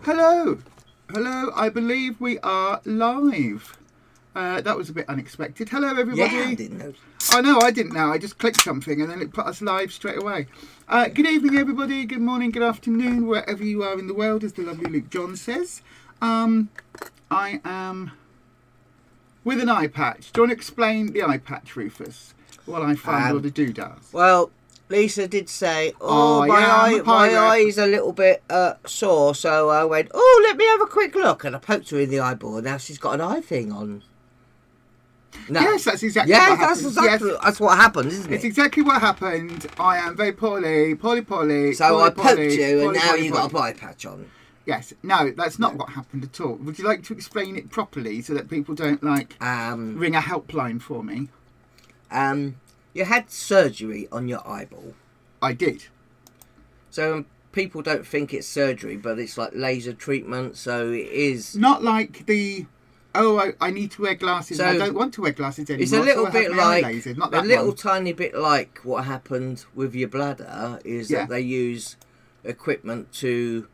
Hello. Hello, I believe we are live. That was a bit unexpected. Hello, everybody. Yeah, I didn't know. I know, I didn't know. I just clicked something and then it put us live straight away. Good evening, everybody. Good morning, good afternoon, wherever you are in the world, as the lovely Luke John says. I am with an eye patch. Do you want to explain the eye patch, Rufus, while I find all the doodads? Well, Lisa did say, my eye's a little bit sore, so I went, oh, let me have a quick look, and I poked her in the eyeball, and now she's got an eye thing on. No. Yes, that's exactly what happened. That's what happened, isn't it? It's exactly what happened. I am very poorly. So I poked you, and now you've got a eye patch on. Yes. No, that's not what happened at all. Would you like to explain it properly so that people don't, ring a helpline for me? You had surgery on your eyeball. I did. So people don't think it's surgery, but it's like laser treatment, so it is... Not like the... Oh, I need to wear glasses. So I don't want to wear glasses anymore. It's a little bit like... Laser. Not that tiny bit like what happened with your bladder is that they use equipment to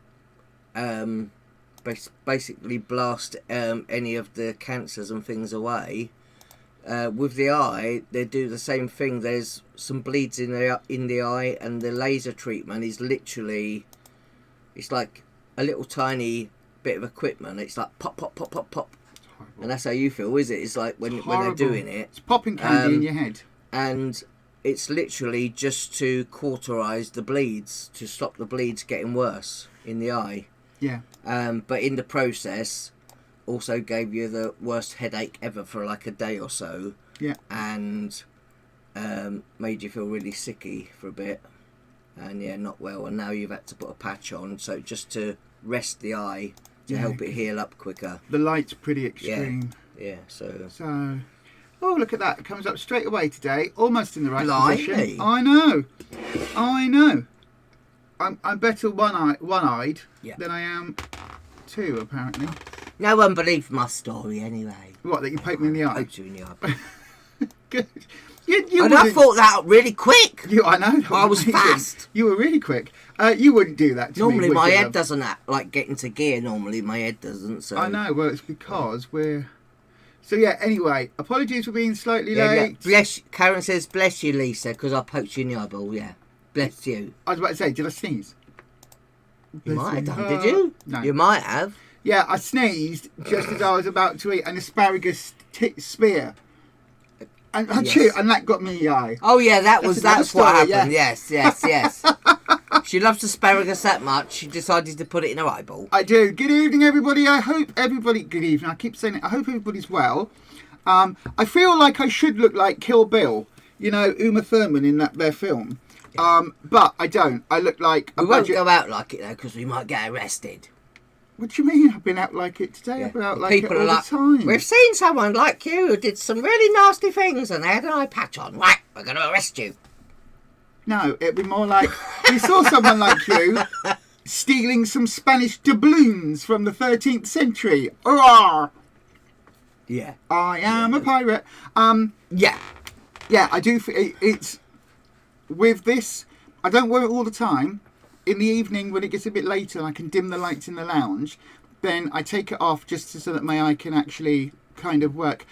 basically blast any of the cancers and things away. With the eye, they do the same thing. There's some bleeds in the eye, and the laser treatment is literally, it's like a little tiny bit of equipment. It's like pop, pop, pop, pop, pop, and that's how you feel, is it? It's like when they're doing it. It's popping candy in your head, and it's literally just to cauterize the bleeds, to stop the bleeds getting worse in the eye. Yeah. But in the process, also gave you the worst headache ever for like a day or so. Yeah. And made you feel really sicky for a bit. And not well. And now you've had to put a patch on, so just to rest the eye to help it heal up quicker. The light's pretty extreme. Yeah. So. Oh, look at that! It comes up straight away today, almost in the right position. I know. I'm better one-eyed than I am two, apparently. No one believed my story anyway. What, that you poked me in the eye? Poked you in the eye. Good. And I thought that out really quick. I know. I was fast. You were really quick. You wouldn't do that to me. Normally my head doesn't get into gear. Normally my head doesn't. So. I know. Well, it's because we're... So, anyway, apologies for being slightly late. Karen says, bless you, Lisa, because I poked you in the eyeball, Bless you. I was about to say, did I sneeze? You might have done, did you? No. You might have. Yeah, I sneezed just as I was about to eat an asparagus spear. And and that got me in the eye. Oh, yeah, that's what happened. Yeah. Yes. She loves asparagus that much, she decided to put it in her eyeball. I do. Good evening, everybody. I hope everybody... Good evening. I keep saying it. I hope everybody's well. I feel like I should look like Kill Bill. You know, Uma Thurman in their film. But I don't. I look like... We won't go out like it, though, because we might get arrested. What do you mean? I've been out like it today. I've been out like it all the time. We've seen someone like you who did some really nasty things and they had an eye patch on. Right, we're going to arrest you. No, it'd be more like we saw someone like you stealing some Spanish doubloons from the 13th century. Hurrah! Yeah. I am a pirate. Yeah, I do. It's with this. I don't wear it all the time. In the evening, when it gets a bit later and I can dim the lights in the lounge, then I take it off just so that my eye can actually kind of work.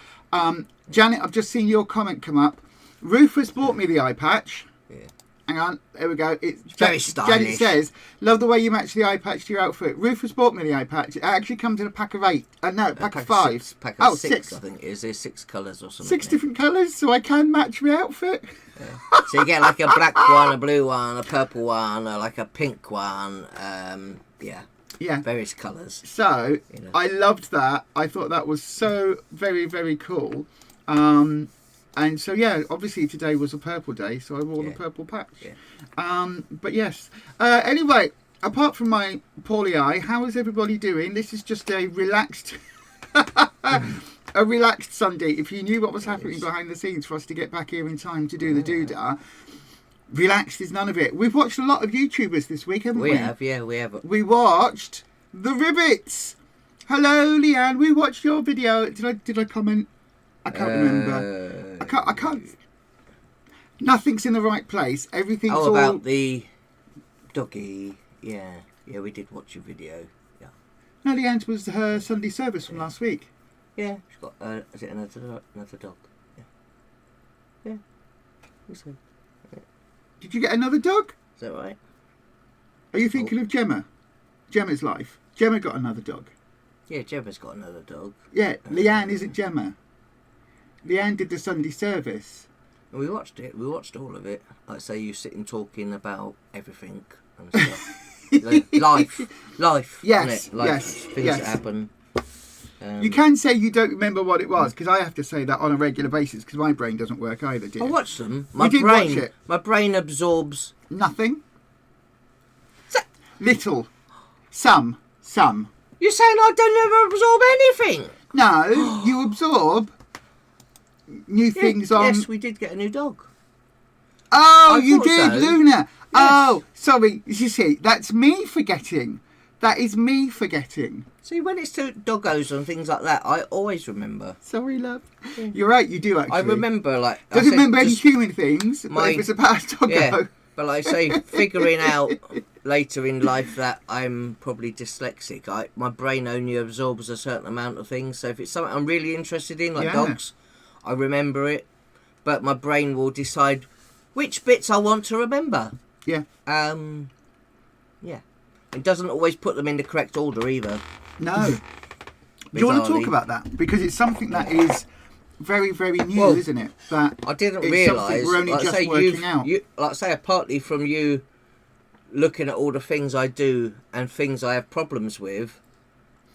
Janet, I've just seen your comment come up. Rufus bought me the eye patch. Yeah. Hang on, there we go. It's very stylish. Janet says, love the way you match the eye patch to your outfit. Rufus bought me the eye patch. It actually comes in a pack of 8. Pack of 5. Pack of 6, I think. Is there 6 colours or something? 6 different colours, so I can match my outfit. Yeah. So you get like a black one, a blue one, a purple one, or like a pink one. Various colours. So I loved that. I thought that was so very, very cool. And so obviously today was a purple day, so I wore the purple patch. Yeah. But yes. Anyway, apart from my poorly eye, how is everybody doing? This is just a relaxed. A relaxed Sunday. If you knew what was happening behind the scenes for us to get back here in time to do the doodah, relaxed is none of it. We've watched a lot of YouTubers this week, haven't we? We have. We watched the Ribbits. Hello, Leanne. We watched your video. Did I comment? I can't remember. I can't. Nothing's in the right place. Everything's all about the doggy. Yeah, we did watch your video. No, Leanne's was her Sunday service from last week. Yeah, she's got. Is it another dog? Yeah. Yeah. So. Yeah. Did you get another dog? Is that right? Are you thinking of Gemma? Gemma's life. Gemma got another dog. Yeah, Gemma's got another dog. Yeah, Leanne isn't Gemma. Leanne did the Sunday service. And we watched it. We watched all of it. Like say, you sitting talking about everything and stuff. life. Yes, isn't it? Life, yes, things yes. that happen. You can say you don't remember what it was, because I have to say that on a regular basis, because my brain doesn't work either, dear. I watched them. You did watch it? My brain absorbs Nothing. Little. Some. You're saying I don't ever absorb anything? No, you absorb new things on... Yes, we did get a new dog. Oh, I you thought did, so. Luna. Yes. Oh, sorry. You see, that's me forgetting. That is me forgetting. See, when it's to doggos and things like that, I always remember. Sorry, love. Yeah. You're right, you do actually. I remember, like... Doesn't remember any human things, but if it's about a doggo... Yeah, but like I say, figuring out later in life that I'm probably dyslexic, my brain only absorbs a certain amount of things. So if it's something I'm really interested in, like dogs, I remember it. But my brain will decide which bits I want to remember. Yeah. Yeah. It doesn't always put them in the correct order either. No. Do you want to talk about that? Because it's something that is very, very new, isn't it? That I didn't realise. We're only like just say, working out. Like say, partly from you looking at all the things I do and things I have problems with.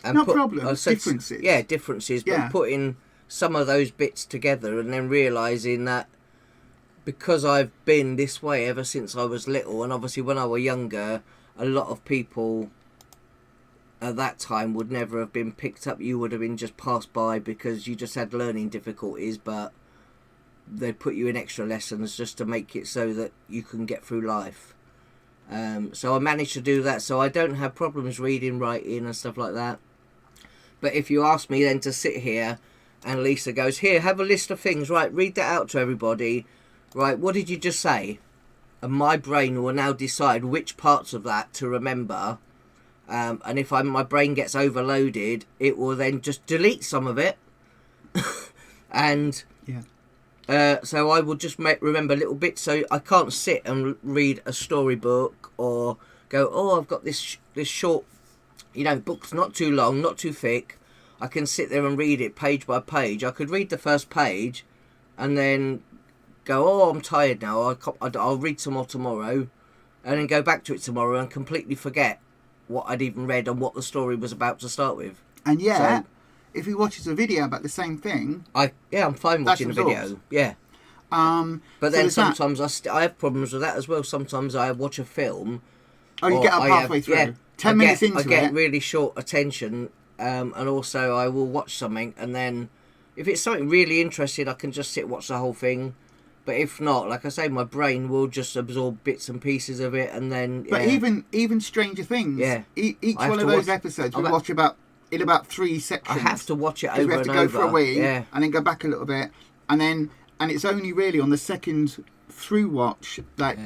And Not problems, differences. Yeah, differences. Yeah. But putting some of those bits together and then realising that because I've been this way ever since I was little, and obviously when I was younger, a lot of people at that time would never have been picked up. You would have been just passed by because you just had learning difficulties, but they'd put you in extra lessons just to make it so that you can get through life. So I managed to do that, so I don't have problems reading, writing and stuff like that. But if you ask me then to sit here and Lisa goes, here, have a list of things, right, read that out to everybody, right, what did you just say? And my brain will now decide which parts of that to remember. And if my brain gets overloaded, it will then just delete some of it. And so I will just remember little bits. So I can't sit and read a storybook or go, oh, I've got this short, book's not too long, not too thick. I can sit there and read it page by page. I could read the first page and then go, oh, I'm tired now, I'll read some more tomorrow, and then go back to it tomorrow and completely forget what I'd even read and what the story was about to start with. And if he watches a video about the same thing... I'm fine watching a video, yeah. But then sometimes I have problems with that as well. Sometimes I watch a film... Oh, you get up halfway through. 10 minutes into it. I get really short attention, and also I will watch something, and then if it's something really interesting, I can just sit and watch the whole thing. But if not, like I say, my brain will just absorb bits and pieces of it, and then... But even Stranger Things, each one of those episodes we watch in about 3 sections. I have to watch it over and over. We have to go for a wee, and then go back a little bit, and it's only really on the second through watch that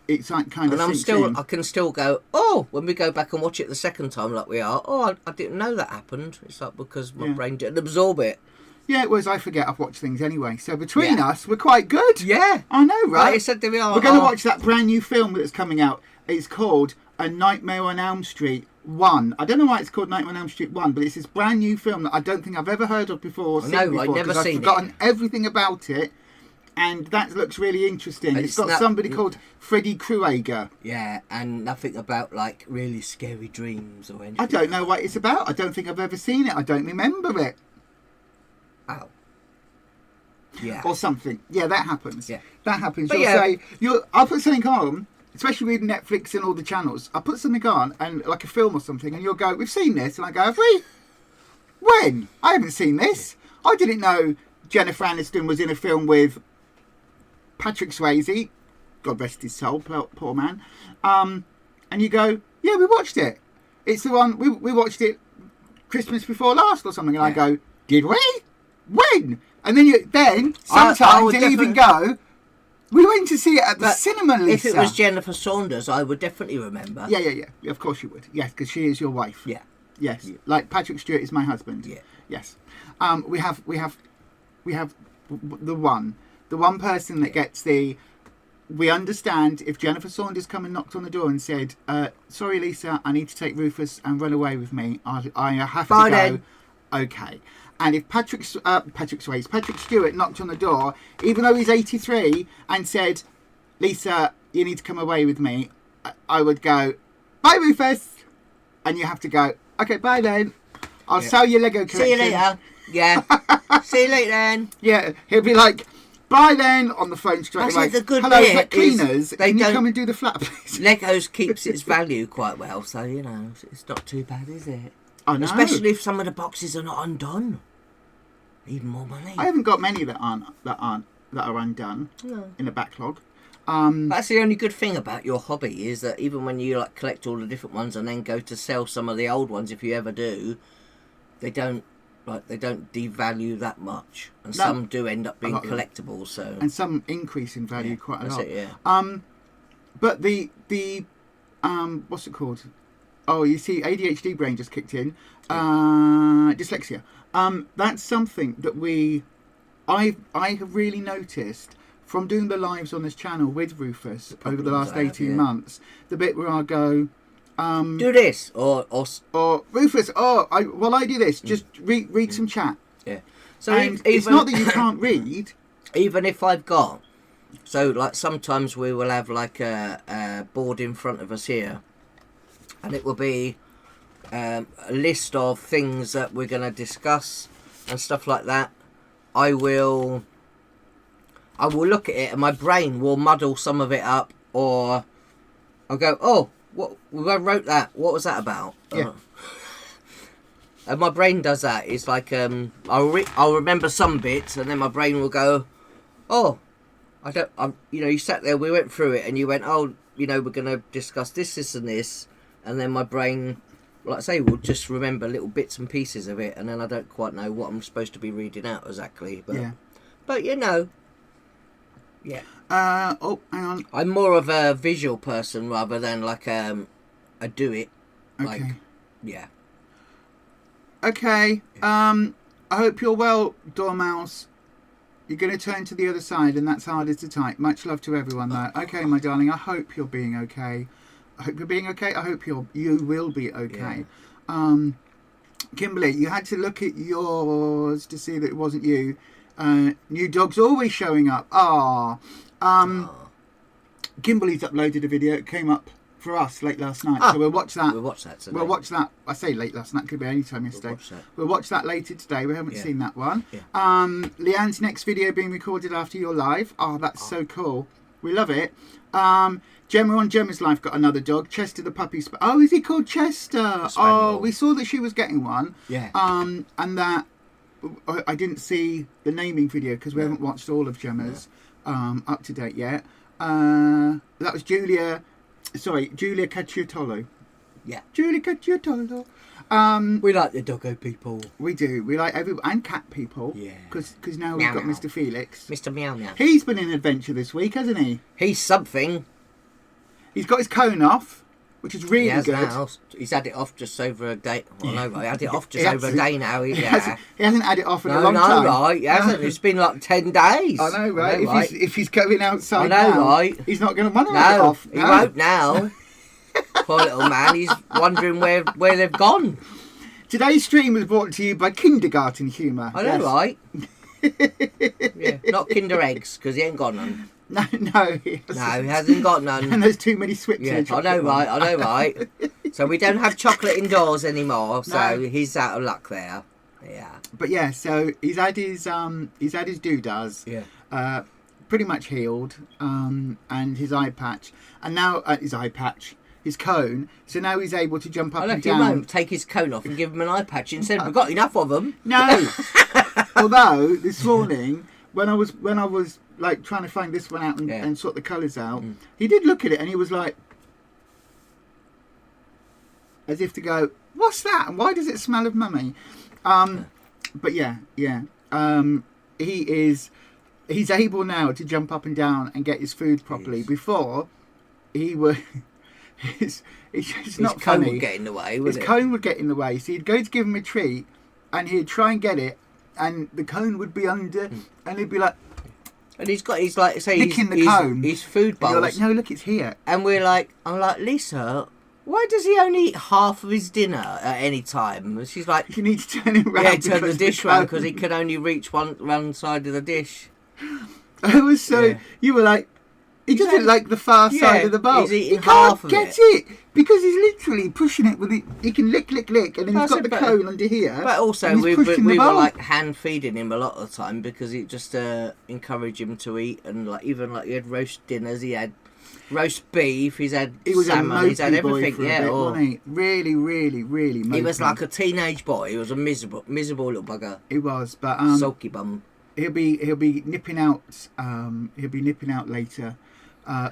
it's like kind of sinks in. I can still go, oh, when we go back and watch it the second time like we are, oh, I didn't know that happened. It's like because my brain didn't absorb it. Yeah, whereas I forget I've watched things anyway. So between us, we're quite good. Yeah. I know, right? Like I said, we're going to watch that brand new film that's coming out. It's called A Nightmare on Elm Street 1. I don't know why it's called Nightmare on Elm Street 1, but it's this brand new film that I don't think I've ever heard of before or seen before. I've never seen I've forgotten everything about it. And that looks really interesting. It's got somebody called Freddy Krueger. Yeah, and nothing about, like, really scary dreams or anything. I don't know what it's about. I don't think I've ever seen it. I don't remember it. Oh. Yeah. Or something. Yeah, that happens. Yeah. That happens. I'll put something on, especially with Netflix and all the channels. I'll put something on, and like a film or something, and you'll go, we've seen this. And I go, have we? When? I haven't seen this. I didn't know Jennifer Aniston was in a film with Patrick Swayze. God rest his soul, poor man. And you go, yeah, we watched it. It's the one, we watched it Christmas before last or something. And I go, did we? When? And then sometimes you'll even go, we went to see it at the cinema, Lisa. If it was Jennifer Saunders, I would definitely remember. Yeah. Of course you would. Yes, because she is your wife. Yeah. Yes, like Patrick Stewart is my husband. Yeah. Yes. We have the one person that gets the. We understand if Jennifer Saunders come and knocked on the door and said, "Sorry, Lisa, I need to take Rufus and run away with me. I have to go." Then. Okay. And if Patrick Stewart knocked on the door, even though he's 83, and said, "Lisa, you need to come away with me," I would go, "Bye, Rufus," and you have to go, "Okay, bye then. I'll sell your Lego collection. See you later." Yeah. See you later then. Yeah, he'll be like, "Bye then," on the phone straight away. The good "Hello, bit is that cleaners? They Can you don't- come and do the flat, please?" Legos keeps its value quite well, so you know it's not too bad, is it? I know. Especially if some of the boxes are not undone. Even more money. I haven't got many that are undone in a backlog. That's the only good thing about your hobby is that even when you like collect all the different ones and then go to sell some of the old ones, if you ever do, they don't devalue that much, and some do end up being collectibles. So and some increase in value quite a lot. It, yeah. But the what's it called? Oh, you see, ADHD brain just kicked in. Dyslexia. That's something that I have really noticed from doing the lives on this channel with Rufus over the last 18 months. The bit where I go, do this or Rufus. I do this. Just read some chat. Yeah. So it's not that you can't read. Even if I've got, so like sometimes we will have like a board in front of us here, and it will be a list of things that we're going to discuss and stuff like that. I will look at it and my brain will muddle some of it up, or I'll go, "Oh, what? I wrote that. What was that about?" Yeah. And my brain does that. It's like I'll remember some bits, and then my brain will go, "Oh, you sat there, we went through it, and you went, oh, we're going to discuss this, this, and this," and then my brain, like I say, will just remember little bits and pieces of it, and then I don't quite know what I'm supposed to be reading out exactly. But yeah. Hang on. I'm more of a visual person rather than like a do it. Like, Okay. Yeah. Okay. I hope you're well, Dormouse. You're going to turn to the other side, and that's harder to type. Much love to everyone, though. Okay, my darling. I hope you're being okay. I hope you're being okay. I hope you will be okay. Yeah. Kimberly, you had to look at yours to see that it wasn't you. New dog's always showing up. Kimberly's uploaded a video. It came up for us late last night, so we'll watch that. We'll watch that today. We'll watch that. I say late last night, could be any time yesterday. We'll watch that later today. We haven't seen that one. Yeah. Leanne's next video being recorded after your live. Oh, that's so cool. We love it. Gemma on Gemma's Life got another dog, Chester the puppy. Oh, is he called Chester? Oh, we saw that she was getting one. Yeah. And that I didn't see the naming video because we haven't watched all of Gemma's up to date yet. That was Julia Cacciatolo. Yeah. Julia Cacciatolo. We like the doggo people. We do. We like and cat people. Yeah. Because now we've got Mr. Felix. Mr. Meow Meow. He's been in adventure this week, hasn't he? He's something. He's got his cone off, which is really good. Now. He's had it off just over a day. Well, no, he had it off just over a day now. He hasn't had it off in a long time. No, right. He hasn't. It's been like 10 days. I know, right? If he's going outside right? He's not going to want to have it off. He won't now. Poor little man. He's wondering where they've gone. Today's stream was brought to you by Kindergarten Humour. I know, right? Yeah, not Kinder Eggs, because he ain't got none. No, he hasn't got none. And there's too many swips in the chocolate. I know, right. So we don't have chocolate indoors anymore, so he's out of luck there. Yeah. But yeah, so he's had his doodahs. Yeah. Pretty much healed. And his eye patch. And now his cone. So now he's able to jump up and down. He won't take his cone off and give him an eye patch instead. We've got enough of them. No. Although this morning, when I was like trying to find this one out and sort the colours out, he did look at it and he was like, as if to go, "What's that? And why does it smell of mummy?" But yeah. He's able now to jump up and down and get his food properly. Before, he It's just His not cone funny. would get in the way, His wouldn't it? cone would get in the way. So he'd go to give him a treat, and he'd try and get it, and the cone would be under, and he'd be like, And he's got his like say licking the cone. his food and bowls. you're like, no, look, it's here. And I'm like, Lisa, why does he only eat half of his dinner at any time? And she's like, You need to turn it round. yeah, turn the because dish cone- round because he can only reach one side of the dish. It was so. Yeah. You were like, he doesn't like the far side of the bowl. he's eating He can't half of get it. because he's literally pushing it with it. He can lick, and then he's That's got it, the but- cone under here. But also, and he's we pushing the were bowl. like hand feeding him a lot of the time because it just encouraged him to eat. And like even like he had roast dinners, he had roast beef, he's had He was salmon, a he's had mopey boy everything. for a Yeah, bit, or, wasn't he? Really, really, really mopey. he was like a teenage boy. He was a miserable little bugger. He was, but Sulky bum. he'll be nipping out. He'll be nipping out later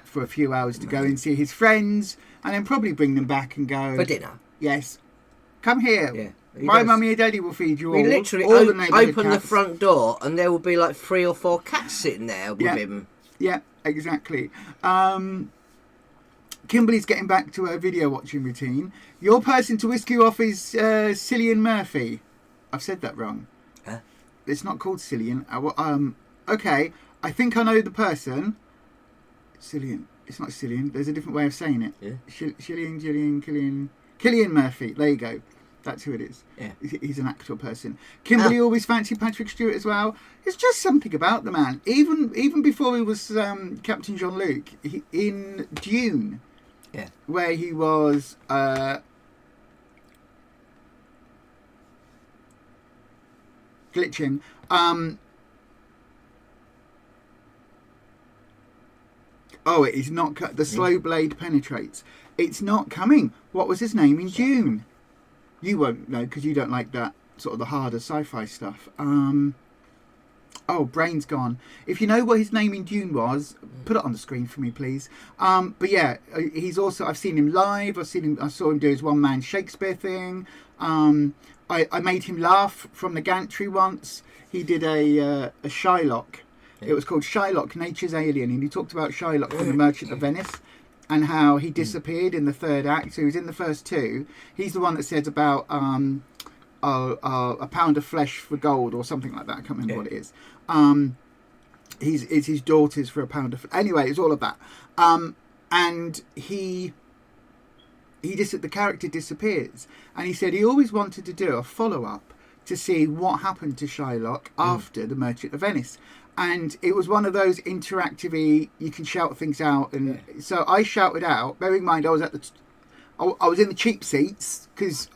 for a few hours to go and see his friends, and then probably bring them back and go For dinner. Yes, come here. Yeah. He My does. mummy and daddy will feed you all. We literally all the neighbourhood open the cats. front door and there will be like 3 or 4 cats sitting there with him. Yeah, exactly. Kimberly's getting back to her video watching routine. Your person to whisk you off is Cillian Murphy. I've said that wrong. Huh? It's not called Cillian. Okay, I think I know the person. Cillian. It's not Cillian. There's a different way of saying it. Yeah. Cillian Murphy. There you go. That's who it is. Yeah. He's an actual person. Kimberly always fancied Patrick Stewart as well. It's just something about the man. Even before he was Captain Jean-Luc, in Dune, Yeah. where he was glitching. Oh, it is not cut. The slow blade penetrates. It's not coming. What was his name in Dune? You won't know because you don't like that sort of the harder sci-fi stuff. Oh, brain's gone. If you know what his name in Dune was, put it on the screen for me, please. But yeah, he's also. I've seen him live. I saw him do his one-man Shakespeare thing. I made him laugh from the gantry once. He did a Shylock. It was called Shylock, Nature's Alien, and he talked about Shylock from The Merchant of Venice and how he disappeared in the third act. So he was in the first 2. He's the one that said about a pound of flesh for gold or something like that. I can't remember what it is. It's his daughters for a pound of... Anyway, it's all of that. And the character disappears. And he said he always wanted to do a follow-up to see what happened to Shylock after The Merchant of Venice. And it was one of those interactive-y, you can shout things out. And so I shouted out, bearing in mind I was I was in the cheap seats because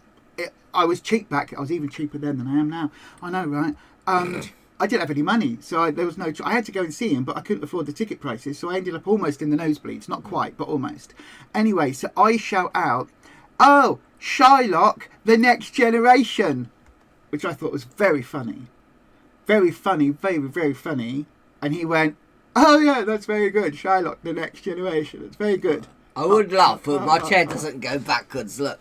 I was cheap back. I was even cheaper then than I am now. I know, right? I didn't have any money, so there was no... I had to go and see him, but I couldn't afford the ticket prices, so I ended up almost in the nosebleeds. Not quite, but almost. Anyway, so I shout out, "Oh, Shylock, the next generation," which I thought was very funny. Very funny, very, very funny. And he went, "Oh yeah, that's very good. Shylock, the next generation. It's very good." I would laugh, but my chair doesn't go backwards. Look.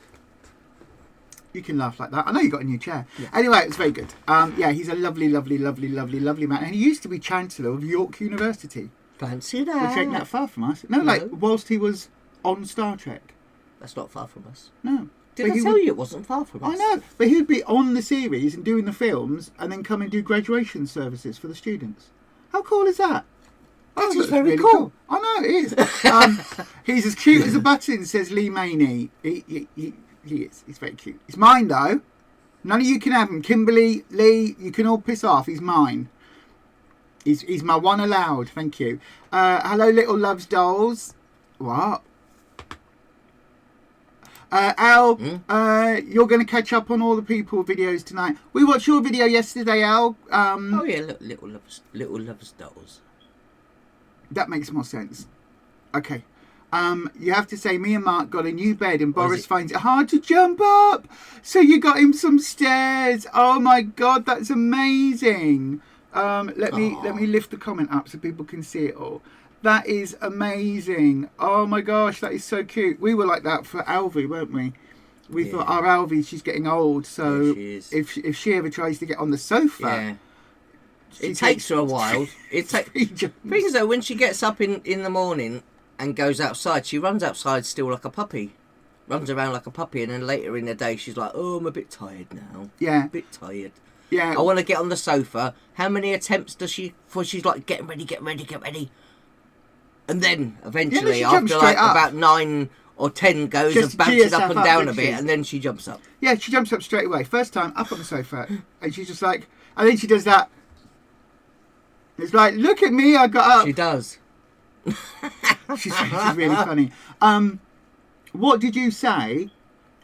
You can laugh like that. I know you got a new chair. Yeah. Anyway, it was very good. Yeah, he's a lovely, lovely, lovely, lovely, lovely man. And he used to be Chancellor of York University. Fancy that. Which ain't that far from us. No, like, whilst he was on Star Trek. That's not far from us. No. Did I tell you it wasn't far from us? I know. But he'd be on the series and doing the films and then come and do graduation services for the students. How cool is that? That is very really cool. I know, it is. He's as cute as a button, says Lee Maney. He is. He's very cute. He's mine, though. None of you can have him. Kimberly, Lee, you can all piss off. He's mine. He's my one allowed. Thank you. Hello, little loves dolls. What? Al, you're going to catch up on all the people videos tonight. We watched your video yesterday, Al. Oh yeah, look, little loves dolls. That makes more sense. Okay. You have to say, me and Mark got a new bed and Boris finds it hard to jump up. So you got him some stairs. Oh my God, that's amazing. Let me lift the comment up so people can see it all. That is amazing. Oh my gosh, that is so cute. We were like that for Alvy, weren't we? We thought our Alvy, she's getting old, so if she ever tries to get on the sofa, it takes her a while. It takes things though when she gets up in the morning and goes outside. She runs outside still like a puppy. Runs around like a puppy, and then later in the day she's like, oh, I'm a bit tired now. Yeah. A bit tired. Yeah. I want to get on the sofa. How many attempts does she, before she's like, get ready. And then, eventually, after like about 9 or 10 goes Just and bounces up and down a doesn't she? bit, and then she jumps up. Yeah, she jumps up straight away. First time, up on the sofa. And she's just like, and then she does that. It's like, look at me, I got up. She does. She's really funny. What did you say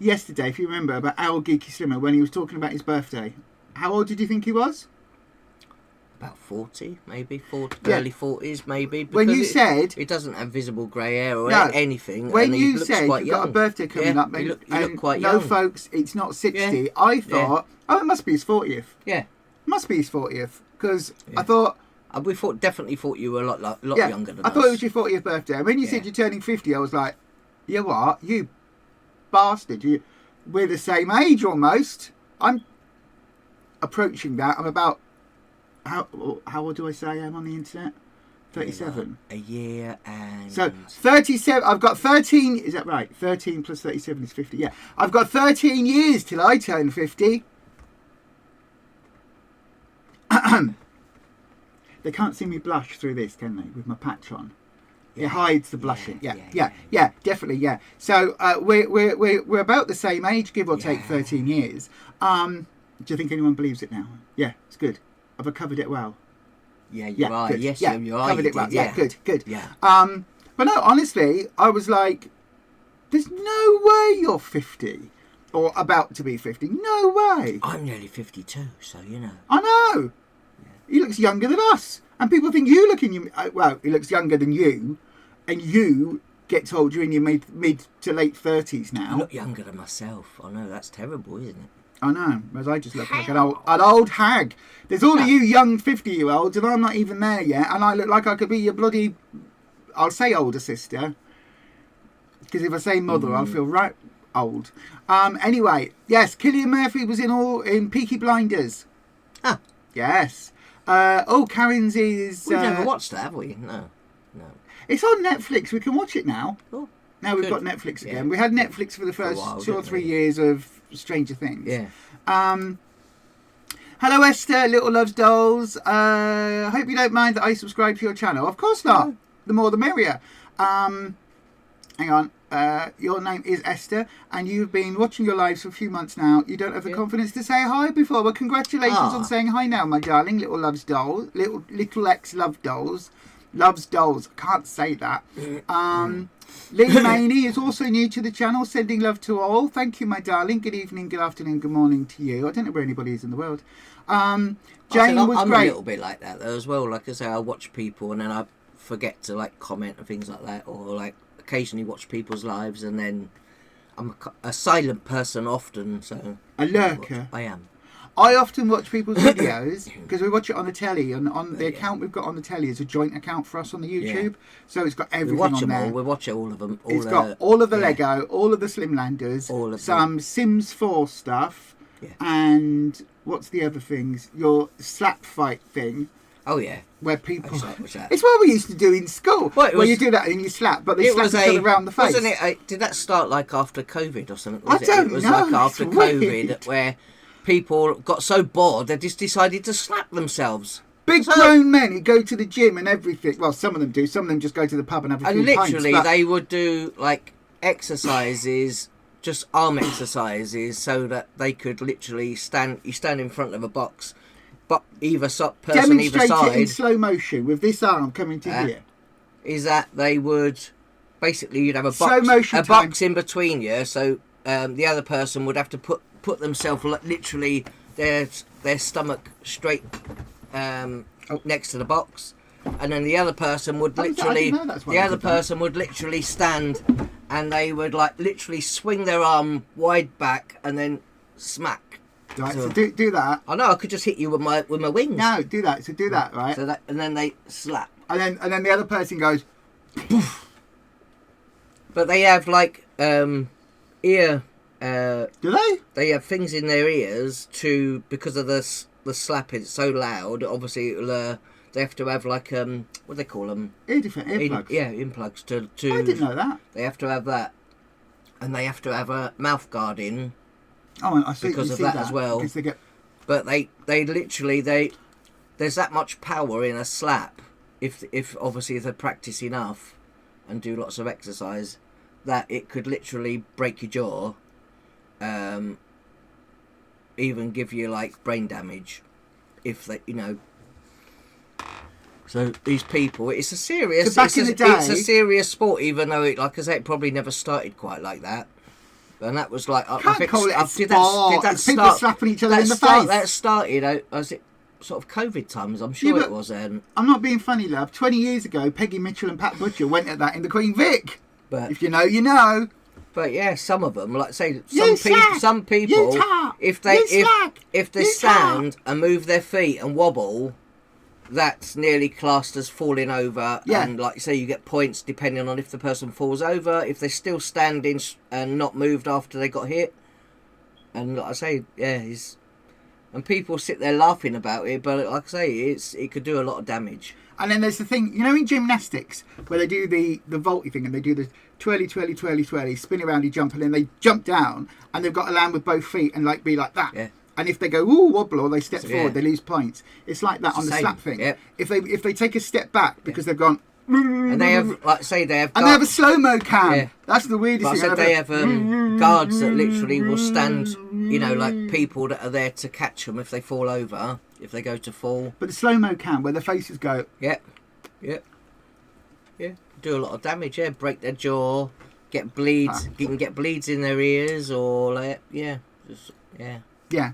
yesterday, if you remember, about Our Geeky Slimmer when he was talking about his birthday? How old did you think he was? About 40, maybe. 40, yeah. Early 40s, maybe. When you said... He doesn't have visible grey hair or anything. When and you said you've got a birthday coming up, you look quite young. young. No, folks, it's not 60. I thought, oh, it must be his 40th. Yeah. It must be his 40th. Because I thought... We definitely thought you were a lot younger than us. I thought it was your 40th birthday. And when you said you're turning 50, I was like, you know what? You bastard. We're the same age almost. I'm approaching that. I'm about... How old do I say I am on the internet? 37. A year and... So, 37... I've got 13... Is that right? 13 plus 37 is 50. Yeah. I've got 13 years till I turn 50. They can't see me blush through this, can they? With my patch on. It hides the blushing. Yeah, definitely, yeah. So we're about the same age, give or take 13 years. Do you think anyone believes it now? Yeah, it's good. Have I covered it well? Yeah, you are. Good. Yes, yeah, you are. Covered it well. Yeah, good. Yeah. But no, honestly, I was like, there's no way you're 50 or about to be 50. No way. I'm nearly 52, so you know. I know. Yeah. He looks younger than us, and people think you look well. He looks younger than you. And you get told you're in your mid to late 30s now. I look younger than myself. I know, that's terrible, isn't it? I know, whereas I just look like an old hag. There's all of you young 50-year-olds, and I'm not even there yet, and I look like I could be your bloody, I'll say older sister, because if I say mother, I'll feel right old. Anyway, yes, Cillian Murphy was in Peaky Blinders. Ah. Yes. Karen's is... We've never watched that, have we? No. It's on Netflix. We can watch it now. Oh, now we've got Netflix again. We had Netflix for the first 2 or 3 years of Stranger Things. Yeah. Hello, Esther, Little Loves Dolls. Hope you don't mind that I subscribe to your channel. Of course not. No. The more the merrier. Hang on. Your name is Esther, and you've been watching your lives for a few months now. You don't have the confidence to say hi before. Well, congratulations on saying hi now, my darling. Little Loves Dolls. Little X Love Dolls. Loves Dolls. I can't say that. Lee Maney is also new to the channel. Sending love to all. Thank you, my darling. Good evening, good afternoon, good morning to you. I don't know where anybody is in the world. Jane was I'm great. a little bit like that though as well. Like I say, I watch people and then I forget to like comment and things like that, or like occasionally watch people's lives, and then I'm a silent person often. So a lurker. I am. I often watch people's videos because we watch it on the telly, and on the account we've got on the telly is a joint account for us on the YouTube. So it's got everything on there. We watch all of them. It's got all of the Lego, all of the Slimlanders, some Sims 4 stuff, and what's the other things? Your slap fight thing. Oh yeah. Where people... It's what we used to do in school. Where you do that and you slap, but they slap each other around the face. Wasn't it? Did that start like after COVID or something? I don't know. It was like after COVID where... people got so bored they just decided to slap themselves. Grown men who go to the gym and everything. Well, some of them do. Some of them just go to the pub and have a few pints. And literally, they would do like exercises, just arm exercises, so that they could literally stand. You stand in front of a box, but either person either side. Demonstrate it in slow motion with this arm coming to here. Is that they would basically you'd have a box in between you, so the other person would have to put themselves literally their stomach straight next to the box, and then the other person would literally stand, and they would like literally swing their arm wide back and then smack. Right, so do that. I know I could just hit you with my wings. No, do that. So do that, right? So that, and then they slap. And then the other person goes. Poof. But they have like ear. Do they? They have things in their ears because of the slapping. It's so loud. Obviously, it'll they have to have like what do they call them? Earplugs. Earplugs to. I didn't know that. They have to have that, and they have to have a mouth guard in. Oh, I see. Because of that as well. Because they get. But they literally there's that much power in a slap. If obviously if they practice enough, and do lots of exercise, that it could literally break your jaw. Even give you like brain damage, if they, So these people, it's a serious. So back in the day, it's a serious sport, even though it, like I say, it probably never started quite like that. And that was like, I think, call it a sport. Did that people start, slapping each other in the face. That started. Was it sort of COVID times? I'm sure it was. I'm not being funny, love. 20 years ago, Peggy Mitchell and Pat Butcher went at that in the Queen Vic. But if you know, you know. But yeah, some of them, like say, some people, if they stand and move their feet and wobble, that's nearly classed as falling over. Yeah. And like say, you get points depending on if the person falls over, if they're still standing and not moved after they got hit. And like I say, and people sit there laughing about it, but like I say, it could do a lot of damage. And then there's the thing, in gymnastics, where they do the vaulty thing and they do the twirly, spin around, you jump, and then they jump down, and they've got to land with both feet and like be like that. Yeah. And if they go wobble or they step forward, they lose points. It's like that on the slap thing. Yep. If they take a step back because they've gone. And they have, like say, they have. And they have a slow-mo cam. Yeah. That's the weirdest thing. They have guards that literally will stand, like people that are there to catch them if they fall over, if they go to fall. But the slow-mo cam, where the faces go. Yeah. Do a lot of damage. Yeah, break their jaw, get bleeds. You can get bleeds in their ears, or Yeah.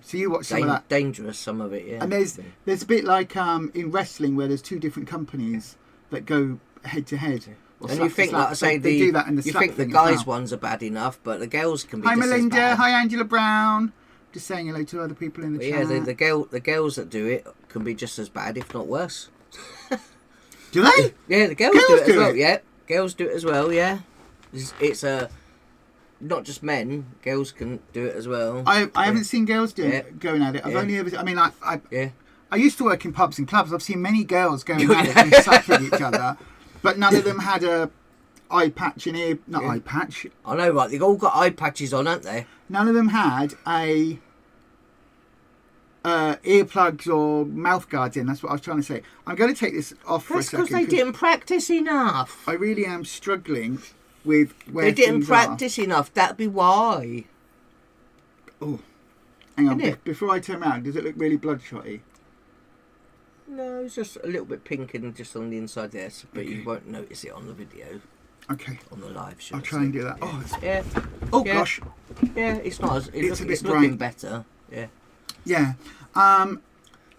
So you watch some of that. Dangerous, some of it. Yeah. And there's a bit like in wrestling where there's two different companies that go head to head. And you think, like I say, they do that in the slap thing. You think the guys' ones are bad enough, but the girls can be. Hi, just Melinda. As bad. Hi, Angela Brown. Just saying hello to other people in the chat. Yeah, the girls that do it can be just as bad, if not worse. Do they? Yeah, the girls do it as well. Yeah, girls do it as well. Yeah, it's not just men. Girls can do it as well. I haven't seen girls going at it. I've only ever. I mean, I used to work in pubs and clubs. I've seen many girls going at it and slapping each other, but none of them had a eye patch and eye patch. I know, right? They've all got eye patches on, haven't they? None of them had a earplugs or mouth guards in. That's what I was trying to say. I'm going to take this off for a second. That's because they didn't practice enough. I really am struggling with where they didn't practice enough. That'd be why. Oh, hang on. Before I turn around, does it look really bloodshotty? No, it's just a little bit pink and just on the inside there, but you won't notice it on the video. Okay. On the live show. I'll try and do that. Yeah. Oh gosh. Yeah, it's not as it's looking better. Yeah. Yeah. But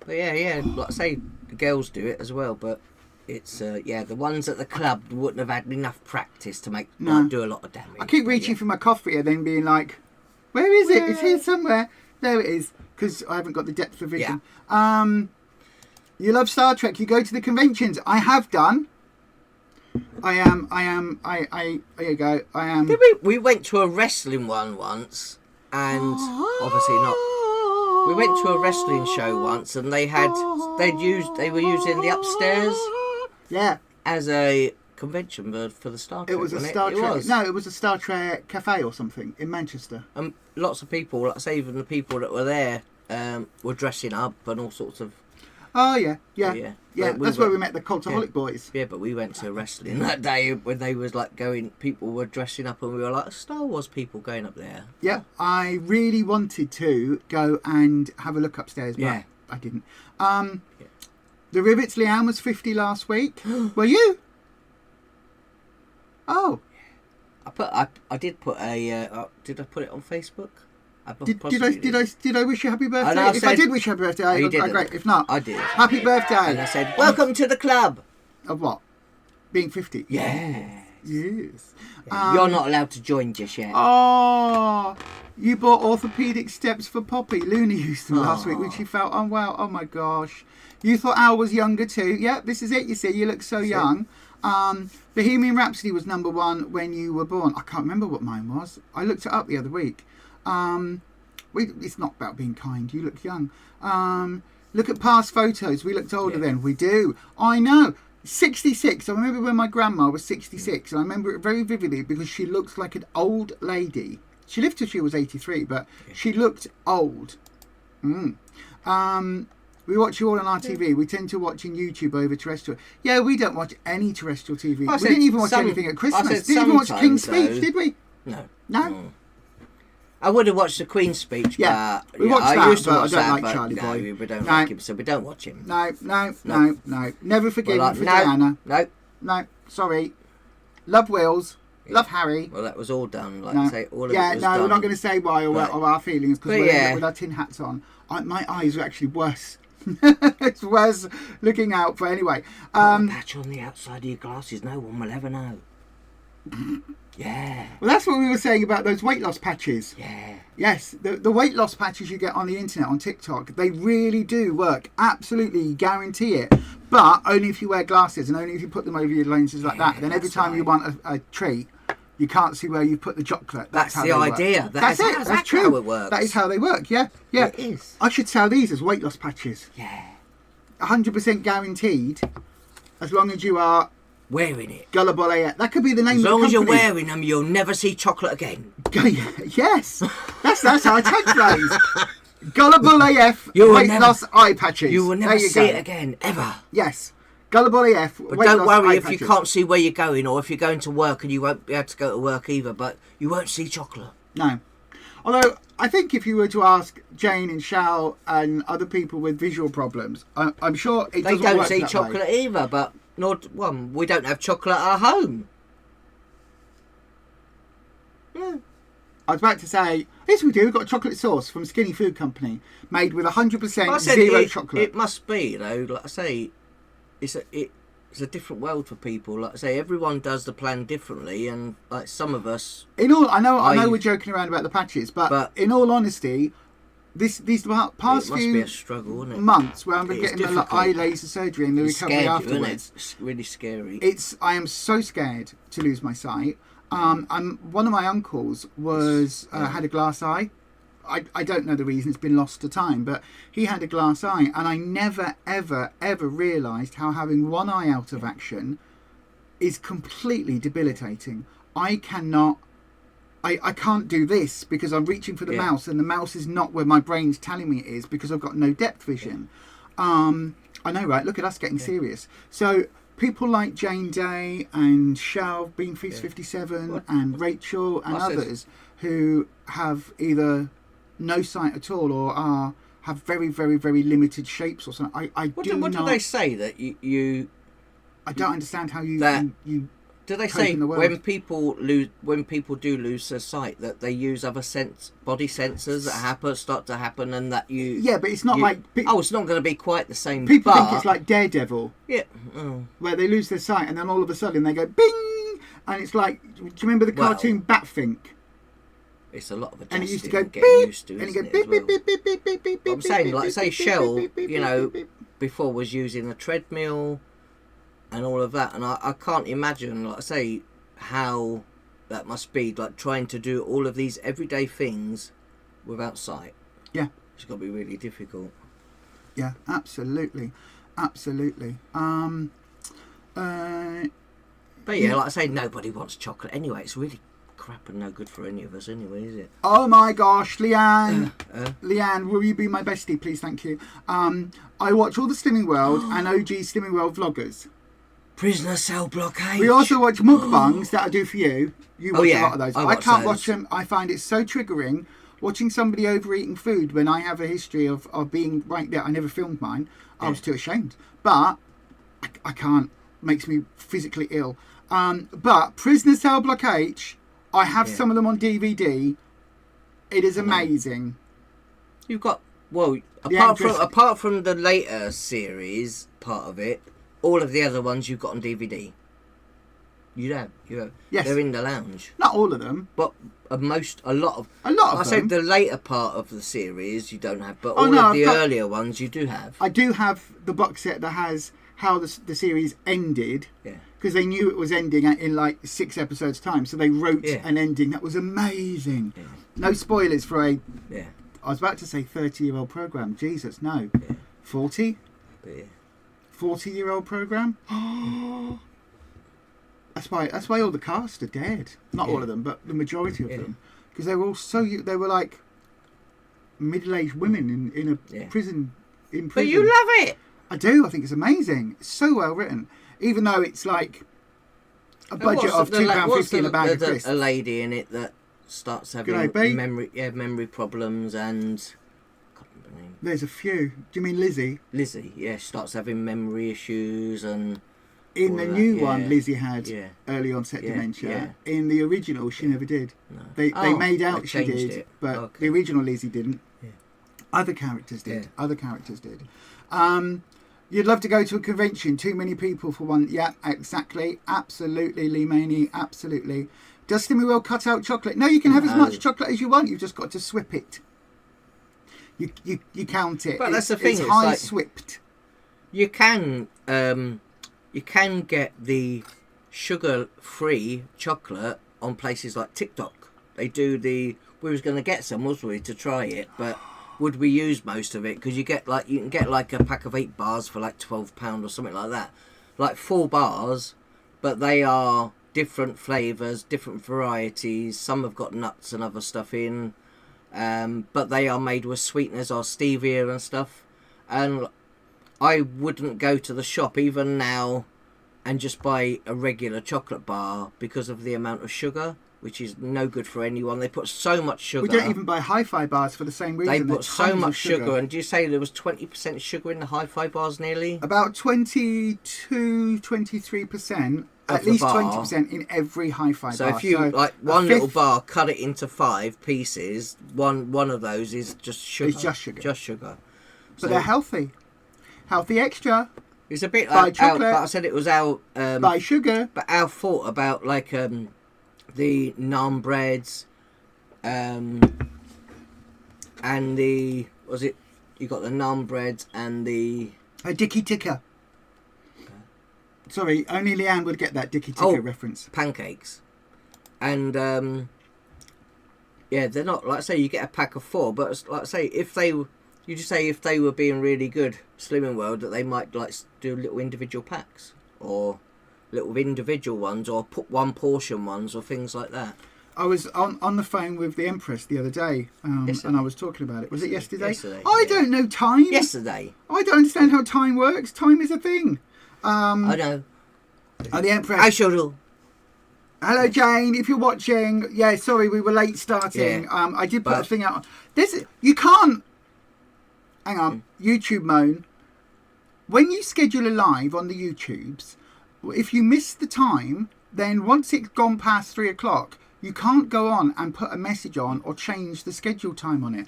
yeah, like I say, the girls do it as well, but it's the ones at the club wouldn't have had enough practice to do a lot of damage. I keep reaching for my coffee and then being like, where is it? It's here somewhere. There it is, because I haven't got the depth of vision. Yeah. You love Star Trek. You go to the conventions. I have done. There you go. I am. We went to a wrestling one once, and obviously not. We went to a wrestling show once, and they were using the upstairs. Yeah. As a convention for the Star Trek. It was a Star Trek. No, it was a Star Trek cafe or something in Manchester. Lots of people, like I say, even the people that were there, were dressing up and all sorts of. Oh yeah. That's where we met the Cultaholic boys. Yeah, but we went to wrestling that day when they was like going. People were dressing up, and we were like Star Wars people going up there. Yeah, I really wanted to go and have a look upstairs, but I didn't. The Rivets Leanne was 50 last week. Were you? Oh. I did put a. Did I put it on Facebook? Did I wish you happy birthday? If I did wish you happy birthday, great. If not, I did. Happy birthday. And I said, welcome to the club. Of what? Being 50? Yes. Yes. You're not allowed to join just yet. Oh, you bought orthopaedic steps for Poppy. Luna used them last week when she felt unwell. Oh my gosh. You thought Al was younger too. Yeah, this is it. You see, you look so young. Bohemian Rhapsody was #1 when you were born. I can't remember what mine was. I looked it up the other week. It's not about being kind. You look young. Look at past photos. We looked older Yeah. then. We do. I know. 66. I remember when my grandma was 66, and I remember it very vividly because she looked like an old lady. She lived till she was 83, but she looked old. We watch you all on our TV. We tend to watch in YouTube over terrestrial. Yeah, we don't watch any terrestrial TV. We didn't even watch anything at Christmas. Didn't even watch King's Speech, did we? No. No? I would have watched the Queen's speech, Yeah, but we watched I that, used to but watch I don't that, like but Charlie no, Boy. we don't No. like him, so we don't watch him. No. Never forgive him for Diana. No, sorry. Love Wills. Love Harry. Well, that was all done. Like I say, all of it was no, done. we're not going to say why or our feelings because we're yeah. with our tin hats on. My eyes are actually worse. It's worse looking out for anyway. Patch on the outside of your glasses, no one will ever know. Yeah. Well, that's what we were saying about those weight loss patches. Yeah. Yes, the weight loss patches you get on the internet, on TikTok, they really do work. Absolutely, guarantee it. But only if you wear glasses and only if you put them over your lenses like that. Then every time you want a treat, you can't see where you put the chocolate. That's how the they work. idea. That's it. That's true. How it works. That is how they work. Yeah. It is. I should sell these as weight loss patches. Yeah. 100% guaranteed, as long as you are wearing it. Gullible AF. That could be the name of the company. As long as you're wearing them, you'll never see chocolate again. Yes. That's our catchphrase. Gullible AF loss eye patches. You will never see it again, ever. Yes. Gullible AF but weight don't loss worry eye if patches. you can't see where you're going, or if you're going to work and you won't be able to go to work either, but you won't see chocolate. No. Although, I think if you were to ask Jane and Shal and other people with visual problems, I'm sure it doesn't work that way. They don't see chocolate either, but we don't have chocolate at home. Yeah. I was about to say, yes we do, we've got chocolate sauce from Skinny Food Company, made with 100% zero chocolate. It must be, like I say, it's a different world for people. Like I say, everyone does the plan differently, and like some of us. I know we're joking around about the patches, but in all honesty, these past few be a struggle, isn't it? months where I'm getting the eye laser surgery and the recovery afterwards. It's really scary. I am so scared to lose my sight. One of my uncles had a glass eye. I don't know the reason, it's been lost to time, but he had a glass eye, and I never, ever, ever realised how having one eye out of action is completely debilitating. I can't do this because I'm reaching for the mouse, and the mouse is not where my brain's telling me it is because I've got no depth vision. I know, right? Look at us getting serious. So people like Jane Day and Shal, Bean Feast 57, and Rachel and others who have either no sight at all or have very, very, very limited shapes or something. What do they say that you? I don't understand how you. Do they say when people do lose their sight that they use other body sensors that start to happen, and that you? Yeah, but it's not like. It's not going to be quite the same. People think it's like Daredevil. Yeah. Where they lose their sight and then all of a sudden they go bing, and it's like. Do you remember the cartoon Batfink? It's a lot of adjusting and it used to go getting beep, used to, and you go beep, beep, well. beep, beep, beep, beep, beep, beep. I'm saying, like say, Shell, you know, before was using a treadmill and all of that, and I can't imagine, like I say, how that must be, like trying to do all of these everyday things without sight. Yeah, it's got to be really difficult. Yeah, absolutely. But yeah, like I say, nobody wants chocolate anyway. It's really crap and no good for any of us anyway, is it? Oh my gosh, Leanne. Leanne, will you be my bestie, please? Thank you. I watch all the Slimming World and OG Slimming World vloggers. Prisoner Cell Blockade. We also watch mukbangs that I do for you. You watch a lot of those. I can't watch them. I find it so triggering watching somebody overeating food when I have a history of being right there. I never filmed mine. I was too ashamed. But I can't. Makes me physically ill. But Prisoner Cell Blockade, I have some of them on DVD. It is amazing. You've got apart from the later series part of it, all of the other ones you've got on DVD. You have. Yes. They're in the lounge. Not all of them, but a lot of them. I say the later part of the series you don't have, but all of the earlier ones you do have. I do have the box set that has how the series ended. Yeah. Because they knew it was ending in like 6 episodes time, so they wrote an ending that was amazing. Yeah. No spoilers for I was about to say 30-year-old program. Jesus, no. 40? Yeah. 40-year-old program. That's why all the cast are dead. Not all of them, but the majority of them, because they were all they were like middle-aged women in a prison. In prison. But you love it. I do. I think it's amazing. It's so well written, even though it's like a budget of £2.50 and a bag of crisps. A lady in it that starts having memory problems and. There's a few. Do you mean Lizzie? Lizzie, yeah, she starts having memory issues and. In the new one, Lizzie had early onset dementia. Yeah. In the original, she never did. No. They made out she did, but the original Lizzie didn't. Yeah. Other characters did. You'd love to go to a convention. Too many people for one. Yeah, exactly. Absolutely, Lee Maney. Absolutely. Does Stimmy Will cut out chocolate? No, you can have as much chocolate as you want. You've just got to swip it. You count it. But that's the thing. It's high like, swipped. You can get the sugar-free chocolate on places like TikTok. They do the. We was going to get some, wasn't we, to try it, but would we use most of it? Because you can get like a pack of 8 bars for like £12 or something like that, like 4 bars, but they are different flavours, different varieties. Some have got nuts and other stuff in. But they are made with sweeteners or stevia and stuff, and I wouldn't go to the shop even now and just buy a regular chocolate bar because of the amount of sugar, which is no good for anyone. They put so much sugar. We don't even buy hi-fi bars for the same reason. They put so much sugar, and do you say there was 20% sugar in the hi-fi bars nearly? About 22-23%. At least 20% in every hi-fi bar. So if you like one little bar, cut it into 5 pieces. One of those is just sugar. It's just sugar. Just sugar. But they're healthy. Healthy extra. It's a bit like chocolate. But I said it was our buy sugar. But our thought about like the naan breads, and the you got the naan breads and the Dicky Ticker. Sorry, only Leanne would get that Dicky Ticker reference. Pancakes. And, they're not, like I say, you get a pack of 4, but like I say, if they were being really good, Slimming World, that they might like do little individual packs, or little individual ones, or put one portion ones, or things like that. I was on the phone with the Empress the other day, and I was talking about it. Was it yesterday? Yesterday. I don't know time. Yesterday. I don't understand how time works. Time is a thing. I know. The Empress. I shall do. Hello, Jane. If you're watching, sorry we were late starting. Yeah. I did put a thing out. You can't. Hang on. YouTube moan. When you schedule a live on the YouTubes, if you miss the time, then once it's gone past 3 o'clock, you can't go on and put a message on or change the schedule time on it.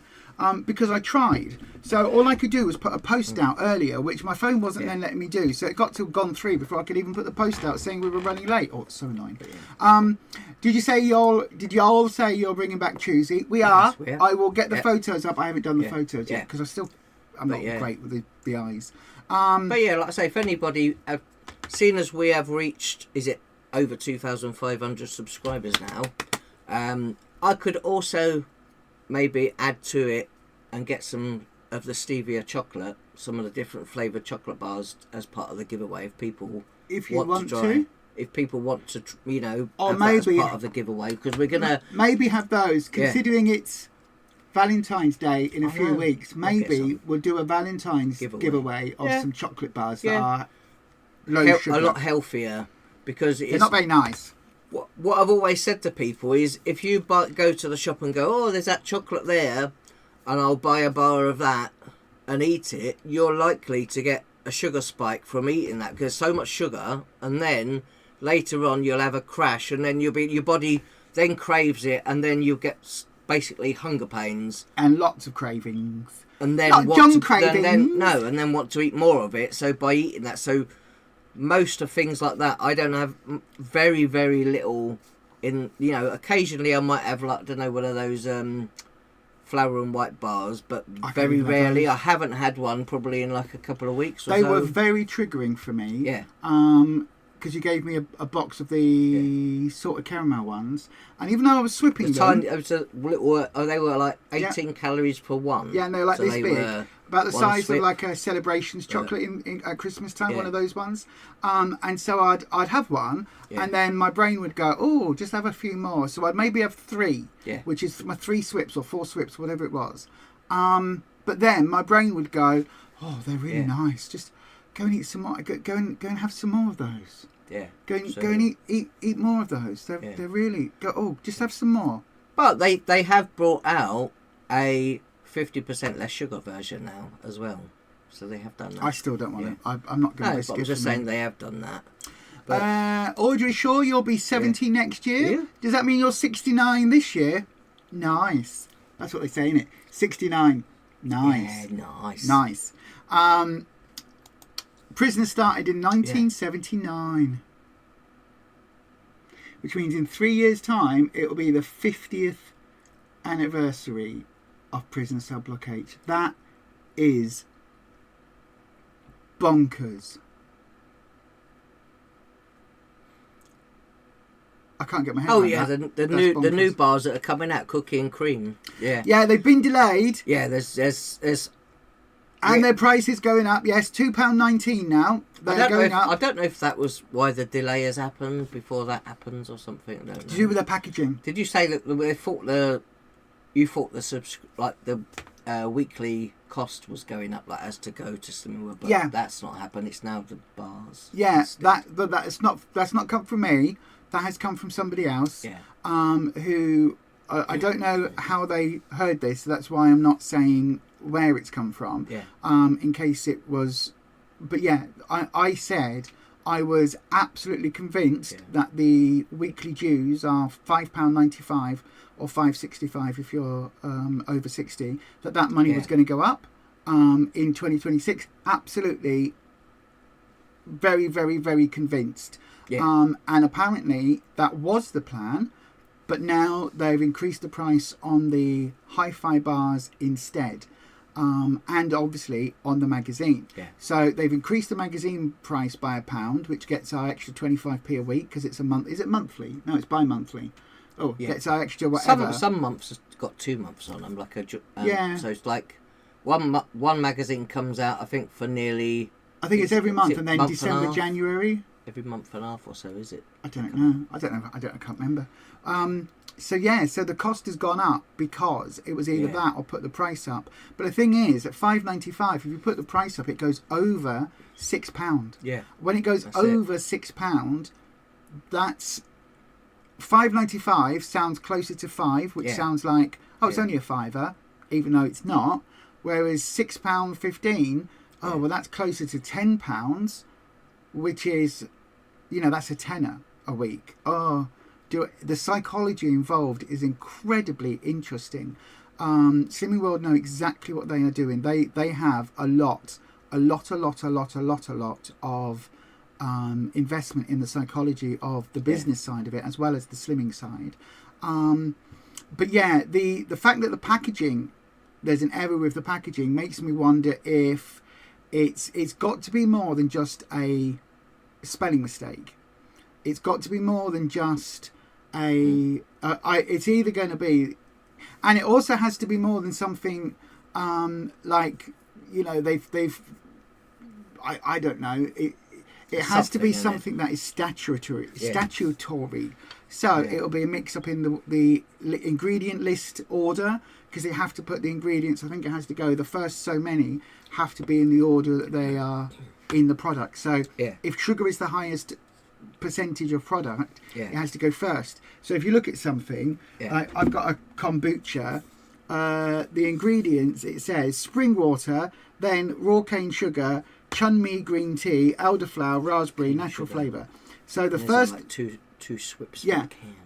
Because I tried. So all I could do was put a post out earlier, which my phone wasn't then letting me do. So it got to gone 3 before I could even put the post out saying we were running late. Oh, it's so annoying. Did y'all say you're bringing back Choosy? We are. Yes, I will get the photos up. I haven't done the photos yet because I'm not great with the eyes. But yeah, like I say, if anybody, seeing as we have reached, is it over 2,500 subscribers now, I could also maybe add to it and get some of the stevia chocolate, some of the different flavoured chocolate bars as part of the giveaway if people want to. If people want to, or maybe that as part of the giveaway, because we're gonna maybe have those. Considering it's Valentine's Day in a few weeks, maybe we'll do a Valentine's giveaway of some chocolate bars that are low sugar, a lot healthier, because they're not very nice. What I've always said to people is, if you go to the shop and go, there's that chocolate there, and I'll buy a bar of that and eat it, you're likely to get a sugar spike from eating that, because there's so much sugar, and then later on you'll have a crash, and then your body then craves it, and then you'll get basically hunger pains and lots of cravings, and then and then want to eat more of it. So by eating that, most of things like that, I don't have very, very little in, occasionally I might have, like, I don't know, one of those flour and white bars, but very rarely. I haven't had one probably in like a couple of weeks or They were very triggering for me. Yeah. because you gave me a box of the salted caramel ones, and even though I was swipping them, tiny, they were like 18 calories per one. Yeah, and they were like this big, about the size of like a celebrations chocolate at Christmas time, one of those ones. And so I'd have one, and then my brain would go, oh, just have a few more. So I'd maybe have 3, which is my 3 swips or 4 swips, whatever it was. But then my brain would go, oh, they're really nice. Just go and eat some more. Go and have some more of those. Yeah. Go and eat more of those. They're really just have some more. But they have brought out a 50% less sugar version now as well. So they have done that. I still don't want it. I'm not going to risk it. I'm just saying they have done that. But, Audrey Shaw, you'll be 70 next year. Yeah. Does that mean you're 69 this year? Nice. That's what they say, innit? 69. Nice. Yeah, nice. Nice. Prisoner started in 1979. Which means in 3 years' time, it will be the 50th anniversary of Prisoner Cell Block H. That is bonkers. I can't get my head around that. the new bars that are coming out, cookie and cream. Yeah, they've been delayed. Yeah, there's and their price is going up. Yes, £2.19 now. They're going up. I don't know if that was why the delay has happened before that happens or something. I don't know. To do with their packaging. Did you say that they thought the weekly cost was going up, like as to go to similar, but that's not happened. It's now the bars. Yeah, that's not come from me. That has come from somebody else. Yeah. Who I don't know how they heard this. So that's why I'm not saying where it's come from. Yeah. In case it was, but I said I was absolutely convinced that the weekly dues are £5.95 or £5.65 if you're over 60. That money was going to go up in 2026. Absolutely, very, very, very convinced. Yeah. And apparently that was the plan, but now they've increased the price on the hi-fi bars instead, and obviously on the magazine. Yeah. So they've increased the magazine price by £1, which gets our extra 25p a week because it's a month. Is it monthly? No, it's bi-monthly. Gets our extra whatever. Some months have got 2 months on them, like So it's like one magazine comes out, I think, for nearly. I think it's every month, and then December, January. Every month and a half or so, is it? I don't know. I can't remember. So the cost has gone up because it was either that or put the price up. But the thing is, at £5.95, if you put the price up, it goes over £6. Yeah. When it goes over £6, that's £5.95 sounds closer to £5, which sounds like it's only a fiver, even though it's not. Whereas £6.15, well, that's closer to £10, which is, that's a tenner a week. The psychology involved is incredibly interesting. Slimming World know exactly what they are doing. They have a lot of investment in the psychology of the business side of it, as well as the slimming side. But the fact that the packaging, there's an error with the packaging, makes me wonder if it's got to be more than just a spelling mistake. It's got to be more than just it's either going to be, and it also has to be more than something they've I don't know, it has to be something that is statutory. So it'll be a mix up in the ingredient list order, because they have to put the ingredients, I think it has to go, the first so many have to be in the order that they are in the product. So if sugar is the highest percentage of product, it has to go first. So if you look at something, I've got a kombucha, the ingredients, it says spring water, then raw cane sugar, chunmi green tea, elderflower, raspberry, natural flavour. So the first like two swips.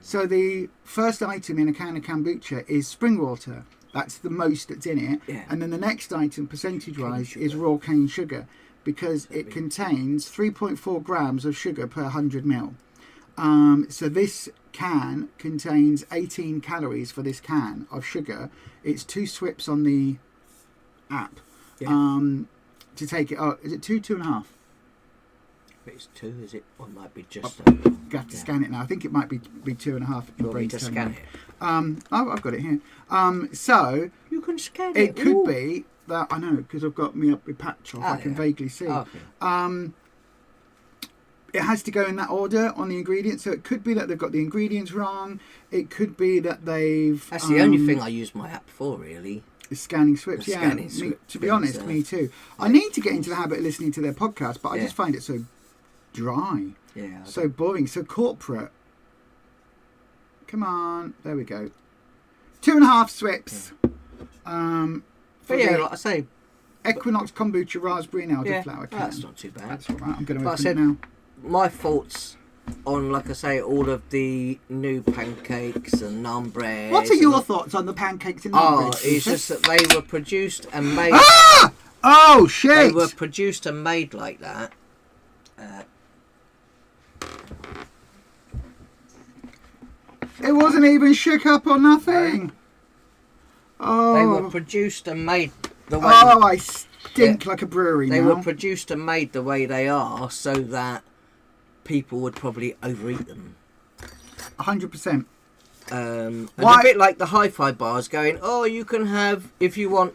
So the first item in a can of kombucha is spring water. That's the most that's in it. And then the next item, percentage-wise, is raw cane sugar, because it contains 3.4 grams of sugar per 100 ml. So this can contains 18 calories for this can of sugar. It's 2 swips on the app to take it. Oh, is it 2.5? bet it's 2, is it? Or it might be just You over. have to scan it now. I think it might be 2.5. You want me to scan it? I've got it here. So You can scan it could Ooh. be that, I know, because I've got me up with patch off, I can vaguely see. Okay. It has to go in that order on the ingredients, so it could be that they've got the ingredients wrong. It could be that they've... That's the only thing I use my app for, really. Scanning swips, The yeah. scanning swip To be honest, me too. I need to get into the habit of listening to their podcast, but I just find it so dry. Yeah. So boring. So corporate. Come on. There we go. 2.5 swips. But yeah, like I say... Equinox kombucha raspberry and elderflower can. That's not too bad. That's all right. I'm going to But open it now. My thoughts on, like I say, all of the new pancakes and naan bread. What are your thoughts on the pancakes and naan bread? It's just that they were produced and made... Ah! Oh, shit! They were produced and made like that. It wasn't even shook up or nothing. Oh. They were produced and made the way... Oh, I stink like a brewery They now. were produced and made the way they are so that people would probably overeat them. 100%. And a bit like the hi-fi bars going, oh, you can have, if you want,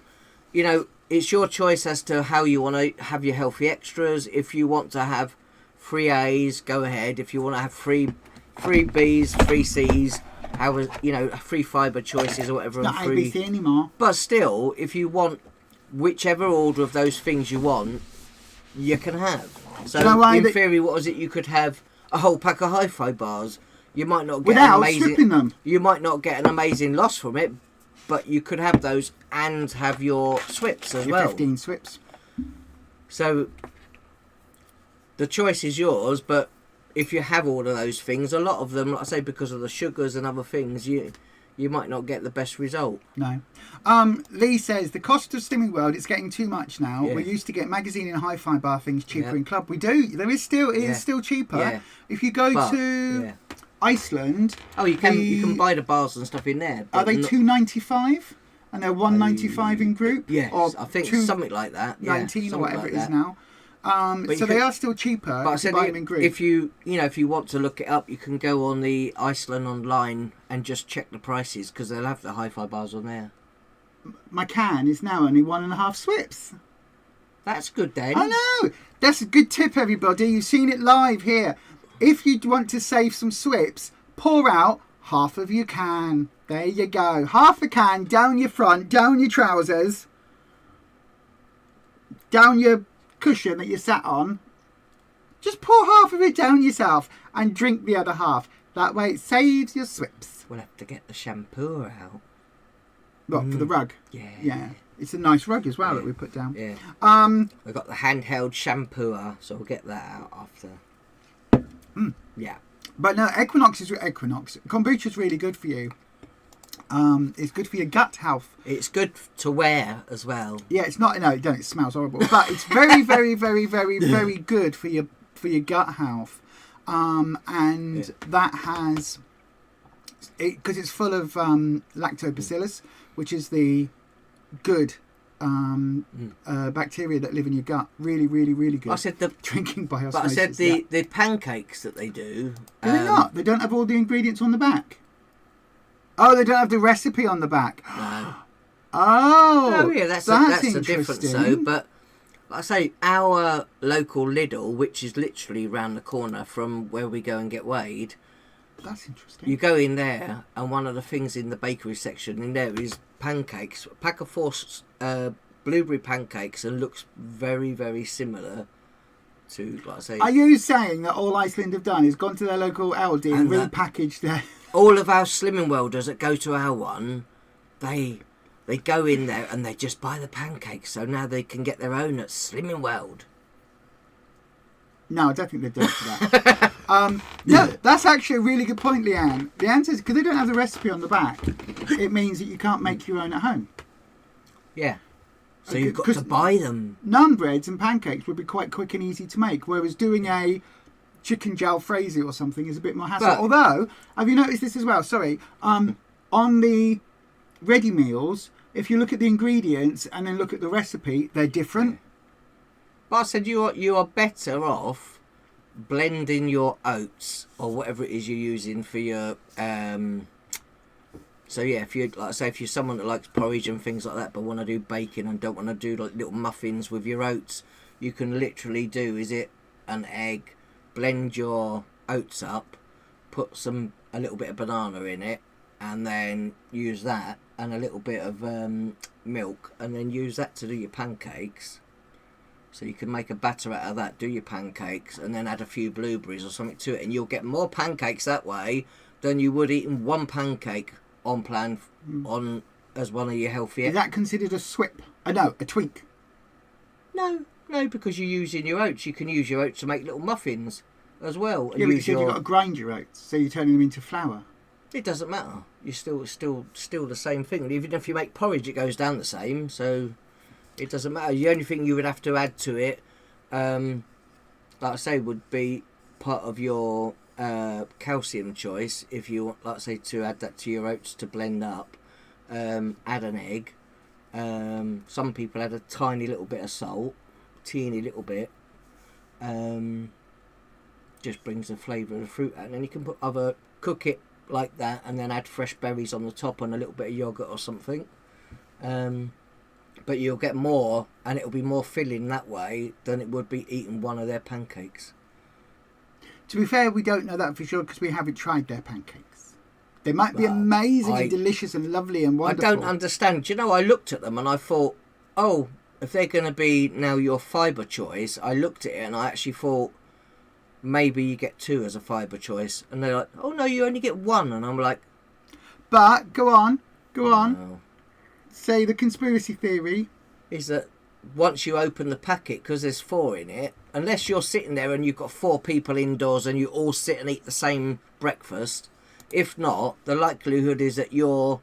you know, it's your choice as to how you want to have your healthy extras. If you want to have 3 A's, go ahead. If you want to have 3 B's, 3 C's, you know, 3 fibre choices or whatever. Not ABC anymore. But still, if you want whichever order of those things you want, you can have. So in theory, what was it? You could have a whole pack of hi-fi bars. You might not get without stripping them. You might not get an amazing loss from it, but you could have those and have your swips as well. 15 swips. So the choice is yours, but if you have all of those things, a lot of them, like I say, because of the sugars and other things, you might not get the best result. No. Lee says, the cost of Slimming World, it's getting too much now. Yeah. We used to get magazine and hi-fi bar things cheaper in club. We do. It is still cheaper. Yeah. If you go to Iceland... Oh, you can buy the bars and stuff in there. Are they $2.95? And they're $1.95 in group? Yes, or I think something like that. $19 or whatever like it is now. So they are still cheaper if you buy them in group. If you want to look it up, you can go on the Iceland online and just check the prices because they'll have the hi-fi bars on there. My can is now only 1.5 swips. That's good then. I know. That's a good tip, everybody. You've seen it live here. If you want to save some swips, pour out half of your can. There you go. Half a can down your front, down your trousers, down your cushion that you sat on. Just pour half of it down yourself and drink the other half. That way it saves your swips. We'll have to get the shampoo out. What, for the rug? Yeah. Yeah. It's a nice rug as well that we put down. Yeah. We've got the handheld shampooer, so we'll get that out after. Yeah. But no, Equinox. Kombucha is really good for you. It's good for your gut health. It's good to wear as well. Yeah, it's not. No, it smells horrible. But it's very, very, very, very, very good for your gut health. That has because it's full of lactobacillus, which is the good bacteria that live in your gut. Really, really, really good. I said the drinking by osmosis. But I said the pancakes that they do. Do they not? They don't have all the ingredients on the back. Oh, they don't have the recipe on the back. No. Oh yeah, that's a difference though. But like I say, our local Lidl, which is literally round the corner from where we go and get weighed. That's interesting. You go in there, and one of the things in the bakery section in there is pancakes. A pack of 4 blueberry pancakes, and looks very, very similar to, like I say. Are you saying that all Iceland have done is gone to their local Aldi and repackaged their... All of our Slimming Welders that go to our one, they go in there and they just buy the pancakes, so now they can get their own at Slimming Weld. No, I don't think they're doing for that. No, that's actually a really good point, Leanne. The answer is because they don't have the recipe on the back, it means that you can't make your own at home. Yeah. So you've got to buy them. Naan breads and pancakes would be quite quick and easy to make, whereas doing a chicken jalfrezi or something is a bit more hassle. But, although, have you noticed this as well? Sorry. On the ready meals, if you look at the ingredients and then look at the recipe, they're different. But I said you are better off blend in your oats or whatever it is you're using for your so yeah, if you like say if you're someone that likes porridge and things like that but want to do baking and don't want to do like little muffins with your oats, you can literally do an egg, blend your oats up, put a little bit of banana in it, and then use that and a little bit of milk, and then use that to do your pancakes. So you can make a batter out of that, do your pancakes, and then add a few blueberries or something to it, and you'll get more pancakes that way than you would eating one pancake on plan on as one of your healthier. Is that considered a swip? No, a tweak. No, because you're using your oats. You can use your oats to make little muffins as well. And yeah, but you said you've got to grind your oats, so you're turning them into flour. It doesn't matter. You're still the same thing. Even if you make porridge, it goes down the same. So it doesn't matter. The only thing you would have to add to it, like I say, would be part of your calcium choice. If you want, like I say, to add that to your oats to blend up, add an egg. Some people add a tiny little bit of salt, teeny little bit. Just brings the flavour of the fruit out, and then you can cook it like that, and then add fresh berries on the top and a little bit of yogurt or something. But you'll get more, and it'll be more filling that way than it would be eating one of their pancakes. To be fair, we don't know that for sure because we haven't tried their pancakes. They might be amazingly delicious and lovely and wonderful. I don't understand. Do you know, I looked at them and I thought, oh, if they're going to be now your fibre choice, I looked at it and I actually thought, maybe you get 2 as a fibre choice. And they're like, oh no, you only get 1. And I'm like... But, go on. Say the conspiracy theory. Is that once you open the packet, because there's 4 in it, unless you're sitting there and you've got 4 people indoors and you all sit and eat the same breakfast, if not, the likelihood is that you're,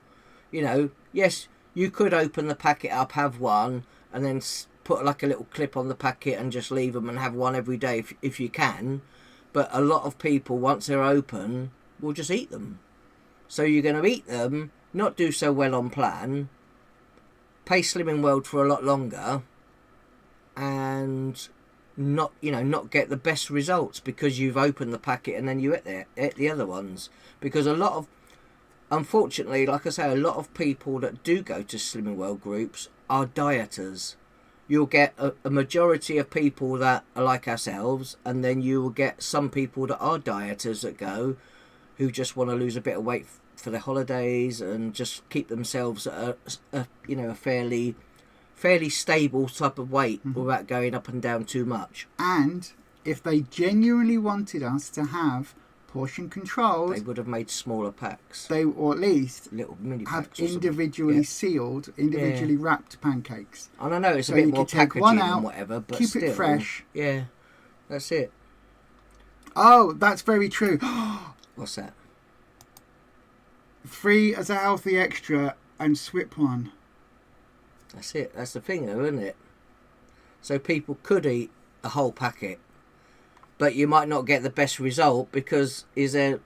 yes, you could open the packet up, have 1, and then put like a little clip on the packet and just leave them and have 1 every day if you can. But a lot of people, once they're open, will just eat them. So you're going to eat them, not do so well on plan, pay Slimming World for a lot longer, and not get the best results because you've opened the packet and then you ate the other ones. Because unfortunately, like I say, a lot of people that do go to Slimming World groups are dieters. You'll get a majority of people that are like ourselves, and then you will get some people that are dieters that go, who just want to lose a bit of weight for their holidays and just keep themselves at a fairly stable type of weight without going up and down too much. And if they genuinely wanted us to have portion controls, they would have made smaller packs. Or at least little mini have packs individually sealed, individually wrapped pancakes. And I know it's a bit more packaging and whatever, but keep still, it fresh. Yeah, that's it. Oh, that's very true. What's that? Free as a healthy extra and swip one. That's it. That's the thing, though, isn't it? So people could eat a whole packet, but you might not get the best result because did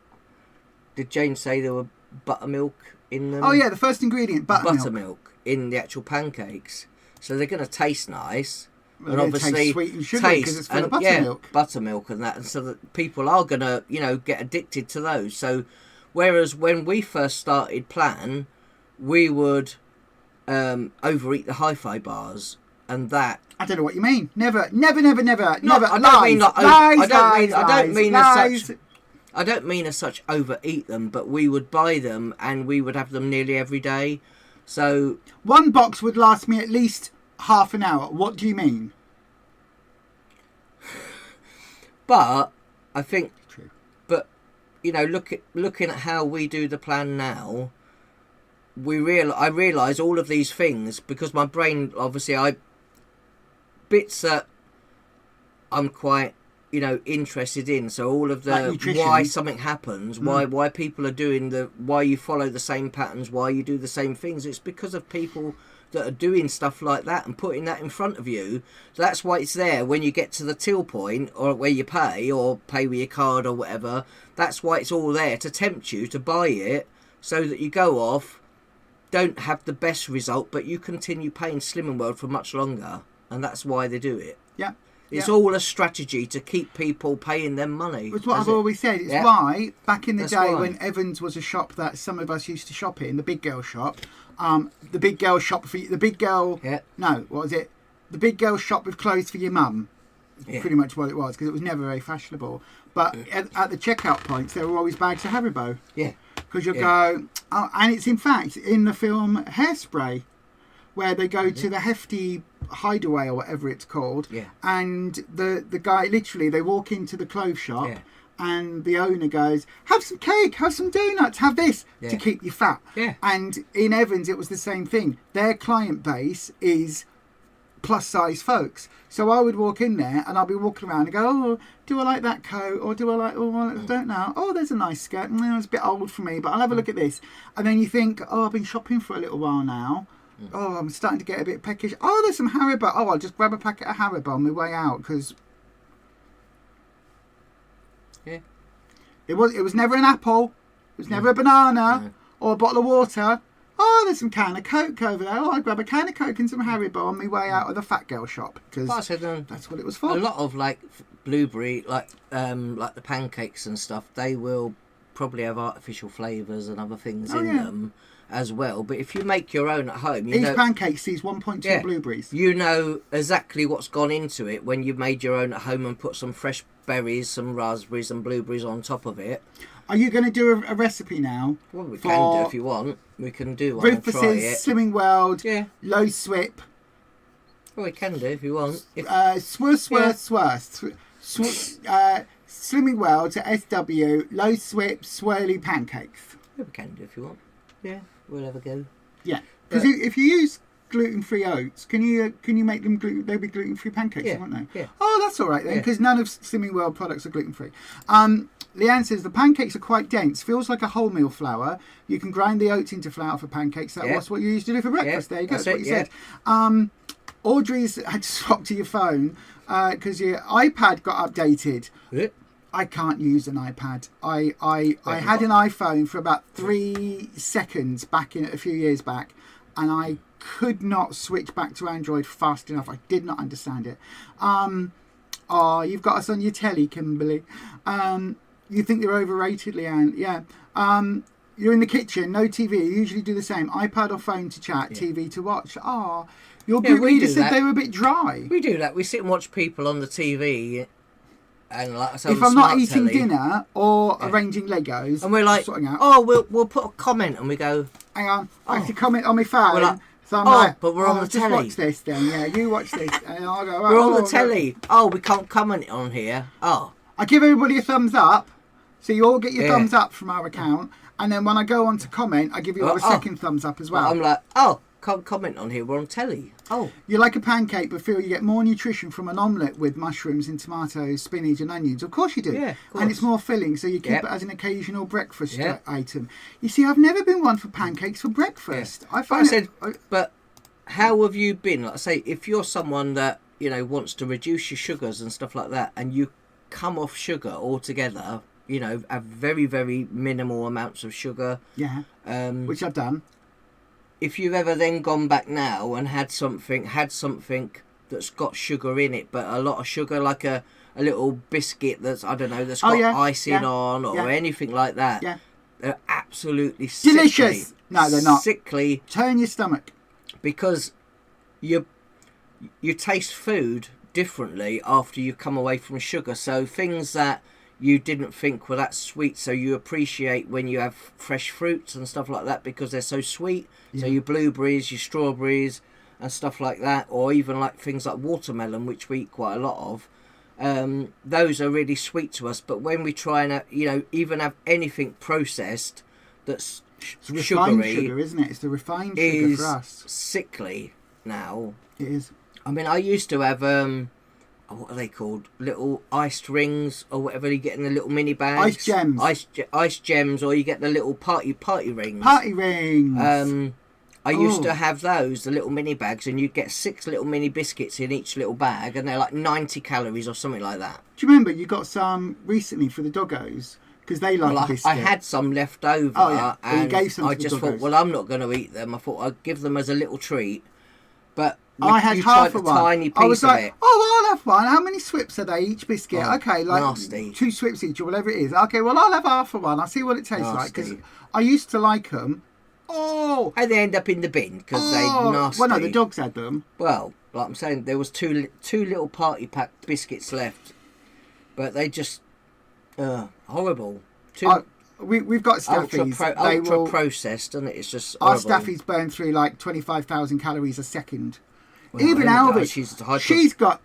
Jane say there were buttermilk in them? Oh yeah, the first ingredient, buttermilk in the actual pancakes. So they're going to taste nice. Well, and obviously taste sweet and sugary because it's full of buttermilk. Buttermilk and that, and so that people are going to, get addicted to those. So whereas when we first started Plan, we would overeat the hi-fi bars, and that I don't know what you mean. Never. I don't mean as such overeat them, but we would buy them and we would have them nearly every day. So 1 box would last me at least half an hour. What do you mean? But I think, true. But looking at how we do the plan now, I realise all of these things because my brain, obviously, bits that I'm quite interested in. So all of the why something happens, why people are doing why you follow the same patterns, why you do the same things. It's because of people that are doing stuff like that and putting that in front of you. So that's why it's there when you get to the till point or where you pay with your card or whatever. That's why it's all there to tempt you to buy it so that you go off, don't have the best result, but you continue paying Slimming World for much longer. And that's why they do it. Yeah. It's all a strategy to keep people paying them money. It's what I've always said. It's why, back in the day why. when Evans was a shop that some of us used to shop in, the big girl shop, the big girl shop for the big girl. Yeah. No, what was it? The big girl shop with clothes for your mum. Yeah. Pretty much what it was, because it was never very fashionable. But at the checkout points, there were always bags of Haribo. Yeah. Because you'll go, and it's in fact in the film Hairspray, where they go to the hefty hideaway or whatever it's called, and the guy, literally, they walk into the clothes shop, and the owner goes, have some cake, have some donuts, have this, to keep you fat. Yeah. And in Evans, it was the same thing. Their client base is plus size folks. So I would walk in there and I'll be walking around and go, oh, do I like that coat? Or do I like, oh, well, I don't know. Oh, there's a nice skirt. It's a bit old for me, but I'll have a look at this. And then you think, oh, I've been shopping for a little while now. Oh, I'm starting to get a bit peckish. Oh, there's some Haribo. Oh, I'll just grab a packet of Haribo on my way out, because it was never an apple. It was never a banana or a bottle of water. Oh, there's some can of Coke over there. Oh, I'll grab a can of Coke and some Haribo on my way out of the fat girl shop, because that's what it was for. A lot of like blueberry, like the pancakes and stuff, they will probably have artificial flavours and other things in them as well. But if you make your own at home, these pancakes, these 1.2 blueberries, you know exactly what's gone into it when you've made your own at home and put some fresh berries, some raspberries and blueberries on top of it. Are you going to do a recipe now? Well, we can do if you want. We can do one and try it. Slimming World, L.O.S.E.R.S. Well, we can do if you want. Slimming World to SW, L.O.S.E.R.S, swirly pancakes. Yeah, we can do if you want. Yeah, we'll have a go. Yeah, because if you use gluten-free oats, can you make them they'll be gluten-free pancakes, won't they? Yeah. Oh, that's all right then, because none of Slimming World products are gluten-free. Leanne says the pancakes are quite dense, feels like a wholemeal flour. You can grind the oats into flour for pancakes. That was what you used to do for breakfast. There you go. That's what you said. Audrey's had to swap to your phone because your iPad got updated. I can't use an iPad. I had an iPhone for about 3 seconds back in a few years back, and I could not switch back to Android fast enough. I did not understand it. Oh, you've got us on your telly, Kimberly. You think you're overrated, Leanne? Yeah. You're in the kitchen, no TV. You usually do the same. iPad or phone to chat, TV to watch. Oh, your group leader said they were a bit dry. We do that. We sit and watch people on the TV. And like, if I'm not eating dinner or arranging Legos, and we're like, sorting out, we'll put a comment, and we go, hang on, I have to comment on my phone. Like, so I'm like, but we're on the telly. Just watch this then. Yeah, you watch this, and I'll go. We're on the telly. Oh, we can't comment on here. Oh, I give everybody a thumbs up, so you all get your thumbs up from our account, and then when I go on to comment, I give you all a second thumbs up as well. I'm like, can't comment on here. We're on telly. Oh, you like a pancake, but feel you get more nutrition from an omelette with mushrooms and tomatoes, spinach and onions. Of course you do. Yeah, and it's more filling, so you keep it as an occasional breakfast item. You see, I've never been one for pancakes for breakfast. But how have you been? Like I say, if you're someone that wants to reduce your sugars and stuff like that, and you come off sugar altogether, have very, very minimal amounts of sugar. Yeah. Which I've done. If you've ever then gone back now and had something that's got sugar in it, but a lot of sugar, like a little biscuit that's got icing on or anything like that, they're absolutely delicious. No, they're not. Sickly. Turn your stomach. Because you taste food differently after you come away from sugar. So things that you didn't think were that sweet, so you appreciate when you have fresh fruits and stuff like that because they're so sweet. So your blueberries, your strawberries and stuff like that, or even like things like watermelon, which we eat quite a lot of, those are really sweet to us. But when we try and even have anything processed that's refined sugar, isn't it? It's the refined sugar for us. Sickly now. It is. I mean, I used to have what are they called? Little iced rings or whatever you get in the little mini bags. Ice gems. Ice gems, or you get the little party rings. Party rings. I used to have those, the little mini bags, and you'd get 6 little mini biscuits in each little bag, and they're like 90 calories or something like that. Do you remember you got some recently for the doggos? Because they like a biscuit. I had some left over, and you gave some I just thought, well, I'm not going to eat them. I thought I'd give them as a little treat. But I had half of one. Tiny piece I was like, of it. oh, I'll have one. How many swips are they each biscuit? Oh, okay, like nasty. 2 swips each or whatever it is. Okay, well, I'll have half of one. I'll see what it tastes like. Because I used to like them. Oh! And they end up in the bin because they're nasty. Well, no, the dogs had them. Well, like I'm saying, there was two little party pack biscuits left. But they just... horrible. We've got Staffies. Ultra processed, and it's just our horrible. Staffies burn through like 25,000 calories a second. Well, Even Alvy,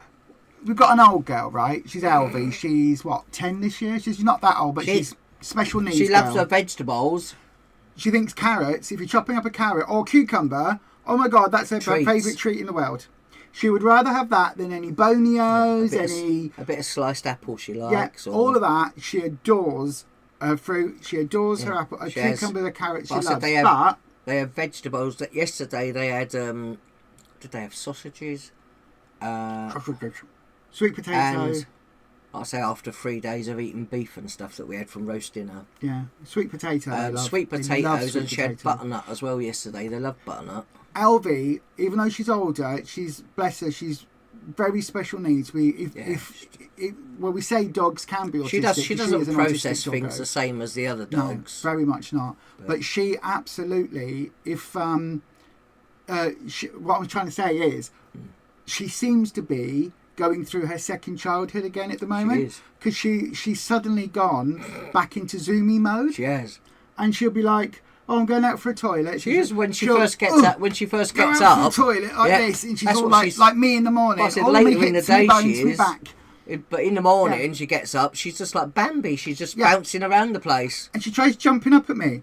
we've got an old girl, right? She's Alvy. She's what, 10 this year? She's not that old, but she's special needs. She loves girl. her vegetables. She thinks carrots. If you're chopping up a carrot or cucumber, oh my god, that's her favourite treat in the world. She would rather have that than any bonios, a bit of sliced apple she likes. Yeah, all of that. She adores her fruit. She adores her apple. A cucumber, a carrot. She loves. They have vegetables. That yesterday they had. Did they have sausages? Sweet potato. And I say after 3 days of eating beef and stuff that we had from roast dinner. Yeah, sweet potato. Sweet potatoes, and she had butternut as well yesterday. They love butternut. Elvie, even though she's older, bless her, she's very special needs. We say dogs can be autistic. She doesn't process things the same as the other dogs. No, very much not. But she absolutely, what I'm trying to say is, she seems to be going through her second childhood again at the moment. Because she's suddenly gone back into zoomy mode. She has. And she'll be like, oh, I'm going out for a toilet. She is when she first gets up. When she first gets up, for a toilet like this, and she's all like me in the morning. I said later in the day she is. But in the morning she gets up. She's just like Bambi. She's just bouncing around the place. And she tries jumping up at me.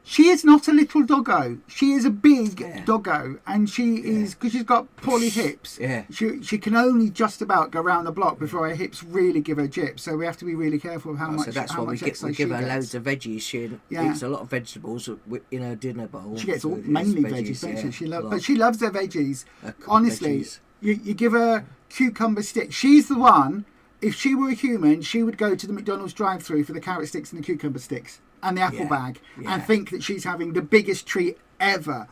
She is not a little doggo. She is a big doggo, and she is, because she's got poorly hips. Yeah. She can only just about go round the block before her hips really give her jip. So we have to be really careful of how much. So that's why we give her loads of veggies. She eats a lot of vegetables in her dinner bowl. She gets mainly veggies, doesn't she? But she loves her veggies. Honestly, you give her cucumber sticks. She's the one. If she were a human, she would go to the McDonald's drive-thru for the carrot sticks and the cucumber sticks and the apple bag and think that she's having the biggest treat ever.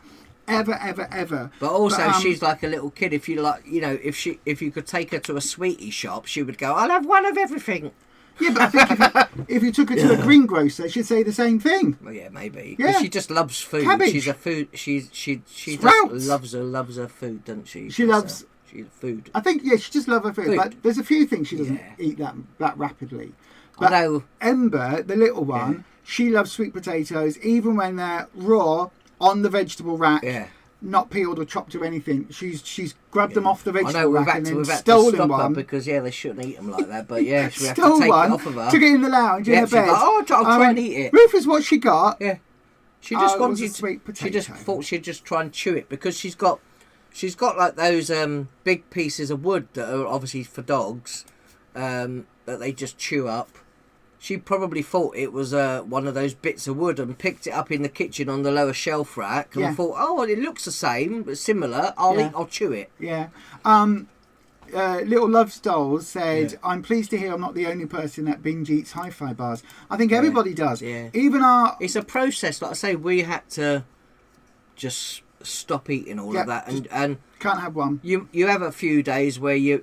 But also, she's like a little kid. If you like, if you could take her to a sweetie shop, she would go, "I'll have one of everything." Yeah, but I think if you took her to a greengrocer, she'd say the same thing. Well, yeah, maybe. Yeah. She just loves food. Cabbage. She's a food. She just loves her food, doesn't she? She loves. She's food. I think she just loves her food. But there's a few things she doesn't eat that rapidly. But I know. Ember, the little one, she loves sweet potatoes, even when they're raw on the vegetable rack, not peeled or chopped or anything. She's grabbed them off the vegetable rack and then stolen one because they shouldn't eat them like that. But we have to take it off of her. Took it in the lounge in her bed. I'll try and eat it. Rufus, what she got? Yeah, she just wanted sweet potato. She just thought she'd just try and chew it because she's got like those big pieces of wood that are obviously for dogs that they just chew up. She probably thought it was one of those bits of wood and picked it up in the kitchen on the lower shelf rack and thought, oh, well, it looks the same but similar. I'll chew it. Yeah. Little Love Dolls said, I'm pleased to hear I'm not the only person that binge eats hi-fi bars. I think everybody does. Yeah. Even it's a process. Like I say, we had to just stop eating all of that and can't have one. You have a few days where your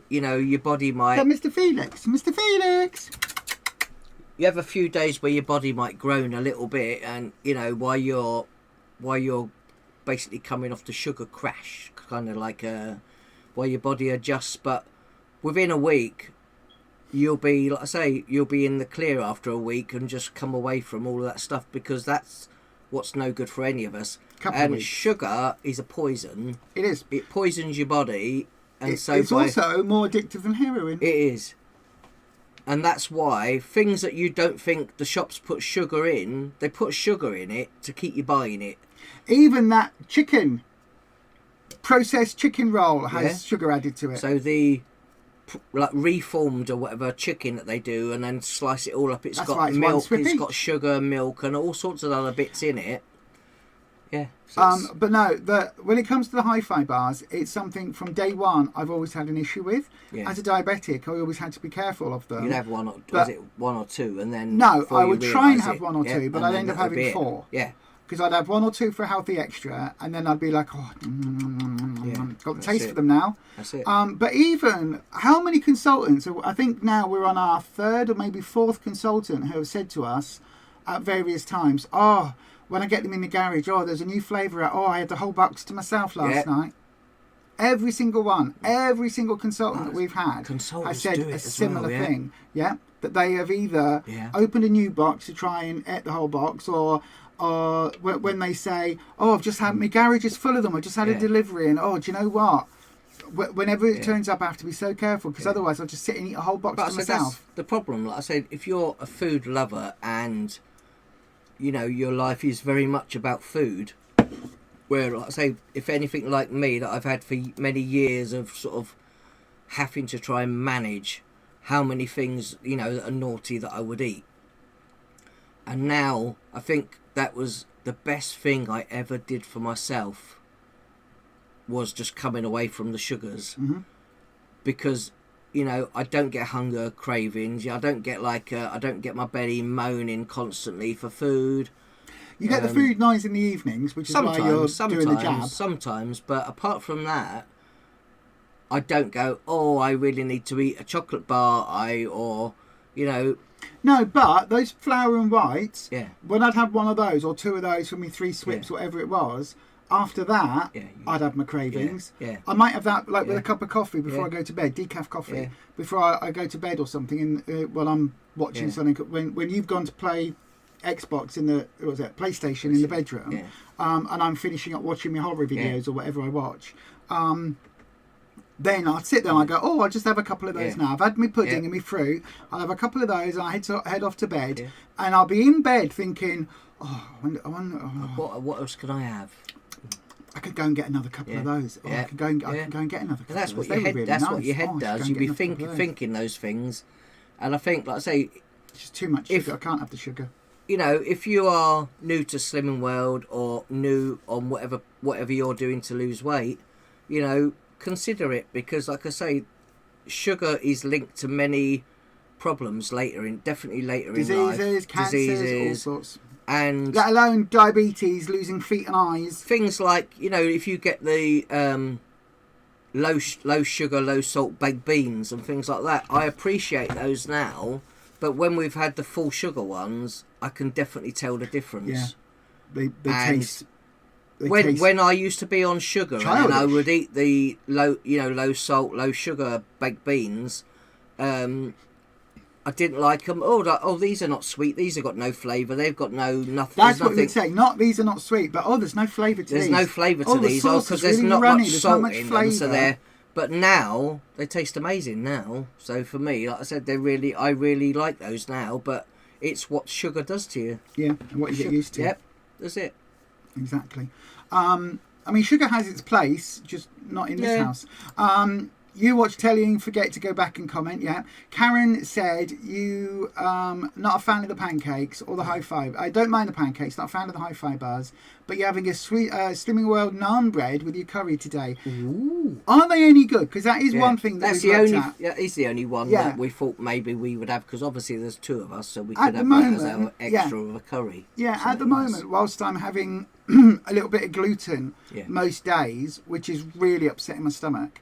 body might. Mr. Felix. You have a few days where your body might groan a little bit, and while you're basically coming off the sugar crash, kind of like while your body adjusts. But within a week, you'll be, like I say, you'll be in the clear after a week and just come away from all of that stuff because that's what's no good for any of us. And sugar is a poison. It is. It poisons your body, and it's also more addictive than heroin. It is. And that's why things that you don't think the shops put sugar in, they put sugar in it to keep you buying it. Even that processed chicken roll has sugar added to it. So the reformed or whatever chicken that they do and then slice it all up, it's got milk, it's got sugar, milk and all sorts of other bits in it. Yeah. So but no, when it comes to the hi-fi bars, it's something from day one I've always had an issue with. Yeah. As a diabetic, I always had to be careful of them. You'd have one or two, and then no, I would try and have one or two, but I'd end up having 4. Yeah. because I'd have 1 or 2 for a healthy extra, and then I'd be like, got the taste for them now. That's it. But even how many consultants? I think now we're on our 3rd or maybe 4th consultant who have said to us at various times, when I get them in the garage, there's a new flavour out. I had the whole box to myself last night. Every single one, every single consultant that we've had has said a similar thing. Yeah, that they have either opened a new box to try and eat the whole box, or when they say, I've just had my garage is full of them. I just had a delivery, and do you know what? Whenever it turns up, I have to be so careful, because otherwise I'll just sit and eat a whole box to myself. That's the problem. Like I said, if you're a food lover and your life is very much about food, where, like I say, if anything like me, that I've had for many years of sort of having to try and manage how many things, that are naughty that I would eat. And now I think that was the best thing I ever did for myself, was just coming away from the sugars. Because, I don't get hunger cravings. I don't get I don't get my belly moaning constantly for food. You get the food noise in the evenings, which is why you're doing the jab. Sometimes, but apart from that, I don't go, I really need to eat a chocolate bar, No, but those flour and whites, when I'd have 1 of those or 2 of those for me 3 swips, whatever it was, after that, I'd have my cravings. I might have that with a cup of coffee before I go to bed, decaf coffee, before I go to bed or something, and while I'm watching something. When you've gone to play Xbox in the PlayStation in the bedroom, and I'm finishing up watching my horror videos or whatever I watch, then I'd sit there and I go, I'll just have a couple of those now. I've had my pudding and my fruit. I'll have a couple of those, and I head off to bed, and I'll be in bed thinking, I wonder, what else could I have? I could go and get another couple of those. I could go and get another couple that's of what those. What your head does. You'll be thinking those things, and I think, like I say, it's just too much sugar. I can't have the sugar. If you are new to Slimming World, or new on whatever you're doing to lose weight, consider it, because, like I say, sugar is linked to many problems definitely later in life. Diseases, cancers, all sorts. And let alone diabetes, losing feet and eyes. Things like, if you get the low sugar, low salt baked beans and things like that, I appreciate those now. But when we've had the full sugar ones, I can definitely tell the difference. Yeah, they taste. When I used to be on sugar, and I would eat the low salt, low sugar baked beans, I didn't like them. These are not sweet. These have got no flavour. They've got nothing. That's what we'd say. These are not sweet, but there's no flavour to these. There's no flavour to these. Because there's not much salt in them, so they're. But now they taste amazing now. So for me, like I said, I really like those now. But it's what sugar does to you. Yeah, and what you get used to. Yep, that's it. Exactly. Sugar has its place, just not in this house. You watch telly and forget to go back and comment, Karen said you not a fan of the pancakes or the high five. I don't mind the pancakes, not a fan of the high five bars, but you're having a sweet Slimming World naan bread with your curry today. Ooh. Are they any good? Because that is one thing that we've looked at. Yeah, it's the only one that we thought maybe we would have, because obviously there's 2 of us, so we could have that as our extra of a curry. Yeah, at the moment, whilst I'm having a little bit of gluten most days, which is really upsetting my stomach.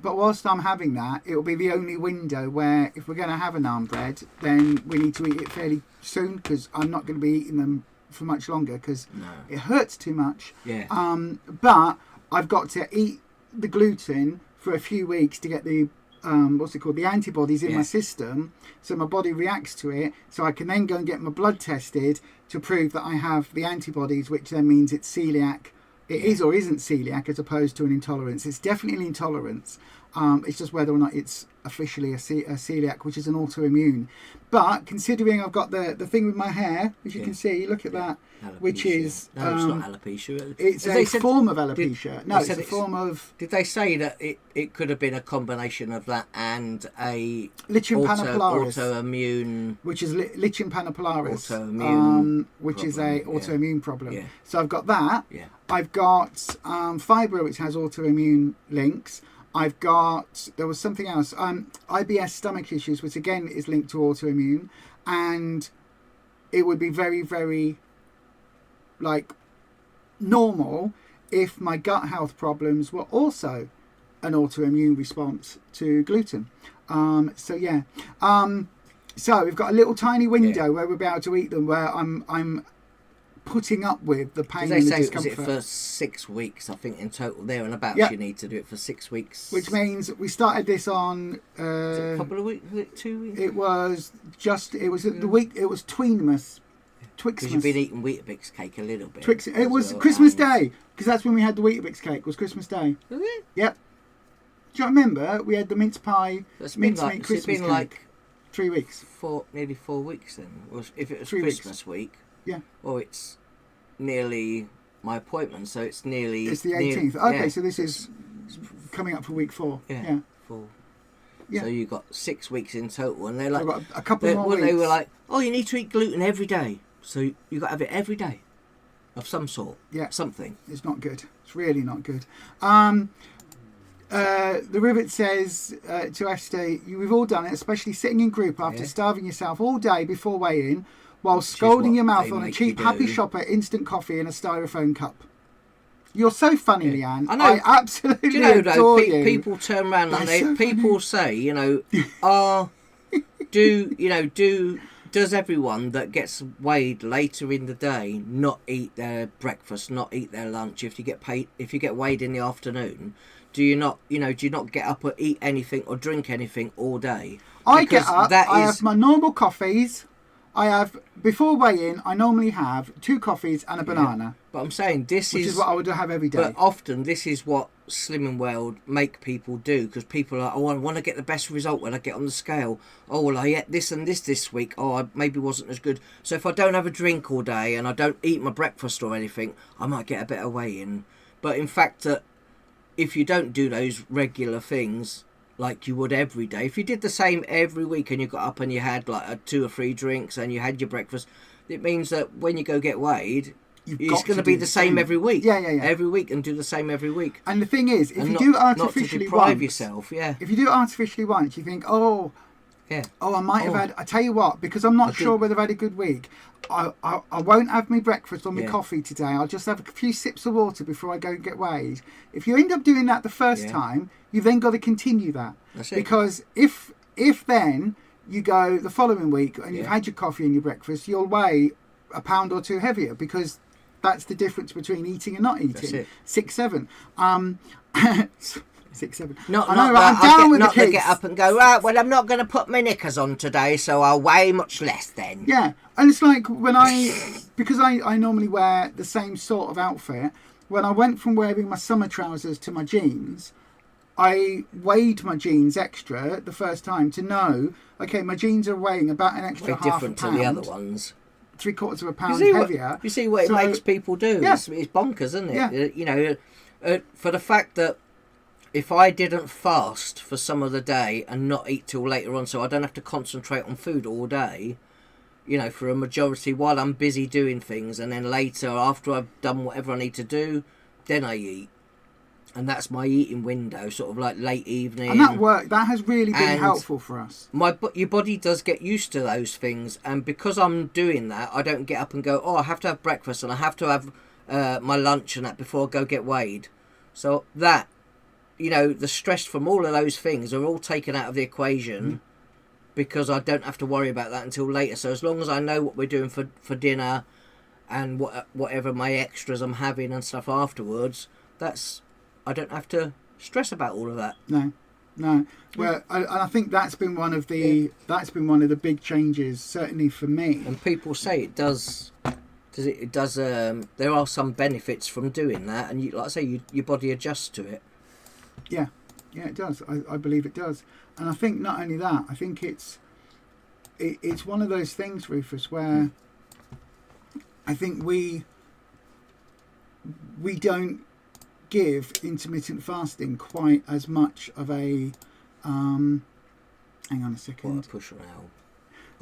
But whilst I'm having that, it will be the only window where, if we're going to have a naan bread, then we need to eat it fairly soon, because I'm not going to be eating them for much longer, because it hurts too much. But I've got to eat the gluten for a few weeks to get the the antibodies in my system, so my body reacts to it, so I can then go and get my blood tested to prove that I have the antibodies, which then means it's celiac. It is or isn't celiac, as opposed to an intolerance. It's definitely an intolerance. It's just whether or not it's officially a celiac, which is an autoimmune. But considering I've got the thing with my hair, as you can see, look at that, alopecia. Which is... No, it's not alopecia. It's a form of alopecia. It's a form of... Did they say that it could have been a combination of that and a... Lichen planopilaris. Autoimmune... Which is lichen planopilaris. Autoimmune which is a autoimmune problem. Yeah. So I've got that. Yeah. I've got fibro, which has autoimmune links. I've got, there was something else, IBS stomach issues, which again is linked to autoimmune, and it would be very, very like normal if my gut health problems were also an autoimmune response to gluten. So yeah. So we've got a little tiny window where we'll be able to eat them, where I'm putting up with the pain and the discomfort. Was it for 6 weeks? I think in total there and about you need to do it for 6 weeks. Which means we started this on a couple of weeks, 2 weeks. It was the week. It was Tweenmas. Because you've been eating Weetabix cake a little bit. It was Christmas Day, because that's when we had the Weetabix cake. Was Christmas Day? Was it? Yep. Do you remember we had the mince pie, mince meat Christmas cake? It's been like 3 weeks. Nearly 4 weeks then. If it was 3 Christmas week. Yeah. Well, it's nearly my appointment, so it's nearly. It's the 18th. Okay, so this is coming up for week 4. Yeah. 4. Yeah. So you got 6 weeks in total, and they're like, got a couple more weeks. They were like, oh, you need to eat gluten every day, so you got to have it every day, of some sort. Yeah. Something. It's not good. It's really not good. The Rivet says to Esther, we've all done it, especially sitting in group after starving yourself all day before weigh-in, while scalding your mouth on a cheap Happy Shopper instant coffee in a styrofoam cup. You're so funny, Leanne. I know. I absolutely adore you. People turn around and people say, does everyone that gets weighed later in the day not eat their breakfast, not eat their lunch? If you get weighed in the afternoon, do you not get up or eat anything or drink anything all day? I get up. I have my normal coffees. Before weigh-in, I normally have 2 coffees and a banana. But I'm saying which is what I would have every day. But often this is what Slimming World make people do, because people are, I want to get the best result when I get on the scale. Oh, well, I ate this and this week. Oh, I maybe wasn't as good. So if I don't have a drink all day and I don't eat my breakfast or anything, I might get a better weigh-in. But in fact, if you don't do those regular things like you would every day, if you did the same every week and you got up and you had like 2 or 3 drinks and you had your breakfast, it means that when you go get weighed, it's going to be the same every week. Yeah. Every week, and do the same every week. And the thing is, if you do artificially not to deprive once, yourself, if you do artificially once, you think, I might have had. I tell you what, because I'm not sure whether I've had a good week, I won't have my breakfast or my coffee today. I'll just have a few sips of water before I go and get weighed. If you end up doing that the first time, you've then got to continue that. That's it. Because if then you go the following week and you've had your coffee and your breakfast, you'll weigh a pound or 2 heavier, because that's the difference between eating and not eating. That's it. 6, 7. 6, 7. I'm down with the kids. Get up and go, right, well, I'm not going to put my knickers on today, so I'll weigh much less then. Yeah, and it's like when because I normally wear the same sort of outfit, when I went from wearing my summer trousers to my jeans, I weighed my jeans extra the first time to know, okay, my jeans are weighing about an extra half a pound. Different to the other ones. 3/4 of a pound heavier. You see what it makes people do? Yeah. It's bonkers, isn't it? Yeah. For the fact that if I didn't fast for some of the day and not eat till later on, so I don't have to concentrate on food all day, for a majority while I'm busy doing things, and then later after I've done whatever I need to do, then I eat. And that's my eating window, sort of like late evening. And that has really been helpful for us. Your body does get used to those things, and because I'm doing that, I don't get up and go, I have to have breakfast and I have to have my lunch and that before I go get weighed. So that, the stress from all of those things are all taken out of the equation, because I don't have to worry about that until later. So as long as I know what we're doing for dinner and whatever my extras I'm having and stuff afterwards, I don't have to stress about all of that. No. Well, I think that's been one of the big changes, certainly for me. And people say it does. It does. There are some benefits from doing that, and like I say, your body adjusts to it. Yeah, it does. I believe it does, and I think not only that. I think it's one of those things, Rufus, where I think we don't give intermittent fasting quite as much of a hang on a second. What a push around.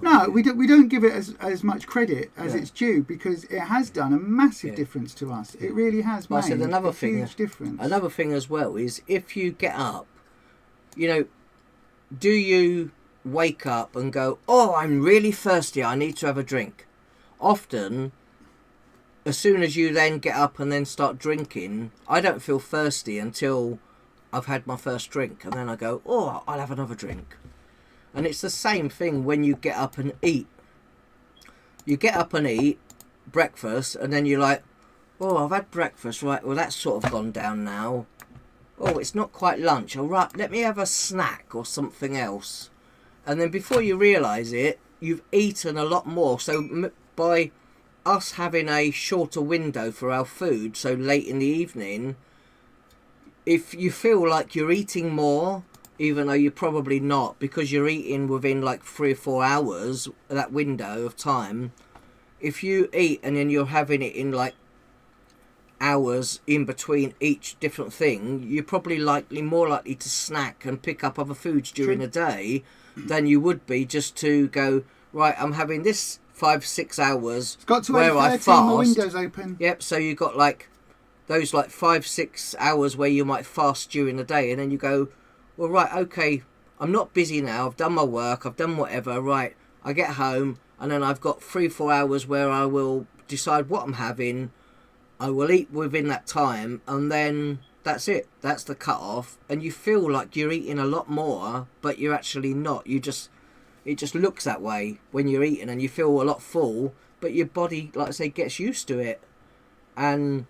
No, we don't give it as much credit as it's due, because it has done a massive difference to us. It really has made a huge difference. Another thing as well is, if you get up, do you wake up and go, I'm really thirsty, I need to have a drink? Often as soon as you then get up and then start drinking, I don't feel thirsty until I've had my first drink, and then I go, oh, I'll have another drink. And it's the same thing when you get up and eat. You get up and eat breakfast, and then you're like, oh, I've had breakfast, right, well, that's sort of gone down now. Oh, it's not quite lunch. All right, let me have a snack or something else. And then before you realise it, you've eaten a lot more. So by us having a shorter window for our food, so late in the evening, if you feel like you're eating more, even though you're probably not, because you're eating within like 3 or 4 hours, that window of time, if you eat and then you're having it in like hours in between each different thing, you're probably more likely to snack and pick up other foods during the day than you would be just to go, right, I'm having this 5-6 hours it's got to where I fast. My window's open. Yep, so you got like those like 5-6 hours where you might fast during the day, and then you go, well, right, okay, I'm not busy now, I've done my work, I've done whatever, right, I get home, and then I've got 3-4 hours where I will decide what I'm having, I will eat within that time, and then that's it, that's the cut off, and you feel like you're eating a lot more, but you're actually not. It just looks that way when you're eating, and you feel a lot full, but your body, like I say, gets used to it. And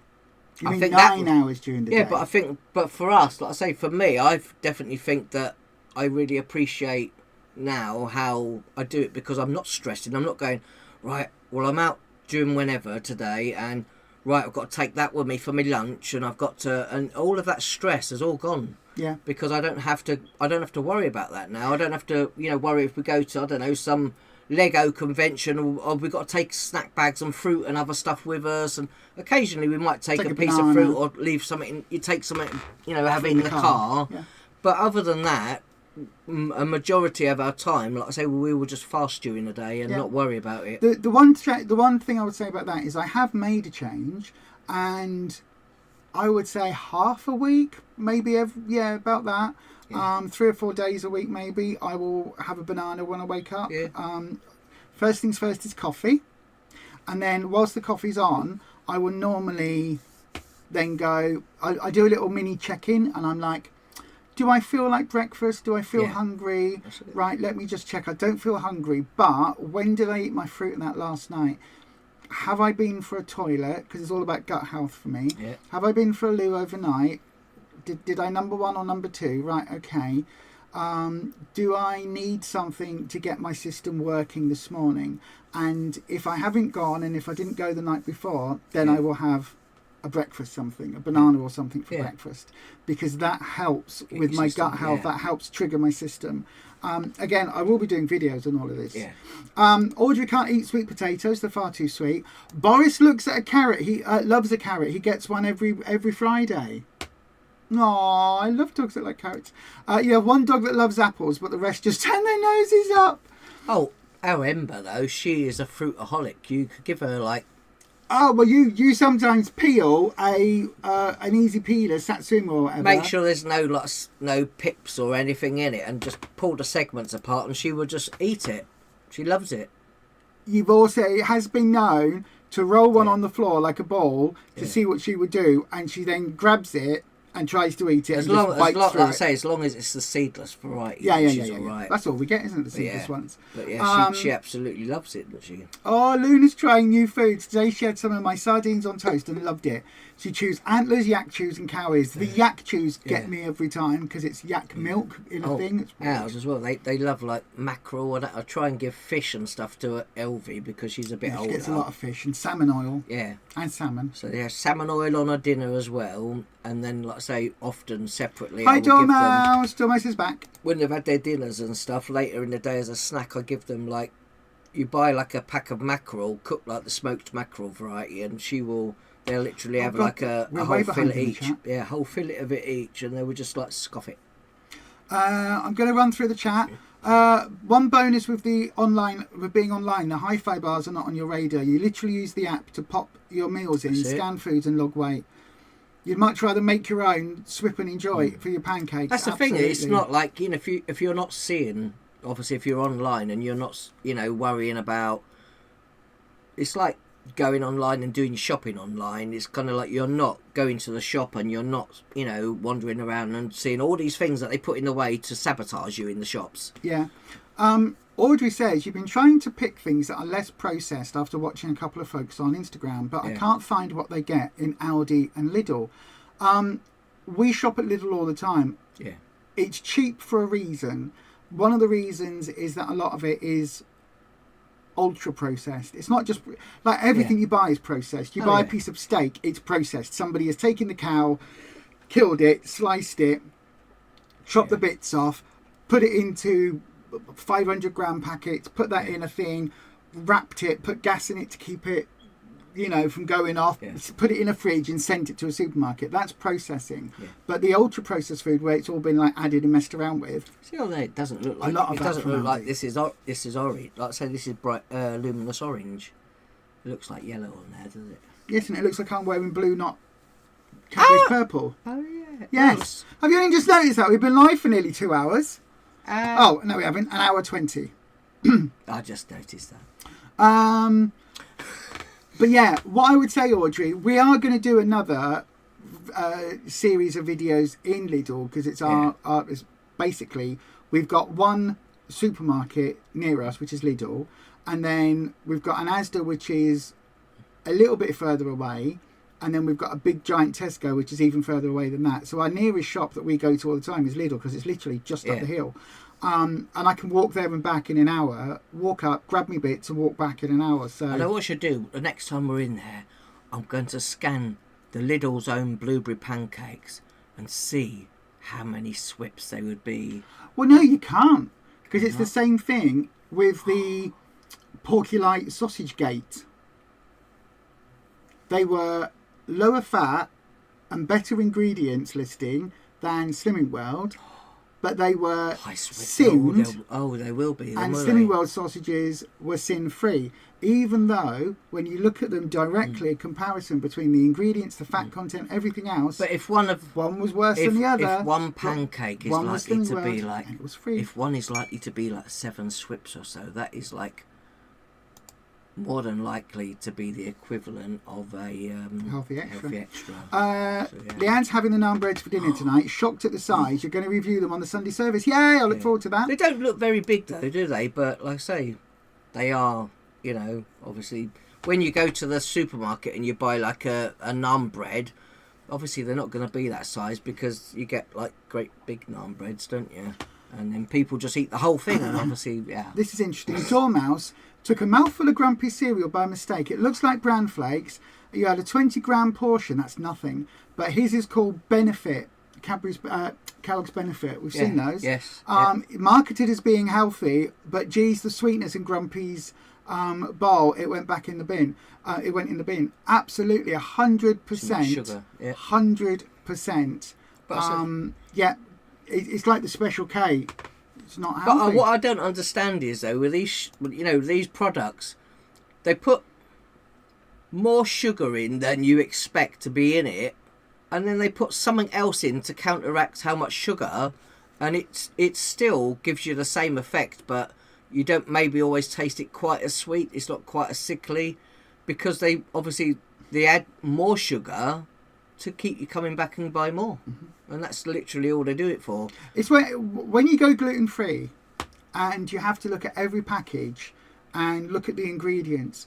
you mean 9 hours during the day? Yeah, but for us, like I say, for me, I definitely think that I really appreciate now how I do it, because I'm not stressing. I'm not going, right, well, I'm out during whenever today, and right, I've got to take that with me for my lunch, and I've got to, and all of that stress has all gone. Yeah. Because I don't have to worry about that now. I don't have to, worry if we go to, I don't know, some Lego convention, or we've got to take snack bags and fruit and other stuff with us, and occasionally we might take a piece of fruit or leave something. You take something, have in the car. Yeah. But other than that, a majority of our time, like I say, we will just fast during the day and not worry about it. The one thing I would say about that is I have made a change, and I would say half a week, maybe about that. Yeah. 3 or 4 days a week, maybe I will have a banana when I wake up. Yeah. First things first is coffee, and then whilst the coffee's on, I will normally then go. I do a little mini check-in, and I'm like, do I feel like breakfast? Do I feel hungry? Absolutely. Right, let me just check. I don't feel hungry, but when did I eat my fruit and that last night? Have I been for a toilet? Because it's all about gut health for me. Yeah. Have I been for a loo overnight? Did I number 1 or number 2? Right, okay. Do I need something to get my system working this morning? And if I haven't gone, and if I didn't go the night before, then I will have a breakfast, something, a banana or something for breakfast, because that helps with my gut health. That helps trigger my system. Again, I will be doing videos on all of this. Audrey can't eat sweet potatoes, they're far too sweet. Boris looks at a carrot. He loves a carrot. He gets one every Friday. Oh, I love dogs that like carrots. You have one dog that loves apples, but the rest just turn their noses up. Oh, our Ember though, she is a fruitaholic. You could give her like. Oh, well, you sometimes peel an easy peeler, Satsuma or whatever. Make sure there's no pips or anything in it, and just pull the segments apart, and she will just eat it. She loves it. It has been known to roll one on the floor like a ball to see what she would do, and she then grabs it and tries to eat it. As long as it's the seedless variety, she's all right. That's all we get, isn't it? The seedless ones. But yeah, she absolutely loves it, doesn't she? Oh, Luna's trying new foods. Today she had some of my sardines on toast and loved it. She chews antlers, yak chews and cow ears. The yak chews get me every time because it's yak milk in a thing. It's ours as well. They love like mackerel. I try and give fish and stuff to Elvie because she's a bit older. She gets a lot of fish and salmon oil. Yeah. And salmon. So they have salmon oil on her dinner as well. And then, like I say, often separately. Hi, Dormouse. Dormouse is back. When they've had their dinners and stuff later in the day as a snack, I give them like, you buy like a pack of mackerel, cooked like the smoked mackerel variety, and they'll literally have like a whole fillet each. Yeah, a whole fillet of it each, and they would just like scoff it. I'm going to run through the chat. One bonus with being online, the hi-fi bars are not on your radar. You literally use the app to pop your meals in, scan foods and log weight. You'd much rather make your own, swip and enjoy for your pancakes. That's the thing. It's not like, if you're not seeing, obviously if you're online and you're not, worrying about, it's like going online and doing shopping online, it's kind of like you're not going to the shop and you're not, wandering around and seeing all these things that they put in the way to sabotage you in the shops. Yeah. Audrey says, you've been trying to pick things that are less processed after watching a couple of folks on Instagram, but I can't find what they get in Aldi and Lidl. We shop at Lidl all the time. Yeah. It's cheap for a reason. One of the reasons is that a lot of it is ultra processed. It's not just like everything you buy is processed. You buy a piece of steak, it's processed. Somebody has taken the cow, killed it, sliced it, chopped the bits off, put it into 500 gram packets, put that in a thing, wrapped it, put gas in it to keep it, from going off, put it in a fridge and sent it to a supermarket. That's processing. But the ultra processed food, where it's all been like added and messed around with, see, although it doesn't look like this is orange. Like say this is bright luminous orange. It looks like yellow on there, does it? Yes, and it looks like I'm wearing blue, not Cadbury's purple. Oh yeah. Yes. Have you only just noticed that? We've been live for nearly 2 hours. Oh no, we haven't. 1 hour 20. I just noticed that. But yeah, what I would say, Audrey, we are going to do another series of videos in Lidl, because it's it's basically, we've got one supermarket near us, which is Lidl, and then we've got an Asda, which is a little bit further away, and then we've got a big giant Tesco, which is even further away than that. So our nearest shop that we go to all the time is Lidl, because it's literally just up the hill. And I can walk there and back in an hour, walk up, grab me bits and walk back in an hour. So I know what I should do. The next time we're in there, I'm going to scan the Lidl's own blueberry pancakes and see how many swips they would be. Well, no, you can't, because it's the same thing with the Porculite sausage gate. They were lower fat and better ingredients listing than Slimming World, but they were sinned. They will be. And Slimming World sausages were sin-free, even though when you look at them directly, a comparison between the ingredients, the fat content, everything else. But if one was worse than the other, if one pancake is likely to be like, it was free. If one is likely to be like 7 swips or so, that is like more than likely to be the equivalent of a healthy extra. So, Leanne's having the naan breads for dinner tonight. Shocked at the size. You're going to review them on the Sunday service. Yay! I look forward to that. They don't look very big though, do they? But like I say, they are. Obviously, when you go to the supermarket and you buy like a naan bread, obviously they're not going to be that size, because you get like great big naan breads, don't you? And then people just eat the whole thing, and obviously, This is interesting. Dormouse took a mouthful of Grumpy cereal by mistake. It looks like bran flakes. You had a 20-gram portion. That's nothing. But his is called Benefit. Kellogg's Benefit. We've seen those. Yes. Marketed as being healthy, but geez, the sweetness in Grumpy's bowl, it went back in the bin. It went in the bin. Absolutely, 100%. Sugar. Yeah. 100%. But it's like the Special K. It's not healthy. But what I don't understand is though, with these, these products, they put more sugar in than you expect to be in it, and then they put something else in to counteract how much sugar, and it still gives you the same effect, but you don't maybe always taste it quite as sweet. It's not quite as sickly, because they add more sugar to keep you coming back and buy more. And that's literally all they do it for. It's when you go gluten-free and you have to look at every package and look at the ingredients,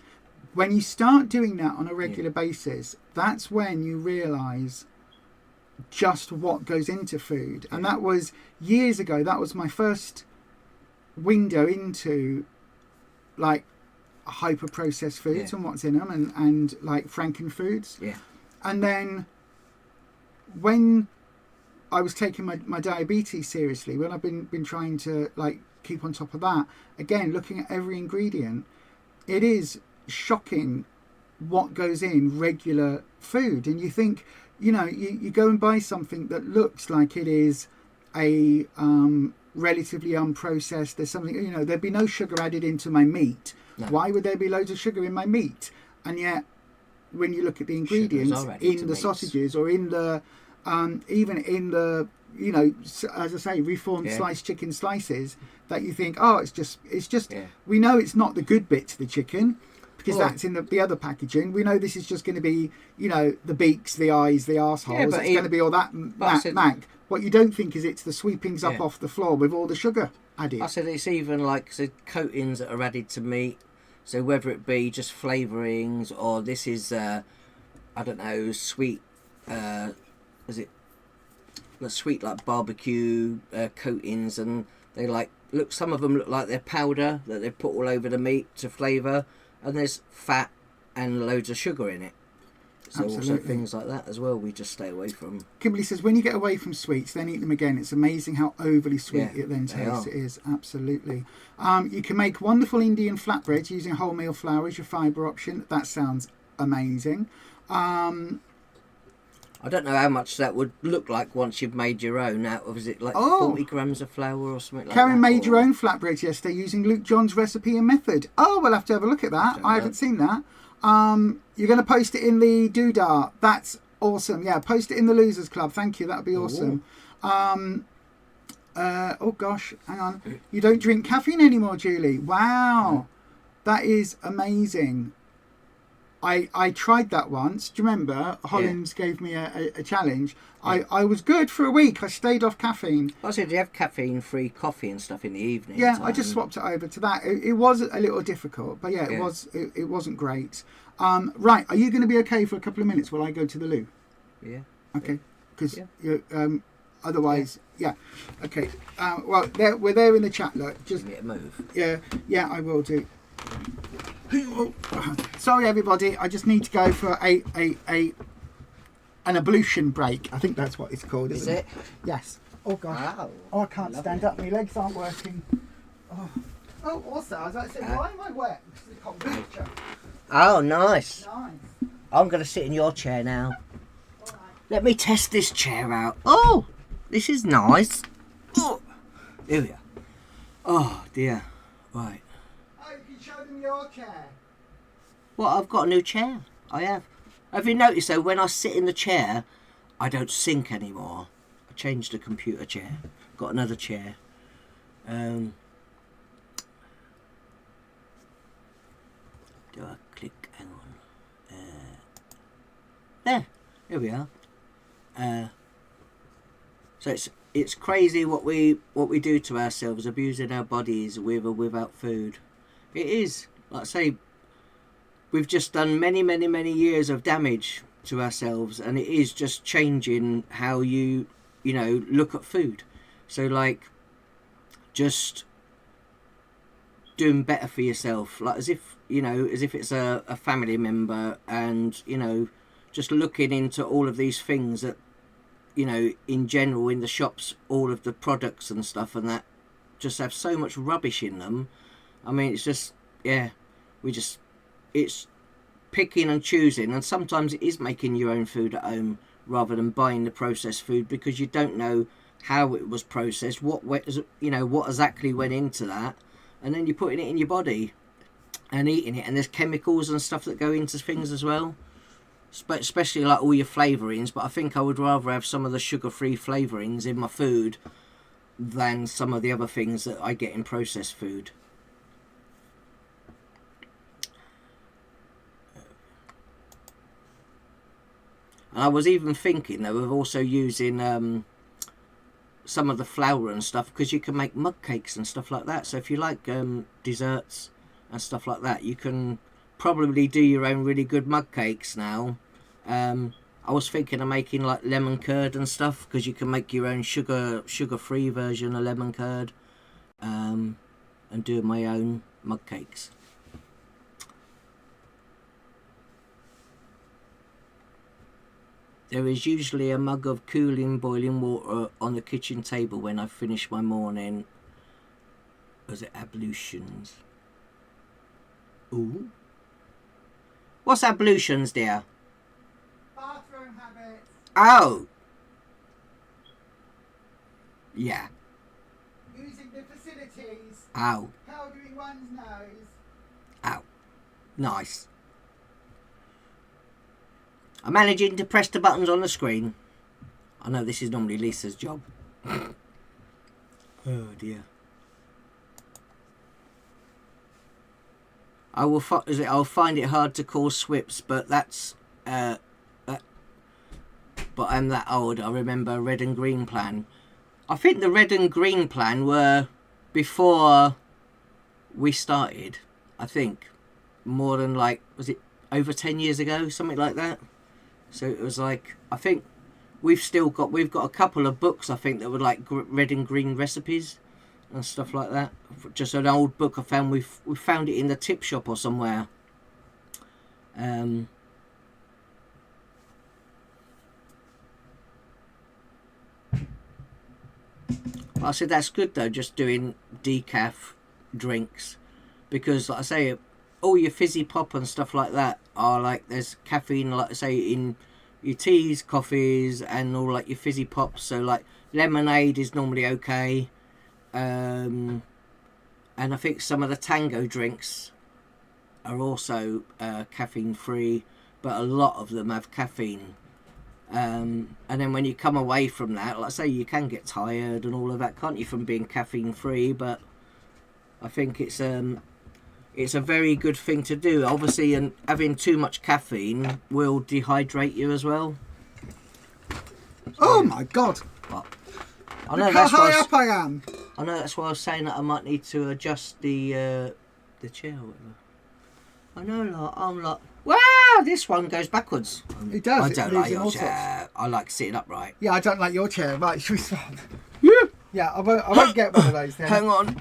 when you start doing that on a regular basis, that's when you realise just what goes into food. And that was years ago. That was my first window into like hyper-processed foods and what's in them, and like Frankenfoods. Yeah. And then when I was taking my diabetes seriously, when I've been trying to like keep on top of that, again looking at every ingredient, it is shocking what goes in regular food. And you think, you go and buy something that looks like it is a relatively unprocessed, there's something, there'd be no sugar added into my meat. No. Why would there be loads of sugar in my meat? And yet when you look at the ingredients in the sausages or in the even in the as I say, reformed sliced chicken slices, that you think, it's just we know it's not the good bits of the chicken, because that's in the other packaging. We know this is just going to be, you know, the beaks, the eyes, the arseholes. It's going to be all that mank. What you don't think is it's the sweepings up off the floor with all the sugar added. I said it's even like coatings that are added to meat. So whether it be just flavourings or this is, I don't know, sweet, is it the sweet like barbecue coatings, and they some of them look like they're powder that they put all over the meat to flavour, and there's fat and loads of sugar in it. So also things like that as well we just stay away from. Kimberly says, when you get away from sweets, then eat them again. It's amazing how overly sweet it then tastes. It is, absolutely. You can make wonderful Indian flatbreads using wholemeal flour as your fibre option. That sounds amazing. I don't know how much that would look like once you've made your own out of, is it like 40 grams of flour or something like that? Karen made your own flatbreads yesterday using Luke John's recipe and method. Oh, we'll have to have a look at that. I haven't seen that. You're going to post it in the doodah. That's awesome. Yeah, post it in the Losers Club. Thank you. That would be awesome. Oh, gosh. Hang on. You don't drink caffeine anymore, Julie. Wow. That is amazing. I tried that once. Do you remember? Hollins gave me a challenge. Yeah. I was good for a week. I stayed off caffeine. I said, do you have caffeine-free coffee and stuff in the evening? Yeah, I just swapped it over to that. It was a little difficult, but it wasn't great. Right, are you going to be okay for a couple of minutes while I go to the loo? Yeah. Okay, because otherwise, okay. Well, we're there in the chat. Look, just get a move. Yeah, I will do. Sorry everybody, I just need to go for an ablution break. I think that's what it's called, isn't it? Yes. Oh gosh. Wow. Oh, I can't stand up. My legs aren't working. Oh, also, I was like to say, why am I wet? Because of the cold temperature. Oh, nice. I'm going to sit in your chair now. Right. Let me test this chair out. Oh, this is nice. Oh, here we are. Oh dear. Right. Show them your chair. Well, I've got a new chair. I have. Have you noticed though, when I sit in the chair, I don't sink anymore. I changed the computer chair. Got another chair. Do I click? Hang on. There. Here we are. So it's crazy what we do to ourselves, abusing our bodies with or without food. It is, like I say, we've just done many, many, many years of damage to ourselves, and it is just changing how you look at food. So like, just doing better for yourself, like as if it's a family member, and just looking into all of these things that in general in the shops, all of the products and stuff and that just have so much rubbish in them. I mean, it's just, it's picking and choosing, and sometimes it is making your own food at home rather than buying the processed food, because you don't know how it was processed, what exactly went into that, and then you're putting it in your body and eating it, and there's chemicals and stuff that go into things as well, especially like all your flavourings. But I think I would rather have some of the sugar-free flavourings in my food than some of the other things that I get in processed food. And I was even thinking though of also using some of the flour and stuff, because you can make mug cakes and stuff like that. So if you like desserts and stuff like that, you can probably do your own really good mug cakes now. I was thinking of making like lemon curd and stuff, because you can make your own sugar-free version of lemon curd, and do my own mug cakes. There is usually a mug of cooling, boiling water on the kitchen table when I finish my morning. Was it ablutions? Ooh. What's ablutions, dear? Bathroom habits. Oh. Yeah. Using the facilities. Ow. Powdering one's nose. Ow. Nice. I'm managing to press the buttons on the screen. I know this is normally Lisa's job. Oh dear. I'll find it hard to call Swips, but that's but I'm that old. I remember Red and Green Plan. I think the Red and Green Plan were before we started. I think more than was it over 10 years ago, something like that. So it was I think we've got a couple of books I think that were red and green recipes and stuff like that. Just an old book I found. We found it in the tip shop or somewhere. I said that's good though, just doing decaf drinks, because like I say, all your fizzy pop and stuff like that are there's caffeine, like I say, in your teas, coffees, and all your fizzy pops. So lemonade is normally okay, and I think some of the tango drinks are also caffeine free, but a lot of them have caffeine. And then when you come away from that, like I say, you can get tired and all of that, can't you, from being caffeine free? But I think it's a very good thing to do. Obviously, and having too much caffeine will dehydrate you as well. Oh my God! What? Look how high up I am. I know, that's why I was saying that I might need to adjust the chair or whatever. I know, I'm wow, this one goes backwards. It does. I don't like your chair. I like sitting upright. Yeah, I don't like your chair. Right, should we start? Yeah. Yeah, I won't get one of those then. Hang on.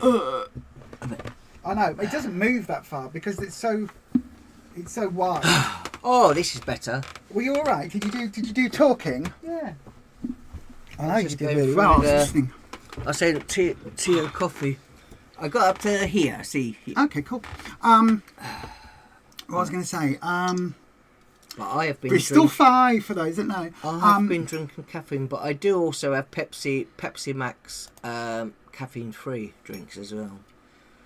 I know, it doesn't move that far because it's so wide. Oh, this is better. Were you alright? Did you do talking? Yeah. I know you just did going really through well. I was the- listening. I said tea and coffee. I got up to here. See. Here. Okay, cool. What I was going to say, But I have been Bristol 5 for those that know. I have been drinking caffeine, but I do also have Pepsi Max caffeine free drinks as well.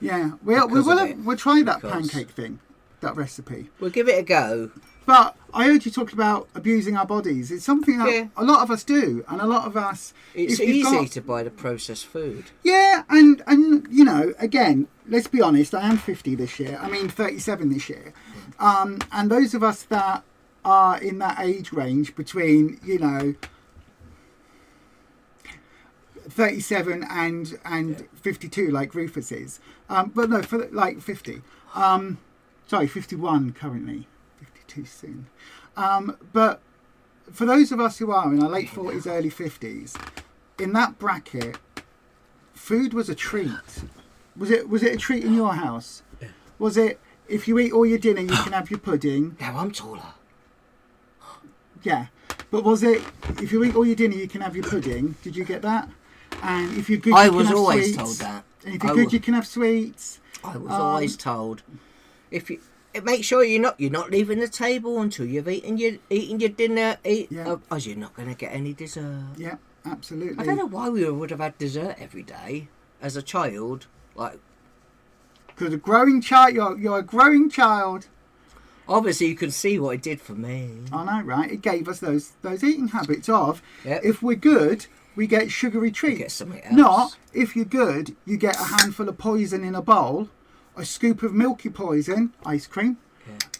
Yeah, Because of it. we'll try that Because- pancake thing, that recipe. We'll give it a go. But I heard you talking about abusing our bodies. It's something that a lot of us do, and a lot of us. It's if you've easy got- to buy the processed food. Yeah, and you know, again, let's be honest. I am 50 this year. I mean, 37 this year. And those of us that are in that age range between 37 and 52, like Rufus is. But no, for 50. Sorry, 51 currently. 52 soon. But for those of us who are in our late 40s, early 50s, in that bracket, food was a treat. Was it a treat in your house? Yeah. Was it, if you eat all your dinner, you can have your pudding? Now I'm taller. Yeah. But was it, if you eat all your dinner, you can have your pudding? Did you get that? And if you're good, I you was can have always sweets. told that. And if you're good, you can have sweets. I was always told, if you make sure you're not leaving the table until you've eaten your dinner. Otherwise you're not going to get any dessert. Yeah, absolutely. I don't know why we would have had dessert every day as a child. Because a growing child, you're a growing child. Obviously, you can see what it did for me. I know, right? It gave us those eating habits of, Yep. if we're good, we get sugary treats. Get something else. Not, if you're good, you get a handful of poison in a bowl, a scoop of milky poison, ice cream,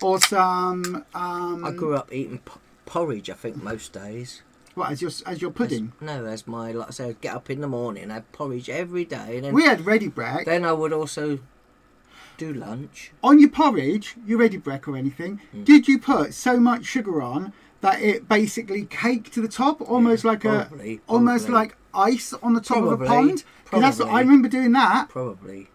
or some... I grew up eating porridge, I think, most days. What, as your pudding? As my, like I say, I'd get up in the morning, have porridge every day. And then, We had ready break. then I would also do lunch. On your porridge, your ready break or anything, did you put so much sugar on that it basically caked to the top, almost like probably. like ice on the top of a Probably, pond? 'Cause that's what, I probably. remember doing that. Probably.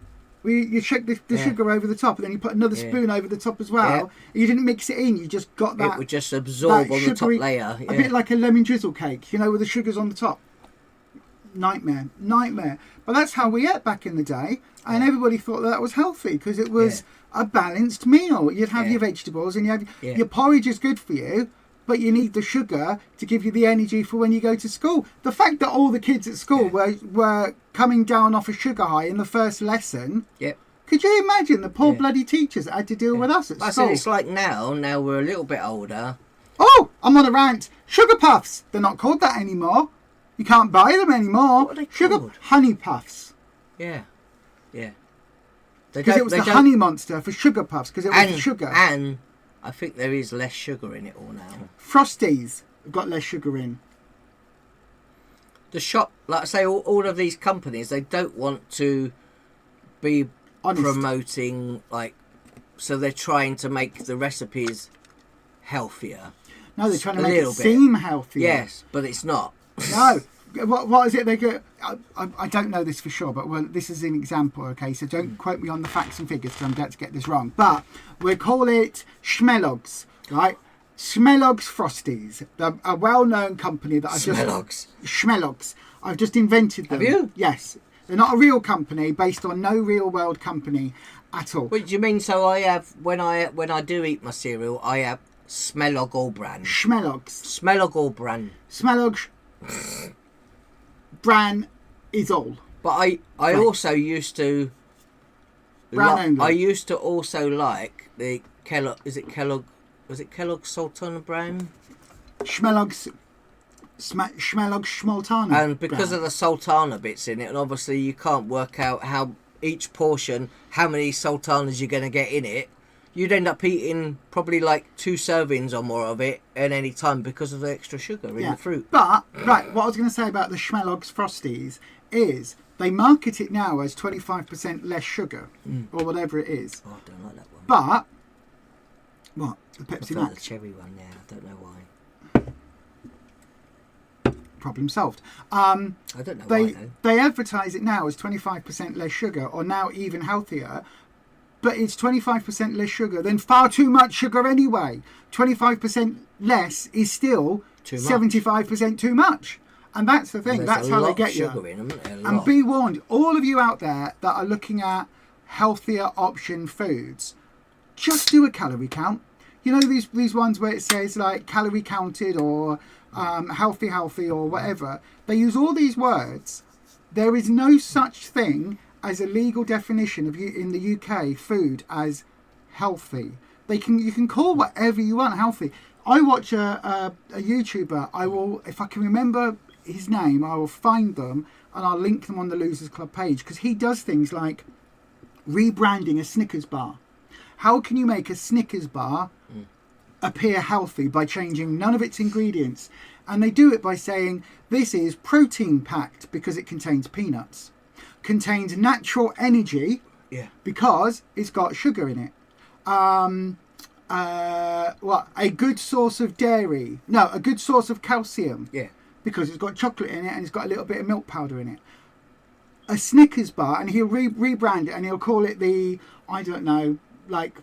You shook the sugar over the top, and then you put another spoon over the top as well. You didn't mix it in; you just got that. It would just absorb that on the top sugary- layer. A bit like a lemon drizzle cake, with the sugars on the top. Nightmare. But that's how we ate back in the day, and everybody thought that was healthy because it was a balanced meal. You'd have your vegetables, and you have your porridge is good for you, but you need the sugar to give you the energy for when you go to school. The fact that all the kids at school were coming down off a sugar high in the first lesson. Yep. Could you imagine the poor bloody teachers that had to deal with us at I school? said it's like now we're a little bit older. Oh, I'm on a rant. Sugar puffs. They're not called that anymore. You can't buy them anymore. What are they Sugar called? honey puffs. Yeah. Because it was the Honey Monster for Sugar Puffs, because it was the sugar. And I think there is less sugar in it all now. Frosties have got less sugar in. The shop, like I say, all of these companies, they don't want to be promoting, like, so they're trying to make the recipes healthier. No, they're trying to make it seem healthier. Yes, but it's not. No. What is it they go? I don't know this for sure, but this is an example, okay? So don't quote me on the facts and figures, because I'm about to get this wrong. But we'll call it Schmellogs, right? Schmellogs Frosties, a well-known company that Schmellogs. I've just invented them. Have you? Yes. They're not a real company, based on no real-world company at all. What do you mean? So I have, when I do eat my cereal, I have Smellog all brand. Smellog brand. Smellog brand is all. But I also used to. I used to also like the Kellogg. Is it Kellogg? Was it Kellogg's Sultana brand? Schmellogg's Schmaltana. And because of the Sultana bits in it, and obviously you can't work out how each portion, how many Sultanas you're going to get in it, you'd end up eating probably like 2 servings or more of it at any time because of the extra sugar in the fruit. But, right, what I was going to say about the Schmellogs Frosties is they market it now as 25% less sugar, or whatever it is. Oh, I don't like that one. But, what? The Pepsi I Max? the cherry one, yeah, I don't know why. Problem solved. I don't know why, though. They advertise it now as 25% less sugar, or now even healthier, but it's 25% less sugar than far too much sugar anyway. 25% less is still 75% too much. And that's the thing. That's how they get you. And be warned, all of you out there that are looking at healthier option foods, just do a calorie count. You know these ones where it says like calorie counted or healthy or whatever. They use all these words. There is no such thing as a legal definition of in the UK food as healthy. You can call whatever you want healthy. I watch a YouTuber. I will, if I can remember his name, I will find them and I'll link them on the Losers Club page, because he does things like rebranding a Snickers bar. How can you make a Snickers bar appear healthy by changing none of its ingredients? And they do it by saying this is protein packed because it contains peanuts, contains natural energy because it's got sugar in it, a good source of dairy, a good source of calcium, because it's got chocolate in it and it's got a little bit of milk powder in it. A Snickers bar, and he'll rebrand it and he'll call it the, I don't know, like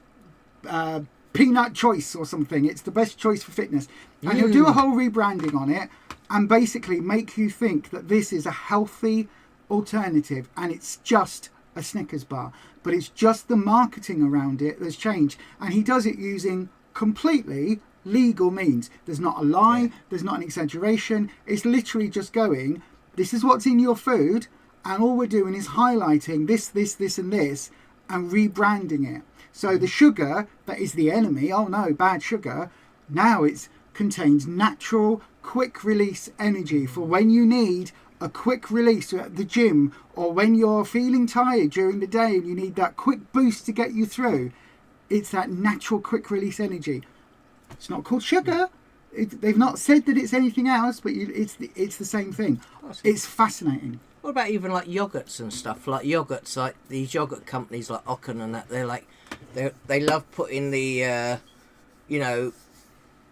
peanut choice or something. It's the best choice for fitness. And he'll do a whole rebranding on it and basically make you think that this is a healthy alternative, and it's just a Snickers bar. But it's just the marketing around it that's changed. And he does it using completely legal means. There's not a lie, there's not an exaggeration. It's literally just going, this is what's in your food, and all we're doing is highlighting this, and this, and rebranding it. So the sugar that is the enemy, oh no, bad sugar, now it contains natural, quick release energy for when you need a quick release at the gym, or when you're feeling tired during the day and you need that quick boost to get you through. It's that natural, quick release energy. It's not called sugar. They've not said that it's anything else, but it's the same thing. It's fascinating. What about even like yogurts and stuff? Like yogurts, like these yogurt companies like Ocken and that, they love putting the, a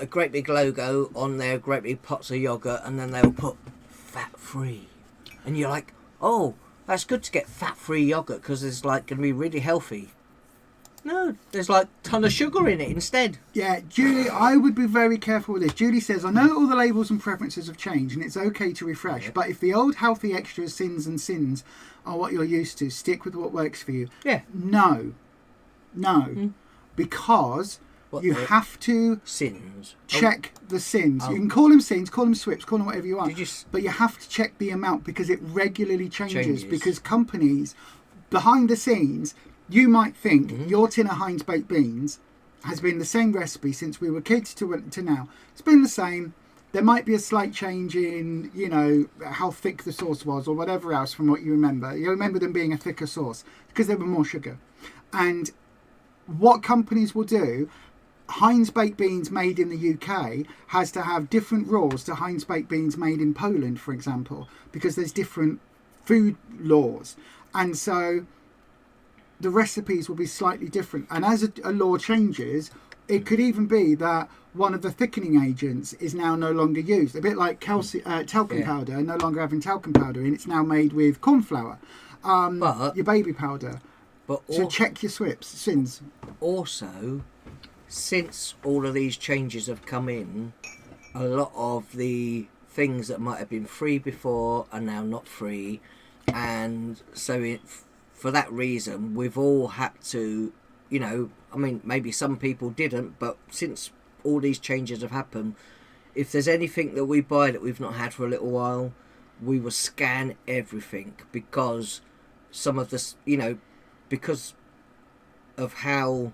great big logo on their great big pots of yogurt, and then they'll put fat-free. And you're like, oh, that's good to get fat-free yogurt because it's like going to be really healthy. No, there's like a ton of sugar in it instead. Yeah, Julie, I would be very careful with this. Julie says, I know all the labels and preferences have changed and it's okay to refresh, but if the old healthy extras, sins are what you're used to, stick with what works for you. Yeah. No. Because you have to check the sins. You can call them sins, call them swips, call them whatever you want. But you have to check the amount because it regularly changes. Because companies, behind the scenes, you might think your tin of Heinz baked beans has been the same recipe since we were kids to now. It's been the same. there might be a slight change in, you know, how thick the sauce was or whatever else from what you remember. You remember them being a thicker sauce because there were more sugar. And what companies will do, Heinz baked beans made in the UK has to have different rules to Heinz baked beans made in Poland, for example, because there's different food laws. And so the recipes will be slightly different. And as a law changes, it could even be that one of the thickening agents is now no longer used. A bit like talcum powder, no longer having talcum powder in, it's now made with corn flour. But your baby powder. So check your sins. Also, since all of these changes have come in, a lot of the things that might have been free before are now not free. And so for that reason, we've all had to, you know, I mean, maybe some people didn't, but since all these changes have happened, if there's anything that we buy that we've not had for a little while, we will scan everything, because some of this, you know, because of how,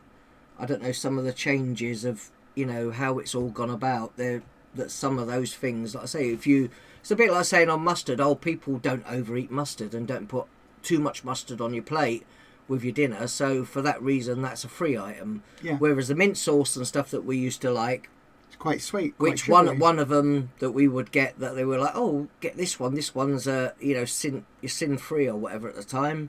I don't know, some of the changes of, you know, how it's all gone about, that some of those things, like I say, it's a bit like saying on mustard, people don't overeat mustard and don't put too much mustard on your plate with your dinner, so for that reason that's a free item. Yeah. Whereas the mint sauce and stuff that we used to like, it's quite sweet, which quite one of them that we would get, that they were like, oh, get this one's you know, sin free or whatever at the time,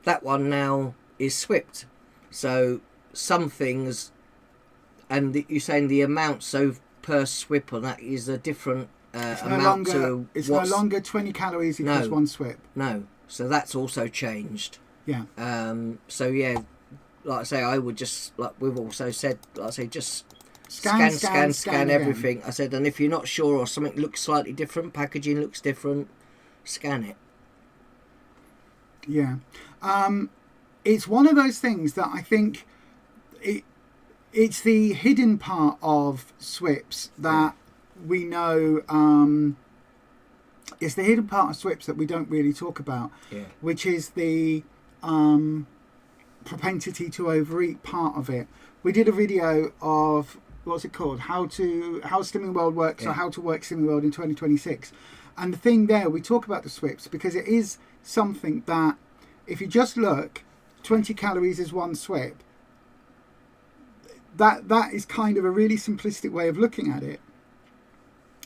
that one now is swipped. So some things, and you're saying the amount, so per swip on that is a different amount to it's no longer 20 calories equals one swip. No, so that's also changed. Yeah. So yeah, like I say, I would just, like we've also said, like I say, just scan everything. I said, and if you're not sure or something looks slightly different, packaging looks different, scan it. Yeah. It's one of those things that I think it's the hidden part of SWIPs that we know. It's the hidden part of SWIPs that we don't really talk about, which is the propensity to overeat part of it. We did a video of, what's it called, how Slimming World works, or how to work Slimming World in 2026. And the thing there, we talk about the SWIPs because it is something that, if you just look, 20 calories is one SWIP. That is kind of a really simplistic way of looking at it,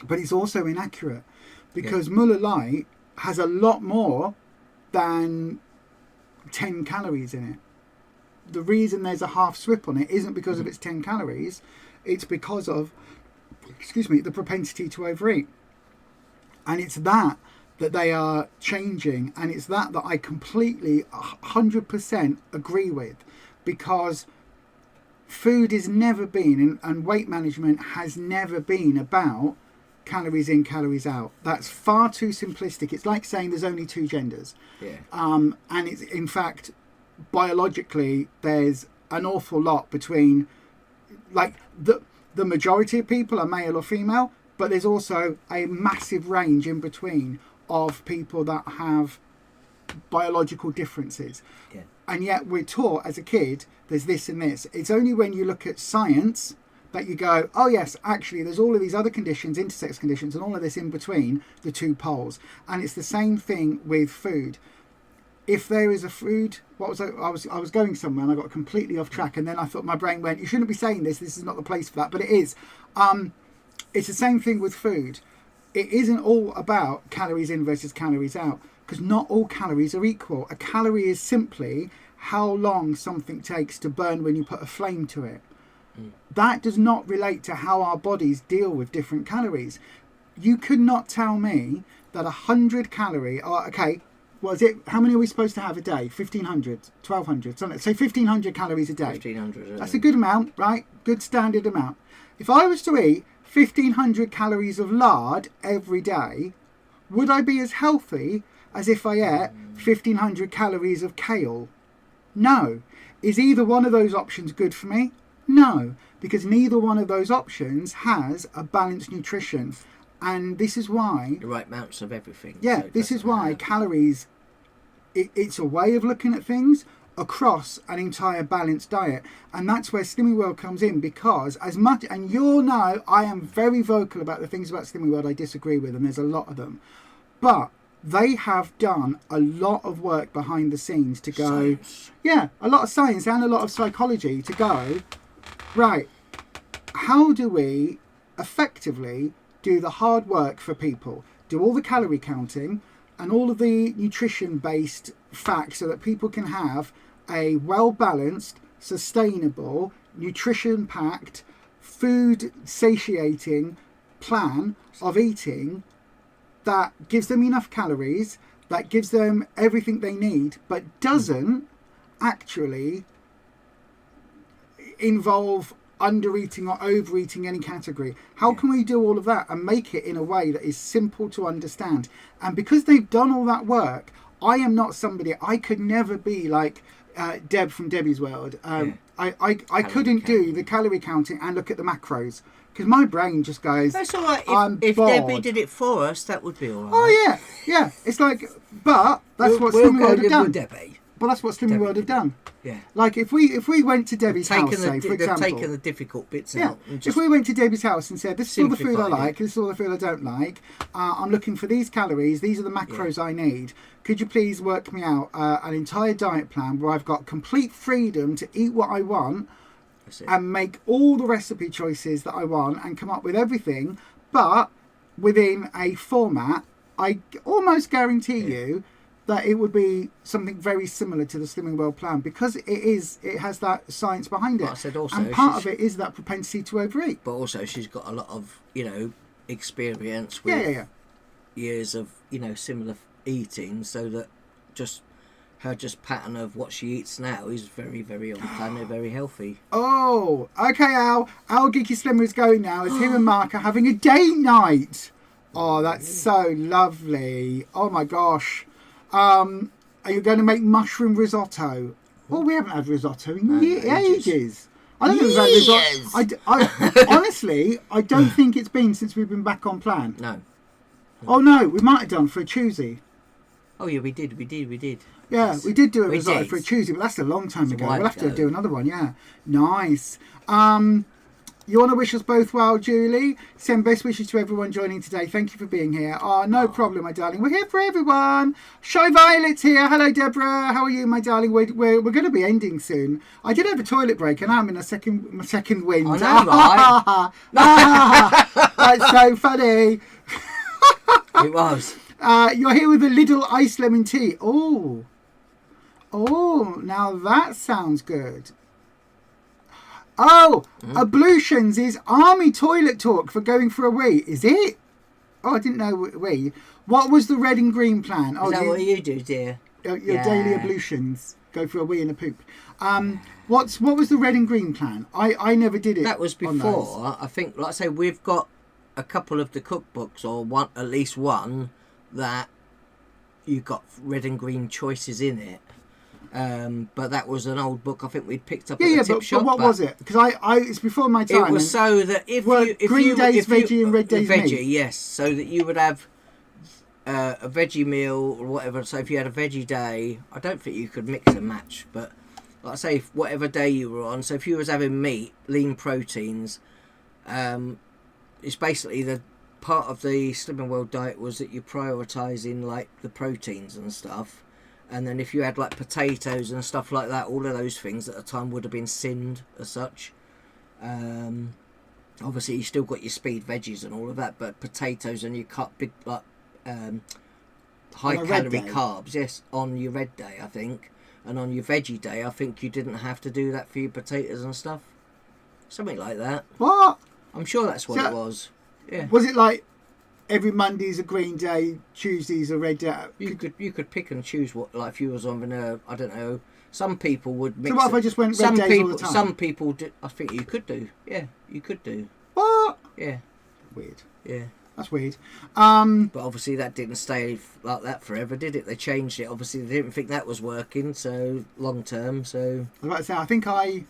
but it's also inaccurate, because Muller Lite has a lot more than 10 calories in it. The reason there's a half SWIP on it isn't because of its 10 calories, it's because of, the propensity to overeat. And it's that they are changing, and it's that I completely 100% agree with, because food has never been, and weight management has never been about calories in, calories out. That's far too simplistic. It's like saying there's only two genders. And it's, in fact, biologically, there's an awful lot between, like, the majority of people are male or female, but there's also a massive range in between of people that have biological differences. And yet we're taught as a kid there's this and this. It's only when you look at science that you go, oh yes, actually there's all of these other conditions, intersex conditions, and all of this in between the two poles. And it's the same thing with food. If there is a food, I was going somewhere and I got completely off track, and then I thought, my brain went, you shouldn't be saying this is not the place for that, but it is. It's the same thing with food. It isn't all about calories in versus calories out, because not all calories are equal. A calorie is simply how long something takes to burn when you put a flame to it. That does not relate to how our bodies deal with different calories. You could not tell me that 100 calorie, how many are we supposed to have a day? 1,500, 1,200, something. Say 1,500 calories a day. 1,500. That's a good amount, right? Good standard amount. If I was to eat 1,500 calories of lard every day, would I be as healthy as if I ate 1,500 calories of kale? No. Is either one of those options good for me? No, because neither one of those options has a balanced nutrition. And this is why... the right amounts of everything. Yeah, so this is why calories, it's a way of looking at things. across an entire balanced diet. And that's where Slimming World comes in, because as much, and you'll know I am very vocal about the things about Slimming World I disagree with, and there's a lot of them, but they have done a lot of work behind the scenes to go, a lot of science and a lot of psychology to go, right, how do we effectively do the hard work for people, do all the calorie counting and all of the nutrition based facts so that people can have a well balanced, sustainable, nutrition packed, food satiating plan of eating that gives them enough calories, that gives them everything they need, but doesn't actually involve under-eating or overeating any category. How can we do all of that and make it in a way that is simple to understand? And because they've done all that work, I am not somebody, I could never be like Deb from Debbie's World. I couldn't do the calorie counting and look at the macros, because my brain just goes, that's all right. If Debbie did it for us, that would be all right. Oh yeah. It's like, but that's what Slimming World have done. Debbie. But that's what Slimming World have done. Yeah. Like if we went to Debbie's house, say, for example, they've taken the difficult bits out. And if we went to Debbie's house and said, this is all the food I like, this is all the food I don't like, I'm looking for these calories, these are the macros I need, could you please work me out an entire diet plan where I've got complete freedom to eat what I want and make all the recipe choices that I want and come up with everything, but within a format, I almost guarantee you that it would be something very similar to the Slimming World plan, because it has that science behind it. But I said also, and part of it is that propensity to overeat. But also she's got a lot of, experience with years of, similar eating, so that her pattern of what she eats now is very, very on plan and very healthy. Oh, okay, Al. Al Geeky Slimmer is going now. It's him and Mark are having a date night. Oh, that's so lovely. Oh my gosh. Are you going to make mushroom risotto? Well, we haven't had risotto in ages. I don't think we've had risotto. Honestly, I don't think it's been since we've been back on plan. No. Oh no, we might have done for a Tuesday. Oh yeah, we did. Yeah, we did do a risotto for a Tuesday, but that's a long time ago. We'll have to do another one. Yeah, nice. You want to wish us both well, Julie? Send best wishes to everyone joining today. Thank you for being here. Oh, no problem, my darling. We're here for everyone. Shy Violet's here. Hello, Deborah. How are you, my darling? We're going to be ending soon. I did have a toilet break, and I'm in my second wind. I know, right? That's so funny. It was. You're here with a little iced lemon tea. Oh, now that sounds good. Oh, ablutions is army toilet talk for going for a wee. Is it? Oh, I didn't know wee. What was the red and green plan? Oh, is that what you do, dear? Your daily ablutions. Go for a wee and a poop. What was the red and green plan? I never did it. That was before. I think, like I say, we've got a couple of the cookbooks, or at least one, that you got red and green choices in it. But that was an old book I think we'd picked up at the tip shop. But what was it? Because it's before my time. It was so that if green days veggie and red days veggie, meat. yes, so that you would have a veggie meal or whatever. So if you had a veggie day, I don't think you could mix and match, but like I say, whatever day you were on. So if you was having meat, lean proteins, it's basically the part of the Slimming World diet was that you're prioritising like the proteins and stuff. And then if you had like potatoes and stuff like that, all of those things at the time would have been sinned as such. Obviously you still got your speed veggies and all of that, but potatoes and you cut big like high calorie carbs, yes, on your red day I think. And on your veggie day I think you didn't have to do that for your potatoes and stuff. Something like that. What? I'm sure that's what it was. Yeah. Was it like every Monday's a green day, Tuesday's a red day? You could pick and choose what, like if you was on I don't know. Some people would mix. So what if I just went red days all the time? Some people do. I think you could do. Yeah, you could do. What? Yeah. Weird. Yeah. That's weird. But obviously that didn't stay like that forever, did it? They changed it. Obviously they didn't think that was working, so long term. So I was about to say, I think I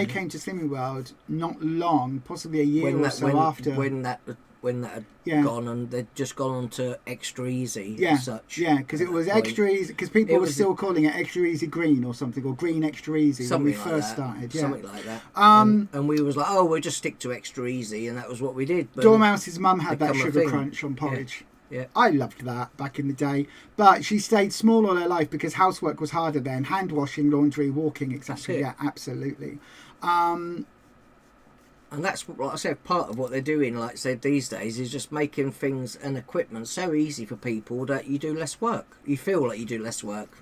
came to Slimming World not long, possibly a year or so after. When that when that had gone, and they'd just gone on to extra easy as such. Yeah, because it was extra easy, because people were still calling it extra easy green or something, or green extra easy when we first started. Yeah. Something like that. And we was like, oh, we'll just stick to extra easy, and that was what we did. But Dormouse's mum had that sugar crunch on porridge. Yeah. I loved that back in the day, but she stayed small all her life because housework was harder then. Hand washing, laundry, walking, etc. Yeah, absolutely. And that's, like I said, part of what they're doing, like I said, these days, is just making things and equipment so easy for people that you do less work. You feel like you do less work.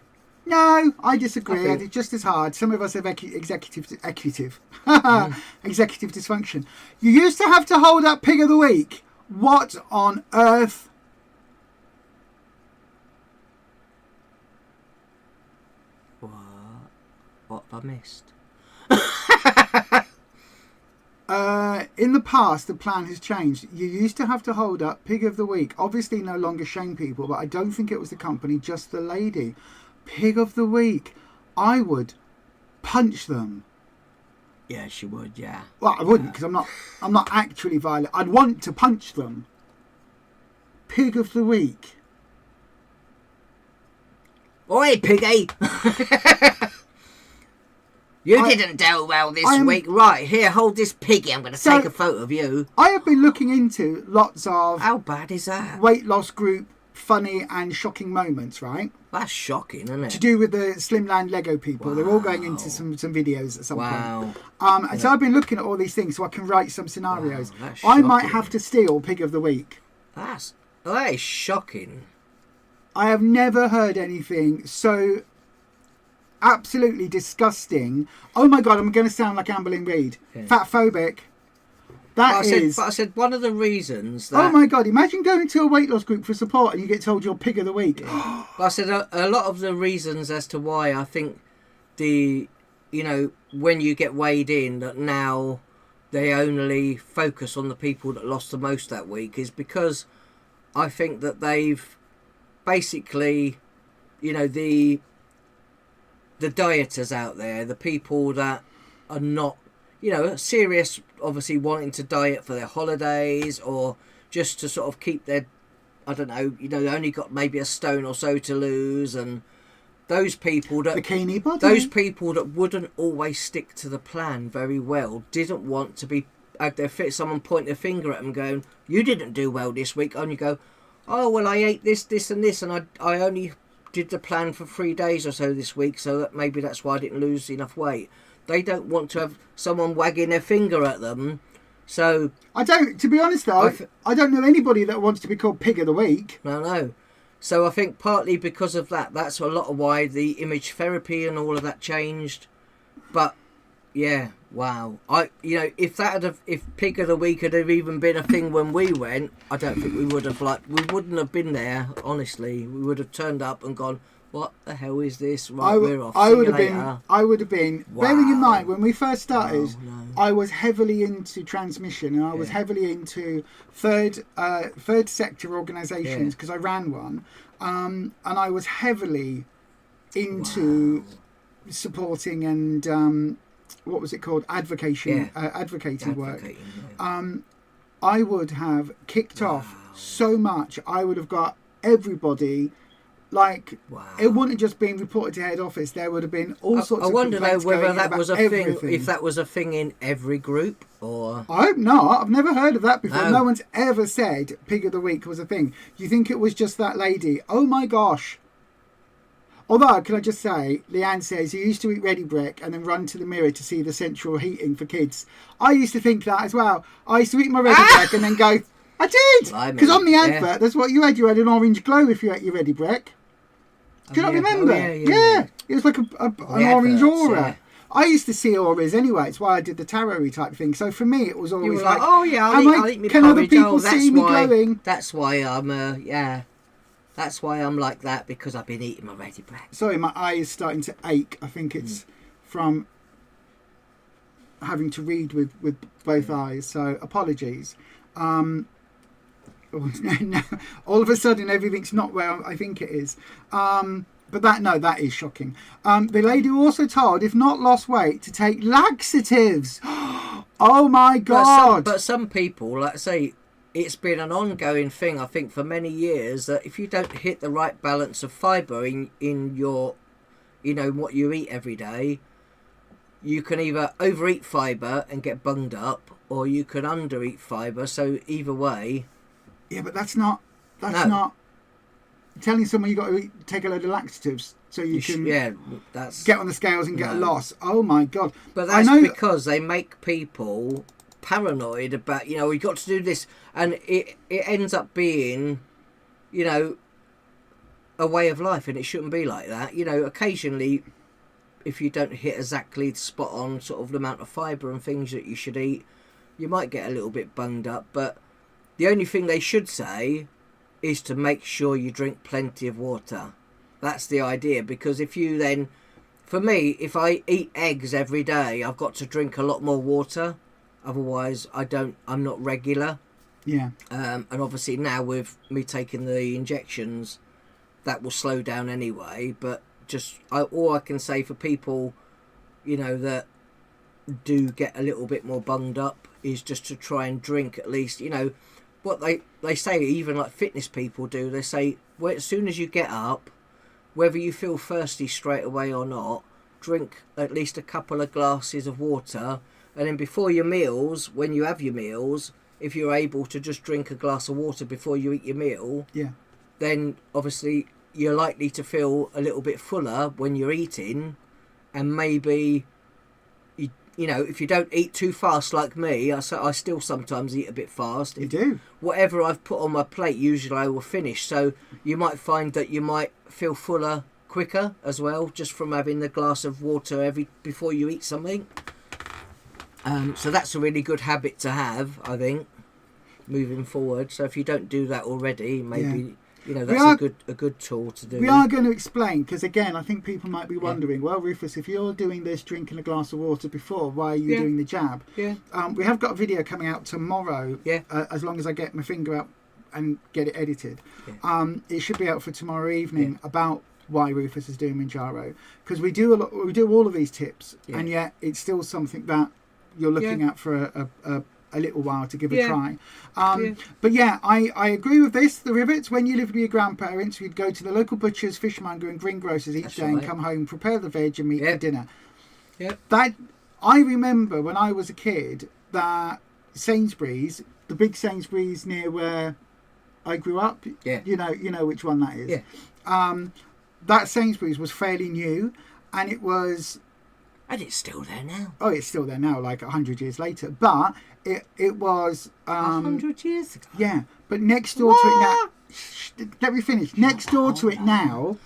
No, I disagree. It's just as hard. Some of us have executive dysfunction. You used to have to hold up Pig of the Week. What on earth? What have I missed? In the past, the plan has changed. You used to have to hold up Pig of the Week. Obviously, no longer shame people, but I don't think it was the company, just the lady. Pig of the Week. I would punch them. Yeah, she would. Yeah. Well, I wouldn't, because I'm not actually violent. I'd want to punch them. Pig of the Week. Oi, Piggy! You didn't do well this week. Right, here, hold this piggy. I'm going to take a photo of you. I have been looking into lots of... How bad is that? Weight loss group funny and shocking moments, right? That's shocking, isn't it? To do with the Slimline Lego people. Wow. They're all going into some videos at some point. And so I've been looking at all these things so I can write some scenarios. Wow, I might have to steal Pig of the Week. That is shocking. I have never heard anything so... absolutely disgusting. Oh my god, I'm going to sound like Amberlynn Reid. Yeah. Fatphobic. But I said one of the reasons that... Oh my god, imagine going to a weight loss group for support and you get told you're Pig of the Week. Yeah. But I said a lot of the reasons as to why I think when you get weighed in, that now they only focus on the people that lost the most that week, is because I think that they've basically, the dieters out there, the people that are not, serious, obviously wanting to diet for their holidays or just to sort of keep their, I don't know, they only got maybe a stone or so to lose, and those people that bikini body. Those people that wouldn't always stick to the plan very well didn't want to be had someone point their finger at them going, you didn't do well this week, and you go, oh well, I ate this and this, and I only did the plan for 3 days or so this week, so that maybe that's why I didn't lose enough weight. They don't want to have someone wagging their finger at them. So to be honest though, I don't know anybody that wants to be called Pig of the Week. No. So I think partly because of that, that's a lot of why the image therapy and all of that changed. But yeah, wow. If Pig of the Week had have even been a thing when we went, I don't think we wouldn't have been there, honestly. We would have turned up and gone, what the hell is this? Right, we're off. I would have been. Wow. Bearing in mind, when we first started, I was heavily into transmission, and I was heavily into third sector organisations because I ran one, and I was heavily into supporting and what was it called? Advocating work. Yeah. I would have kicked off so much. I would have got everybody. It wouldn't have just been reported to head office. There would have been all sorts of complaints. I wonder whether that was a thing. If that was a thing in every group, or I hope not. I've never heard of that before. No one's ever said Pig of the Week was a thing. You think it was just that lady? Oh my gosh. Although, can I just say, Leanne says you used to eat ready brick and then run to the mirror to see the central heating for kids. I used to think that as well. I used to eat my ready brick and then go, I did! Because on the advert, that's what you had. You had an orange glow if you ate your ready brick. Do you not remember? Yeah. It was like an orange aura. Yeah. I used to see auras anyway. It's why I did the tarot type thing. So for me, it was always you were like, oh yeah, I'll eat me can porridge. Other people see me glowing? That's why I'm That's why I'm like that, because I've been eating my ready bread. Sorry, my eye is starting to ache. I think it's from having to read with both eyes. So apologies. All of a sudden, everything's not where I think it is. But that is shocking. The lady also told, if not lost weight, to take laxatives. Oh my God. But some people, like say, it's been an ongoing thing, I think, for many years, that if you don't hit the right balance of fibre in your, what you eat every day, you can either overeat fibre and get bunged up, or you can undereat fibre. So either way. Yeah, but that's not telling someone you got to take a load of laxatives so you can get on the scales and get a loss. Oh my God! But that's because they make people paranoid about, you've got to do this, and it ends up being, a way of life, and it shouldn't be like that. Occasionally, if you don't hit exactly spot on sort of the amount of fibre and things that you should eat, you might get a little bit bunged up. But the only thing they should say is to make sure you drink plenty of water. That's the idea, because if you then, for me, if I eat eggs every day, I've got to drink a lot more water. Otherwise, I'm not regular. Yeah. And obviously now with me taking the injections, that will slow down anyway. But all I can say for people, that do get a little bit more bunged up, is just to try and drink at least, what they say, even like fitness people do. They say, well, as soon as you get up, whether you feel thirsty straight away or not, drink at least a couple of glasses of water. And then before your meals, when you have your meals, if you're able to just drink a glass of water before you eat your meal, then obviously you're likely to feel a little bit fuller when you're eating. And maybe, if you don't eat too fast like me, I still sometimes eat a bit fast. You do? Whatever I've put on my plate, usually I will finish. So you might find that you might feel fuller quicker as well, just from having the glass of water before you eat something. So that's a really good habit to have, I think, moving forward. So if you don't do that already, maybe that's a good tool to do. We are going to explain, because again, I think people might be wondering, well, Rufus, if you're doing this, drinking a glass of water before, why are you doing the jab? Yeah. We have got a video coming out tomorrow. Yeah. As long as I get my finger out and get it edited. Yeah. It should be out for tomorrow evening about why Rufus is doing Manjaro, because we do all of these tips, and yet it's still something that you're looking at for a little while to give a try. But I agree with this. The rivets, when you lived with your grandparents, you'd go to the local butchers, fishmonger and greengrocers each day and come home, prepare the veg and meat for dinner. That I remember when I was a kid, that Sainsbury's, the big Sainsbury's near where I grew up, you know which one that is. That Sainsbury's was fairly new, and it was... And it's still there now. Oh, it's still there now, like 100 years later. But it was... 100 years ago? Yeah, but next door to it now... Let me finish. Next door to it now...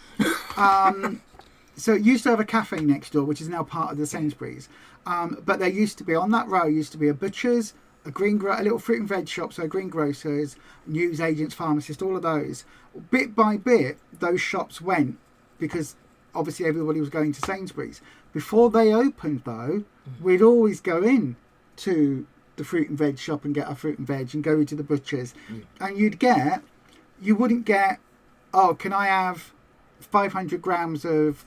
so it used to have a cafe next door, which is now part of the Sainsbury's. But there used to be, on that row, used to be a butcher's, a little fruit and veg shop, so greengrocers, news agents, pharmacists, all of those. Bit by bit, those shops went, because obviously everybody was going to Sainsbury's. Before they opened, though, we'd always go in to the fruit and veg shop and get our fruit and veg, and go into the butcher's. And you wouldn't get, oh, can I have 500 grams of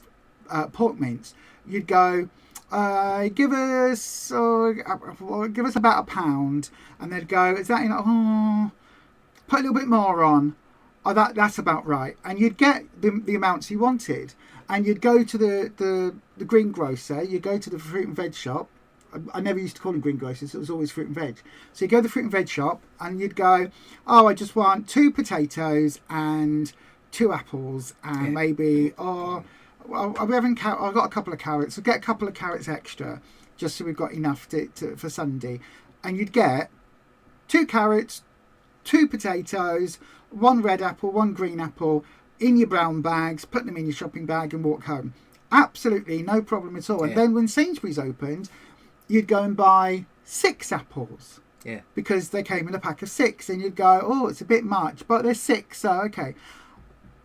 pork mince? You'd go, give us about a pound, and they'd go, is that enough? Put a little bit more on. Oh, that's about right. And you'd get the amounts you wanted, and you'd go to the greengrocer, you go to the fruit and veg shop. I never used to call them greengrocers, it was always fruit and veg. So you go to the fruit and veg shop, and you'd go, oh, I just want 2 potatoes and 2 apples, and maybe, well, are we having I've got a couple of carrots. So get a couple of carrots extra, just so we've got enough for Sunday. And you'd get 2 carrots, 2 potatoes, 1 red apple, 1 green apple, in your brown bags, put them in your shopping bag and walk home. Absolutely no problem at all. And then when Sainsbury's opened, you'd go and buy 6 apples. Yeah. Because they came in a pack of 6, and you'd go, oh, it's a bit much, but there's 6, so okay.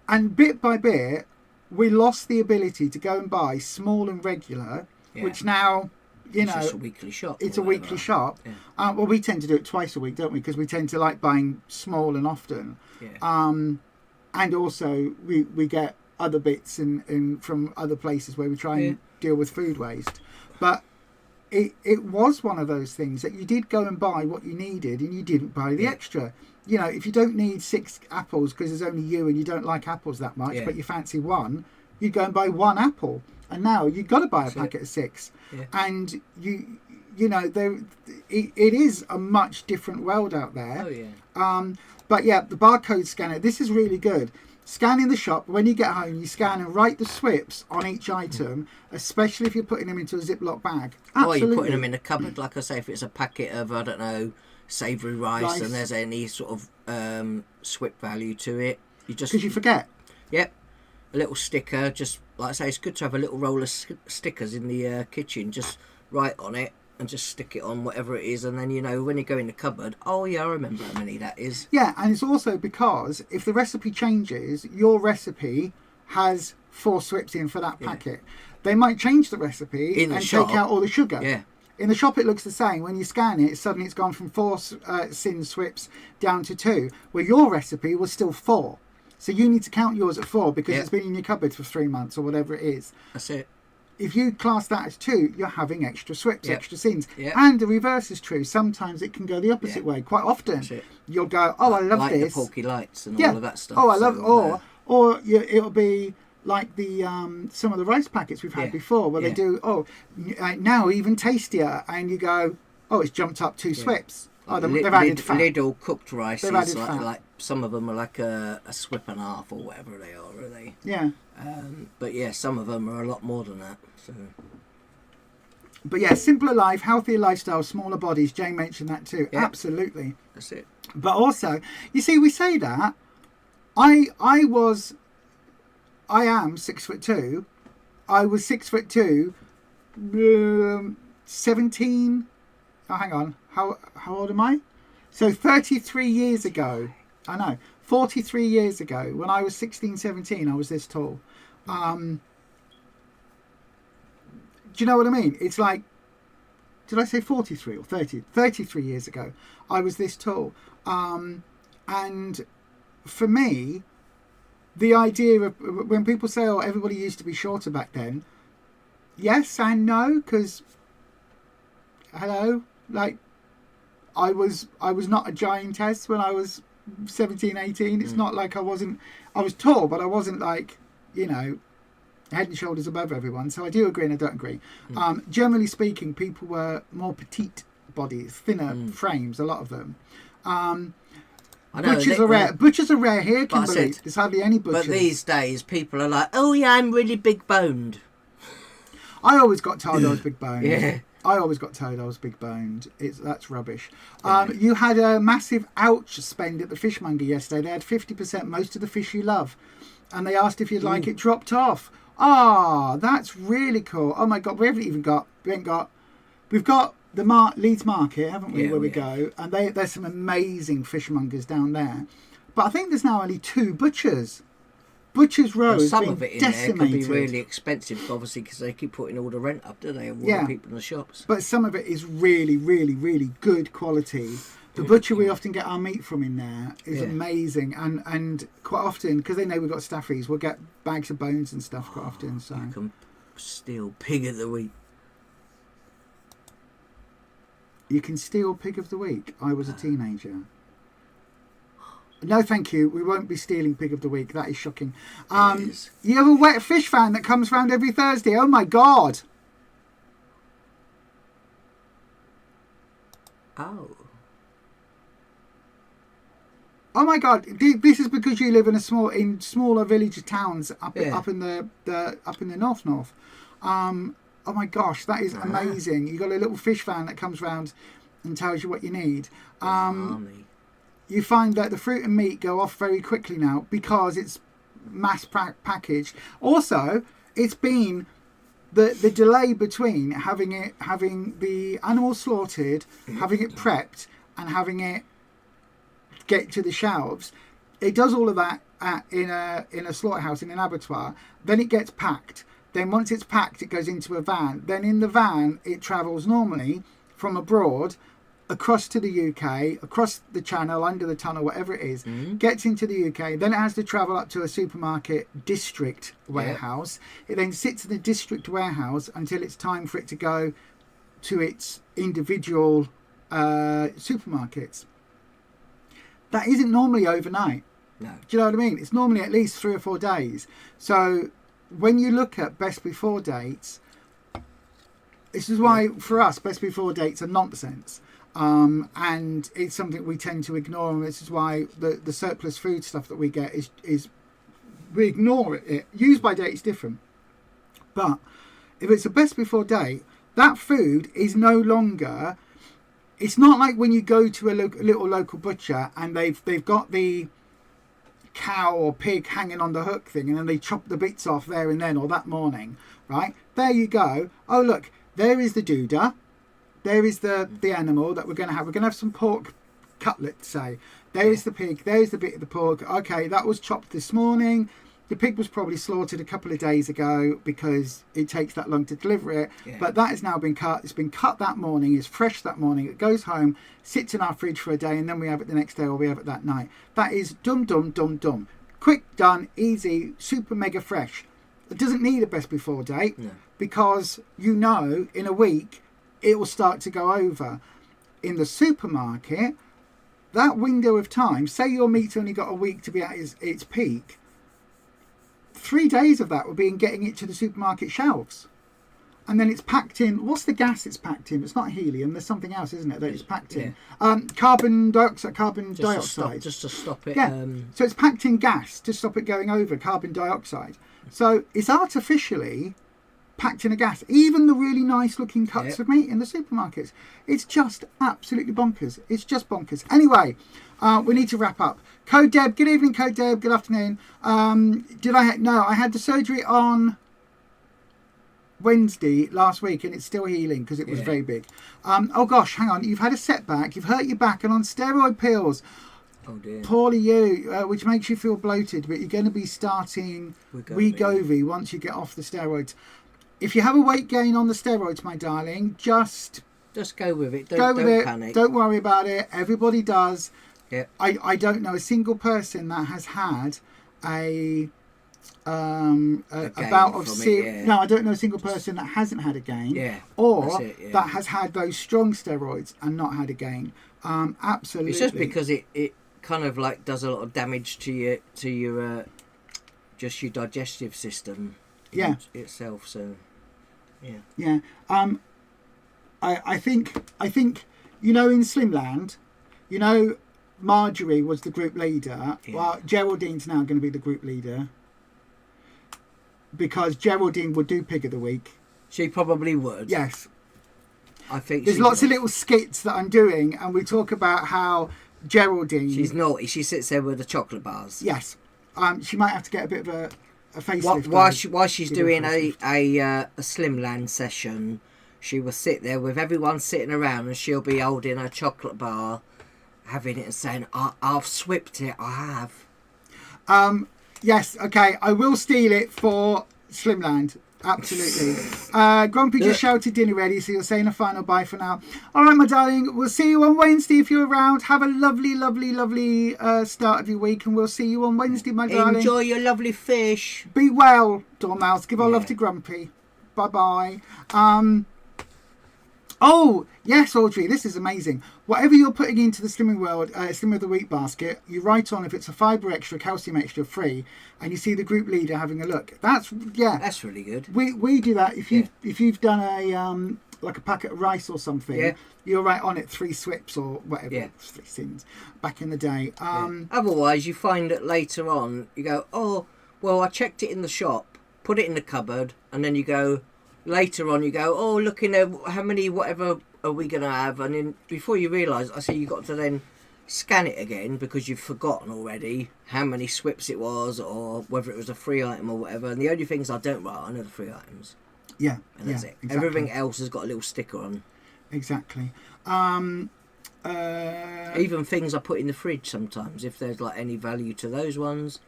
And bit by bit, we lost the ability to go and buy small and regular, which now, it's just a weekly shop. It's a weekly shop. Yeah. Well, we tend to do it twice a week, don't we? Because we tend to like buying small and often. Yeah. And also we get other bits in from other places where we try and deal with food waste. But it was one of those things that you did go and buy what you needed and you didn't buy the extra. You know, if you don't need 6 apples because there's only you and you don't like apples that much, but you fancy one, you go and buy 1 apple. And now you've got to buy a packet of 6. Yeah. And you know, it is a much different world out there. Oh, yeah. But yeah, the barcode scanner, this is really good. Scan in the shop. When you get home, you scan and write the SWIPs on each item, especially if you're putting them into a Ziploc bag. Absolutely. Or you're putting them in a cupboard, like I say, if it's a packet of, I don't know, savoury rice and there's any sort of SWIP value to it. You just... Because you forget. Yep. A little sticker, just, like I say, it's good to have a little roll of stickers in the kitchen. Just write on it and just stick it on whatever it is, and then, you know, when you go in the cupboard, oh yeah, I remember how many that is. Yeah, and it's also because if the recipe changes, your recipe has 4 SWIPs in for that packet. They might change the recipe and take out all the sugar. Yeah. In the shop, it looks the same. When you scan it, suddenly it's gone from 4 sin SWIPs down to 2, where your recipe was still 4. So you need to count yours at 4 because it's been in your cupboard for 3 months or whatever it is. That's it. If you class that as 2, you're having extra SWIPs, extra sins. And the reverse is true. Sometimes it can go the opposite way. Quite often, you'll go, oh, I love like this. Like the Porky Lights and all of that stuff. Oh, I love or it'll be like the some of the rice packets we've had before where they do, now even tastier. And you go, oh, it's jumped up 2 SWIPs. Oh, they've added fat. Lidl cooked rice. They've added fat. Like some of them are like a SWIP and a half or whatever they are, are they? Yeah. But yeah, some of them are a lot more than that. So. But yeah, simpler life, healthier lifestyle, smaller bodies. Jane mentioned that too. Yeah. Absolutely. That's it. But also, you see, we say that. I am 6'2". I was 6'2", 17. Oh, hang on. How old am I? So 33 years ago. I know. 43 years ago, when I was 16, 17, I was this tall. Do you know what I mean? It's like, did I say 43 or 30? 33 years ago, I was this tall. And for me, the idea of when people say, oh, everybody used to be shorter back then, yes and no, because, hello, like, I was not a giantess when I was 17, 18. It's not like I was tall, but I wasn't like, you know, head and shoulders above everyone. So I do agree and I don't agree. Generally speaking, people were more petite bodies, thinner frames, a lot of them. Butchers are rare here, Kimberly. There's hardly any butchers. But these days, people are like, oh yeah, I'm really big boned. I always got told I was big boned. Yeah. I always got told I was big boned. That's rubbish. You had a massive ouch spend at the fishmonger yesterday. They had 50% most of the fish you love. And they asked if you'd like it dropped off. Ah, that's really cool. Oh my God, we've got the Leeds Market, haven't we, where we go. And there's some amazing fishmongers down there. But I think there's now only 2 butchers. Butcher's Row has been decimated. Some of it in there can be really expensive, obviously, because they keep putting all the rent up, do they? And all the people in the shops. But some of it is really, really, really good quality. The butcher we often get our meat from in there is amazing. And quite often, because they know we've got staffies, we'll get bags of bones and stuff quite often. So you can steal pig of the week. You can steal pig of the week. I was a teenager. No, thank you. We won't be stealing pig of the week. That is shocking. You have a wet fish van that comes round every Thursday. Oh my God. Oh my God! This is because you live in smaller village towns up in the north. Oh my gosh, that is amazing! You got a little fish van that comes round and tells you what you need. You find that the fruit and meat go off very quickly now because it's mass packaged. Also, it's been the delay between having the animal slaughtered, having it prepped, and having it get to the shelves. It does all of that in a slaughterhouse, in an abattoir. Then it gets packed. Then once it's packed, it goes into a van. Then in the van, it travels normally from abroad across to the UK, across the channel, under the tunnel, whatever it is, gets into the UK. Then it has to travel up to a supermarket district warehouse. It then sits in the district warehouse until it's time for it to go to its individual supermarkets. That isn't normally overnight. No. Do you know what I mean? It's normally at least 3 or 4 days. So when you look at best before dates, this is why for us best before dates are nonsense. And it's something we tend to ignore, and this is why the surplus food stuff that we get is we ignore it. Use by date is different, but if it's a best before date, that food is no longer. It's not like when you go to a little local butcher and they've got the cow or pig hanging on the hook thing, and then they chop the bits off there and then or that morning, right? There you go. Oh look, there is the doodah. There is the animal that we're going to have. We're going to have some pork cutlet, say. There is the pig. There's the bit of the pork. Okay, that was chopped this morning. The pig was probably slaughtered a couple of days ago because it takes that long to deliver it. Yeah. But that has now been cut. It's been cut that morning. It's fresh that morning. It goes home, sits in our fridge for a day, and then we have it the next day or we have it that night. That is dum, dum, dum, dum. Quick, done, easy, super mega fresh. It doesn't need a best before date because you know in a week it will start to go over. In the supermarket, that window of time, say your meat's only got a week to be at its peak, 3 days of that will be in getting it to the supermarket shelves. And then it's packed in, what's the gas it's packed in? It's not helium, there's something else, isn't it, that it's packed in? Carbon dioxide. Just to stop it. Yeah, so it's packed in gas to stop it going over, carbon dioxide. So it's artificially packed in a gas. Even the really nice looking cuts of meat in the supermarkets. It's just absolutely bonkers. It's just bonkers. Anyway, we need to wrap up. Code Deb, good evening, Code Deb, good afternoon. I had the surgery on Wednesday last week and it's still healing because it was very big. Oh gosh, hang on, you've had a setback, you've hurt your back and on steroid pills. Oh dear. Poorly you, which makes you feel bloated, but you're going to be starting Wegovy once you get off the steroids. If you have a weight gain on the steroids, my darling, just go with it. Don't panic. Don't worry about it. Everybody does. Yeah. I don't know a single person that has had a bout of No, I don't know a single person that hasn't had a gain. Yeah. Or that has had those strong steroids and not had a gain. Absolutely. It's just because it kind of like does a lot of damage to your just your digestive system. Itself. So. Yeah. I think in Slimland, Marjorie was the group leader. Yeah. Well, Geraldine's now going to be the group leader because Geraldine would do Pig of the Week. She probably would. Yes. I think there's lots of little skits that I'm doing, and we talk about how Geraldine. She's naughty. She sits there with the chocolate bars. Yes. She might have to get a bit of a facelift. While she's doing a Slimland session, she will sit there with everyone sitting around, and she'll be holding her chocolate bar, having it and saying, I've swipped it, I have. Yes, okay, I will steal it for Slimland. Absolutely. Grumpy just shouted dinner ready, so you're saying a final bye for now. All right, my darling, we'll see you on Wednesday if you're around. Have a lovely, lovely, lovely start of your week, and we'll see you on Wednesday, my darling. Enjoy your lovely fish. Be well, Dormouse. Give our love to Grumpy. Bye-bye. Oh, yes, Audrey, this is amazing. Whatever you're putting into the Slimming World, Slim of the Week basket, you write on if it's a fibre extra, calcium extra, free, and you see the group leader having a look. That's really good. We do that. If you've done a like a packet of rice or something, you'll write on it 3 swips or whatever, 3 sins back in the day. Otherwise, you find that later on, you go, oh, well, I checked it in the shop, put it in the cupboard, and then you go... Later on, you go, oh, looking at how many whatever are we going to have, and then before you realise, I see you got to then scan it again because you've forgotten already how many swips it was or whether it was a free item or whatever. And the only things I don't write, I know the free items. Yeah, and that's it. Exactly. Everything else has got a little sticker on. Exactly. Even things I put in the fridge sometimes, if there's like any value to those ones,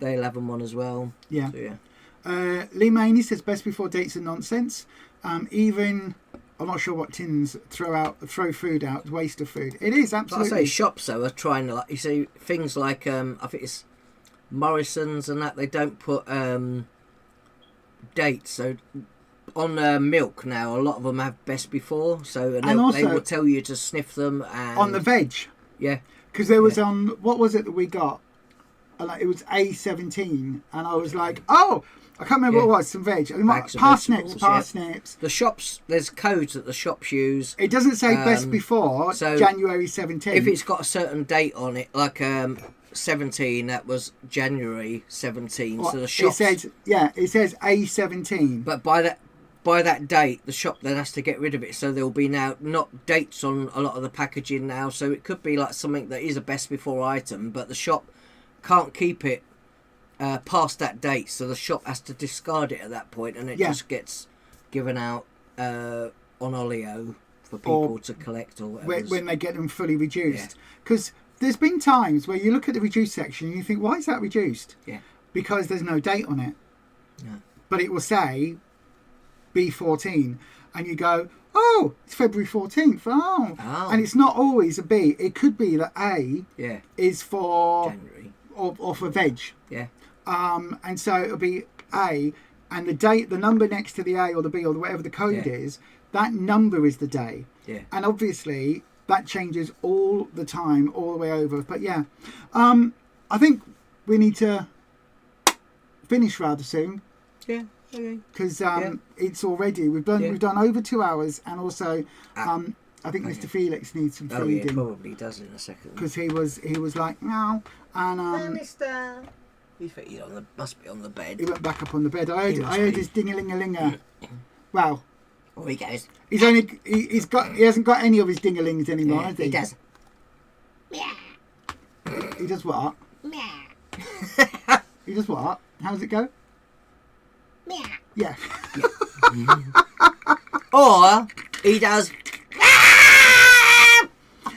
they'll have them on as well. Yeah. So, yeah. Lee Maney says best before dates are nonsense. Even I'm not sure what tins throw food out, waste of food. It is absolutely. But I say shops though are trying to, like, you see things like I think it's Morrison's and that, they don't put dates. So on milk now, a lot of them have best before, so they also, will tell you to sniff them. And on the veg. Yeah. Because there was on, what was it that we got? It was A17, and I was like, oh, I can't remember what it was, some veg. Parsnips. The shops, there's codes that the shops use. It doesn't say best before, so January 17. If it's got a certain date on it, like 17, that was January 17. So the shops... It says A17. But by that date, the shop then has to get rid of it. So there'll be now not dates on a lot of the packaging now. So it could be like something that is a best before item, but the shop can't keep it past that date, so the shop has to discard it at that point, and it just gets given out on Olio for people to collect or whatever. When they get them fully reduced. Because there's been times where you look at the reduced section and you think, why is that reduced? Yeah. Because there's no date on it. Yeah. But it will say B14, and you go, oh, it's February 14th. Oh. And it's not always a B. It could be that A is for January. Or for veg. Yeah. And so it'll be A, and the date, the number next to the A or the B or whatever the code is, that number is the day. Yeah. And obviously that changes all the time, all the way over. But I think we need to finish rather soon. Yeah. Okay. Because it's already we've done over 2 hours, and also I think Mr. Felix needs some feeding. Oh, yeah, probably does in a second. Because he was like, no. And Mister. He must be on the bed. He went back up on the bed. I heard his ding-a-ling-a-linger. Well, he goes. He hasn't got any of his ding-a-lings anymore, has he? He does. He does what? He does what? How does it go? Yeah. Or he does.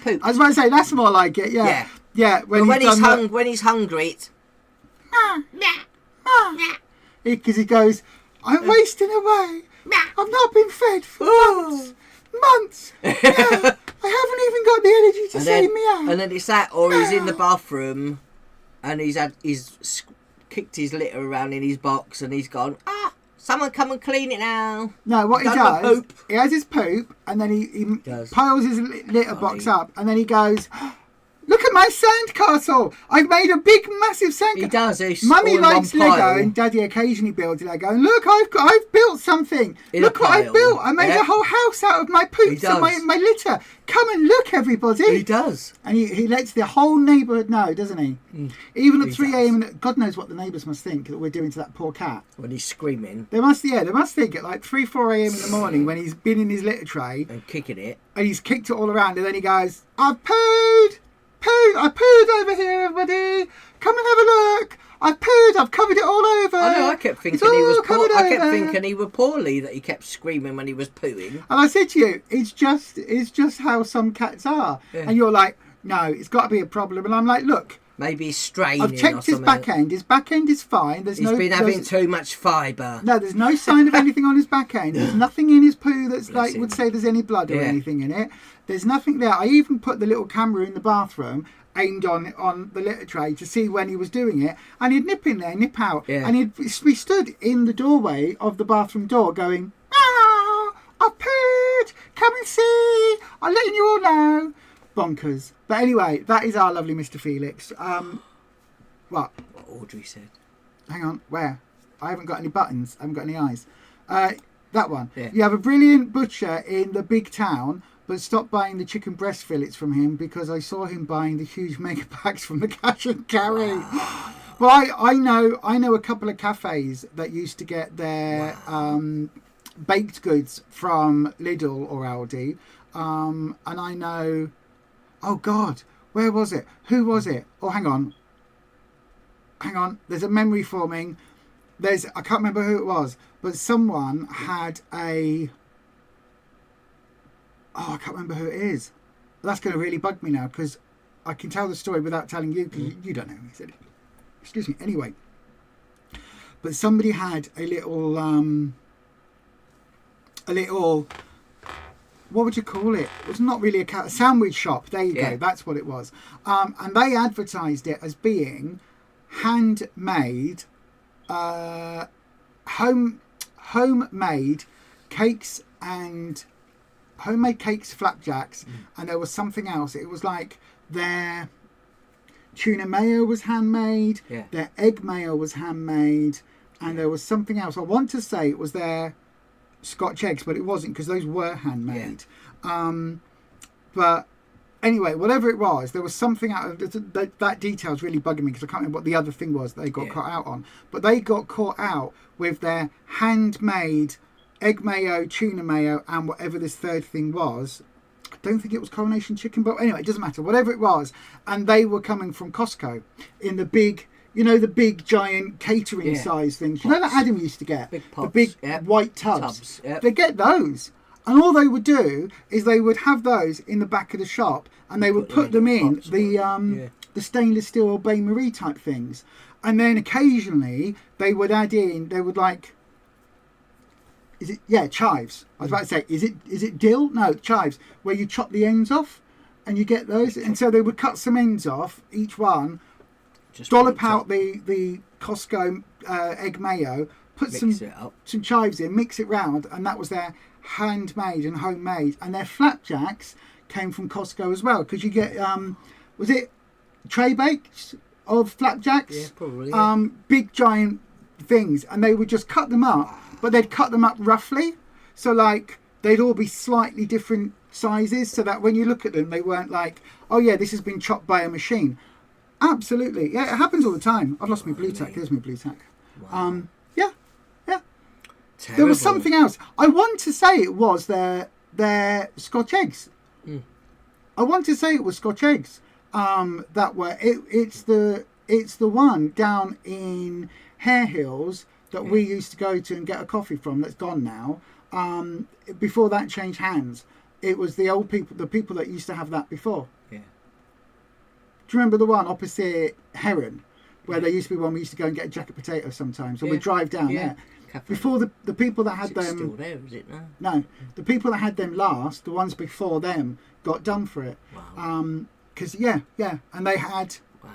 Poop. I was about to say that's more like it. Yeah. When he's hungry, it's because he goes, I'm wasting away. I've not been fed for months. Yeah, I haven't even got the energy to say meow. And then it's that, or he's in the bathroom, and he's kicked his litter around in his box, and he's gone, someone come and clean it now. No, what he does, he has his poop, and then he piles his litter box up, and then he goes, look at my sandcastle. I've made a big, massive sandcastle. He does. Mummy likes Lego, and Daddy occasionally builds Lego. And look, I've built something. Look what I've built. I made a whole house out of my poops and my litter. Come and look, everybody. He does. And he lets the whole neighbourhood know, doesn't he? Even at 3 a.m. God knows what the neighbours must think that we're doing to that poor cat. When he's screaming. They must think at like 3, 4 a.m. in the morning when he's been in his litter tray. And kicking it. And he's kicked it all around, and then he goes, I've pooed. I pooed over here, everybody. Come and have a look. I've pooed. I've covered it all over. I know. I kept thinking he was poor. I kept thinking he was poorly, that he kept screaming when he was pooing. And I said to you, it's just how some cats are. Yeah. And you're like, no, it's got to be a problem. And I'm like, look. Maybe he's straining. I've checked his back end. His back end is fine. He's been having too much fibre. No, there's no sign of anything on his back end. There's nothing in his poo that's would say there's any blood or anything in it. There's nothing there. I even put the little camera in the bathroom aimed on the litter tray to see when he was doing it, and he'd nip in there, nip out, and we stood in the doorway of the bathroom door going, I've pooed, come and see, I'm letting you all know. Bonkers. But anyway, that is our lovely Mr. Felix. What Audrey said. Hang on, where? I haven't got any buttons, I haven't got any eyes. That one. Yeah. You have a brilliant butcher in the big town, but stop buying the chicken breast fillets from him because I saw him buying the huge mega packs from the cash and carry. Wow. Well, I know a couple of cafes that used to get their baked goods from Lidl or Aldi, and I know. Oh God, where was it? Who was it? Oh, hang on. There's a memory forming. I can't remember who it was, but someone had a. Oh, I can't remember who it is. That's going to really bug me now because I can tell the story without telling you because you don't know who said it. Excuse me. Anyway, but somebody had a little, what would you call it? It was not really a sandwich shop. There you go. That's what it was. And they advertised it as being handmade, homemade cakes and homemade cakes, flapjacks, and there was something else. It was like their tuna mayo was handmade, their egg mayo was handmade, and there was something else. I want to say it was their Scotch eggs, but it wasn't, because those were handmade. But anyway, whatever it was, there was something out of that detail's really bugging me, because I can't remember what the other thing was that they got caught out on. But they got caught out with their handmade egg mayo, tuna mayo, and whatever this third thing was. I don't think it was Coronation chicken, but anyway, it doesn't matter. Whatever it was, and they were coming from Costco in the big, you know, the big giant catering size things. You know that Adam used to get, big pots, the big white tubs. They get those. And all they would do is they would have those in the back of the shop, and they would put them in the stainless steel or bain marie type things. And then occasionally they would add in, they would like, chives. I was about to say, is it dill? No, chives, where you chop the ends off and you get those. And so they would cut some ends off, each one, just dollop out the Costco egg mayo, put some chives in, mix it round, and that was their handmade and homemade. And their flapjacks came from Costco as well, because you get was it tray bakes of flapjacks? Yeah, probably. Big giant things, and they would just cut them up, but they'd cut them up roughly, so like they'd all be slightly different sizes, so that when you look at them, they weren't like, oh yeah, this has been chopped by a machine. Absolutely, yeah, it happens all the time. I've lost my blue tack. Here's my blue tack. Wow. There was something else. I want to say it was their Scotch eggs. I want to say it was Scotch eggs. That were it's the one down in Hare Hills that we used to go to and get a coffee from. That's gone now. Before that changed hands, it was the old people, the people that used to have that before. Yeah. Do you remember the one opposite Heron, where there used to be one we used to go and get a jacket potato sometimes, or we'd drive down there. Cafe. Before the people that had them, still there, is it now? No, the people that had them last, the ones before them, got done for it. Wow. Because and they had. Wow.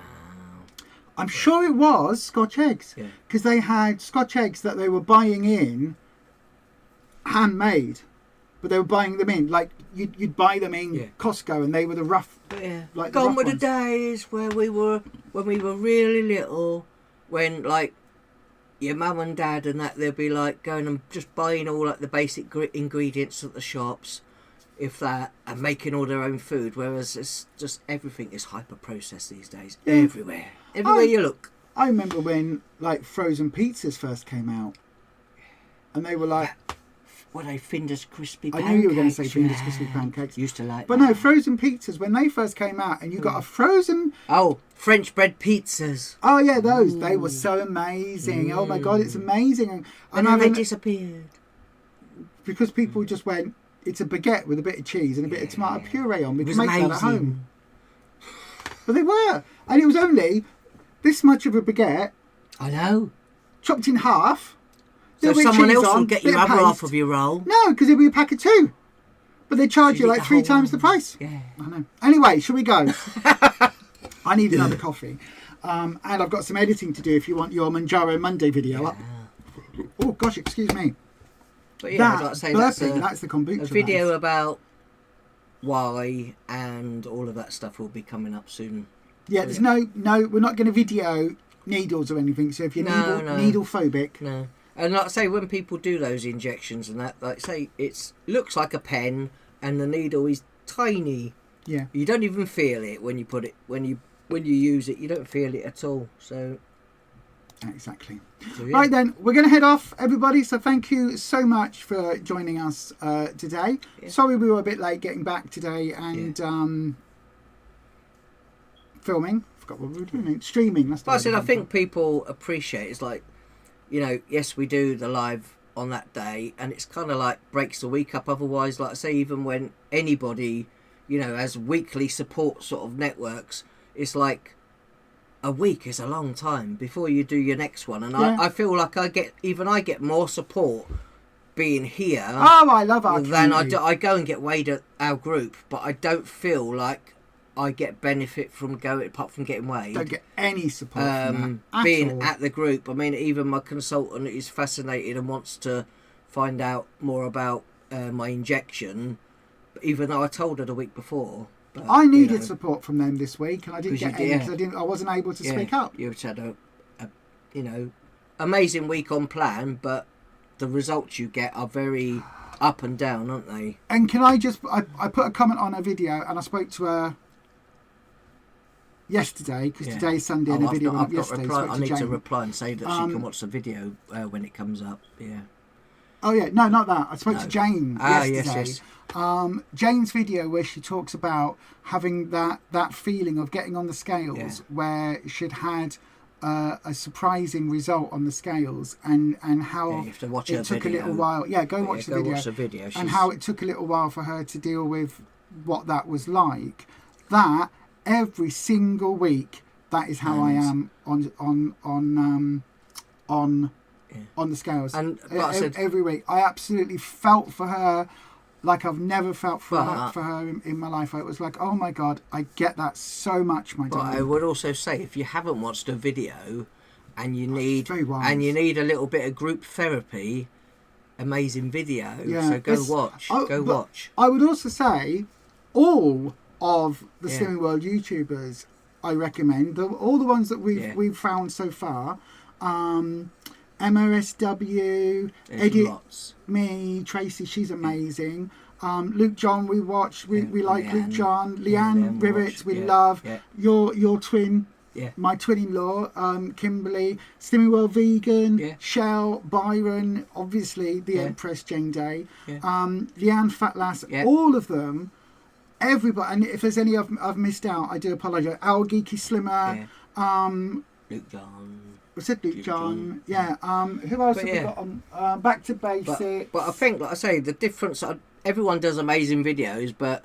I'm sure it was Scotch eggs, because they had Scotch eggs that they were buying in, handmade, but they were buying them in like you'd buy them in Costco, and they were the rough. Like gone were the days when we were really little, when like your mum and dad and that, they'll be like going and just buying all like the basic ingredients at the shops, if that, and making all their own food, whereas it's just everything is hyper processed these days. Everywhere you look. I remember when like frozen pizzas first came out, and they were like, what are Finder's crispy pancakes? I knew you were going to say Finder's crispy pancakes. Used to like but that. No, frozen pizzas, when they first came out, and you got a frozen... Oh, French bread pizzas. Oh yeah, those. They were so amazing. Oh my God, it's amazing. And then they disappeared. Because people just went, it's a baguette with a bit of cheese and a bit of tomato puree on. We can make amazing. that at home. But they were. And it was only this much of a baguette. I know. Chopped in half. So someone else will get your other half of your roll. No, because it'll be a pack of 2. But they charge you like 3 times the price. Yeah. I know. Anyway, shall we go? I need another coffee. And I've got some editing to do if you want your Manjaro Monday video up. Oh, gosh, excuse me. But yeah, I'd like to say that's the kombucha. A video about why and all of that stuff will be coming up soon. Yeah, so, there's no, we're not going to video needles or anything. So if you're needle phobic. No. And like I say, when people do those injections and that, like say, it looks like a pen and the needle is tiny. Yeah. You don't even feel it when you put it, when you use it, you don't feel it at all. So. Exactly. So, yeah. Right then, we're going to head off, everybody. So thank you so much for joining us today. Yeah. Sorry we were a bit late getting back today and filming. I forgot what we were doing. Streaming. That's I said I think people appreciate it's like, you know, yes, we do the live on that day, and it's kind of like breaks the week up. Otherwise, like I say, even when anybody, you know, has weekly support sort of networks, it's like a week is a long time before you do your next one. And I feel like I get more support being here. Oh, I love our than I go and get weighed at our group, but I don't feel like I get benefit from going, apart from getting weighed. Don't get any support from that being at the group. I mean, even my consultant is fascinated and wants to find out more about my injection, even though I told her the week before. But, I needed support from them this week, and I didn't get any yeah. because I wasn't able to speak up. You've had a amazing week on plan, but the results you get are very up and down, aren't they? And can I just... I put a comment on her video, and I spoke to her yesterday, because today's Sunday and the video went up yesterday. I need to reply and say that she can watch the video when it comes up. Yeah. Oh yeah, no, not that. I spoke to Jane yesterday. Yes. Jane's video where she talks about having that feeling of getting on the scales, where she'd had a surprising result on the scales, and how you have to watch it took video. A little while. Yeah, go watch the video. Watch the video. And how it took a little while for her to deal with what that was like. That every single week, that is how I am on the scales. And like I said, every week, I absolutely felt for her like I've never felt for her in my life. It was like, oh my God, I get that so much, my darling. But I would also say, if you haven't watched a video and you need a little bit of group therapy, amazing video. Yeah, so go watch. I would also say all of the Slimming World YouTubers I recommend, all the ones that we've found so far. MOSW, Edit Me, Tracy, she's amazing. Luke John, we watch. We like Leanne, Luke John, Leanne Rivets, we love. Your twin, my twin-in-law, Kimberly, Slimming World Vegan, Shell, Byron, obviously the Empress Jane Day, Leanne Fatlass, all of them. Everybody, and if there's any I've missed out, I do apologise. Our Geeky Slimmer, Luke John. I said Luke John. Yeah. Who else have we got on? Back to Basics. But I think, like I say, the difference. Everyone does amazing videos, but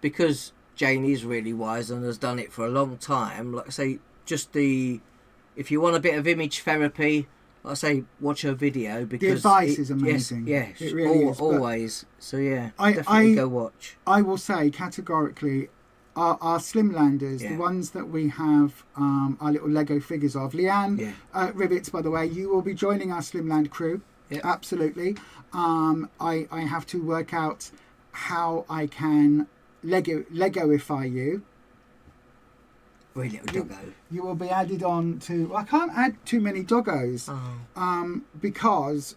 because Jane is really wise and has done it for a long time, like I say, if you want a bit of image therapy, like I say, watch her video because the advice is amazing. Yes, it really is. Always. So definitely go watch. I will say categorically, our Slimlanders, the ones that we have our little Lego figures of. Leanne Rivets, by the way, you will be joining our Slimland crew. Yep. Absolutely. I have to work out how I can Legoify you. Wee little doggo. You will be added on to... I can't add too many doggos because...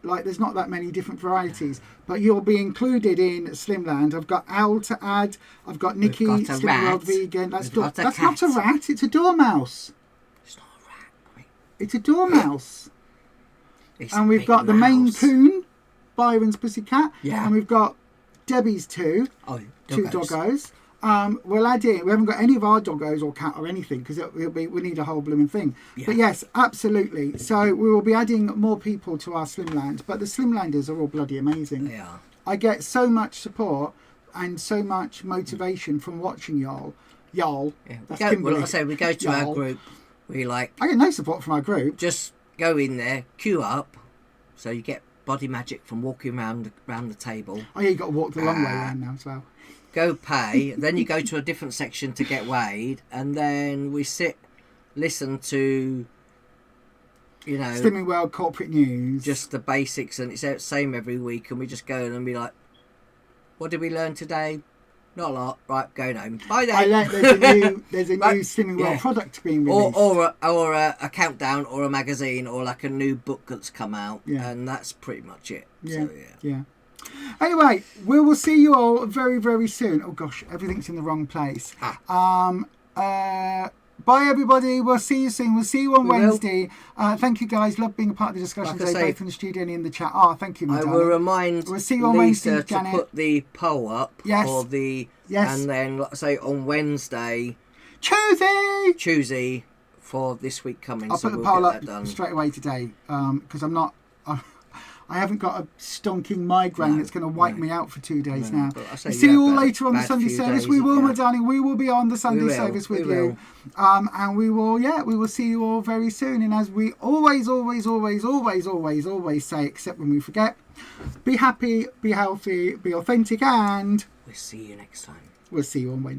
Like, there's not that many different varieties, but you'll be included in Slimland. I've got Owl to add. I've got Nikki, Slimming World Vegan. That's not a rat. It's a dormouse. It's not a rat. Wait. It's a dormouse. And we've got the Maine Coon, Byron's Pussycat. Yeah. And we've got Debbie's two doggos. We'll add in. We haven't got any of our doggos or cat or anything because we need a whole blooming thing. Yeah. But yes, absolutely. So we will be adding more people to our Slimland. But the Slimlanders are all bloody amazing. They are. I get so much support and so much motivation from watching y'all. Yeah. That's Kimberly. Well, like I say, we go to our group. I get no support from our group. Just go in there, queue up, so you get body magic from walking around the table. Oh yeah, you got to walk the long way around now as well. Go pay, then you go to a different section to get weighed, and then we listen to, Slimming World corporate news, just the basics, and it's the same every week, and we just go and be like, what did we learn today? Not a lot. Right, going home. Bye then. I learned there's a new Slimming World product being released, or a countdown, or a magazine, or like a new book that's come out, and that's pretty much it. Yeah. Anyway, we will see you all very, very soon. Oh gosh, everything's in the wrong place. Bye everybody. We'll see you soon. We'll see you on Wednesday. Thank you guys. Love being a part of the discussion today, both in the studio and in the chat. Thank you, my darling. I will remind we'll see you on Wednesday, to put the poll up for the and then let's say on Wednesday, Tuesday for this week coming. I'll put the poll up straight away today because I haven't got a stonking migraine that's going to wipe me out for 2 days now. See you all later on the Sunday service. We will, my darling. We will be on the Sunday service with you. And we will see you all very soon. And as we always say, except when we forget, be happy, be healthy, be authentic, and we'll see you next time. We'll see you on Wednesday.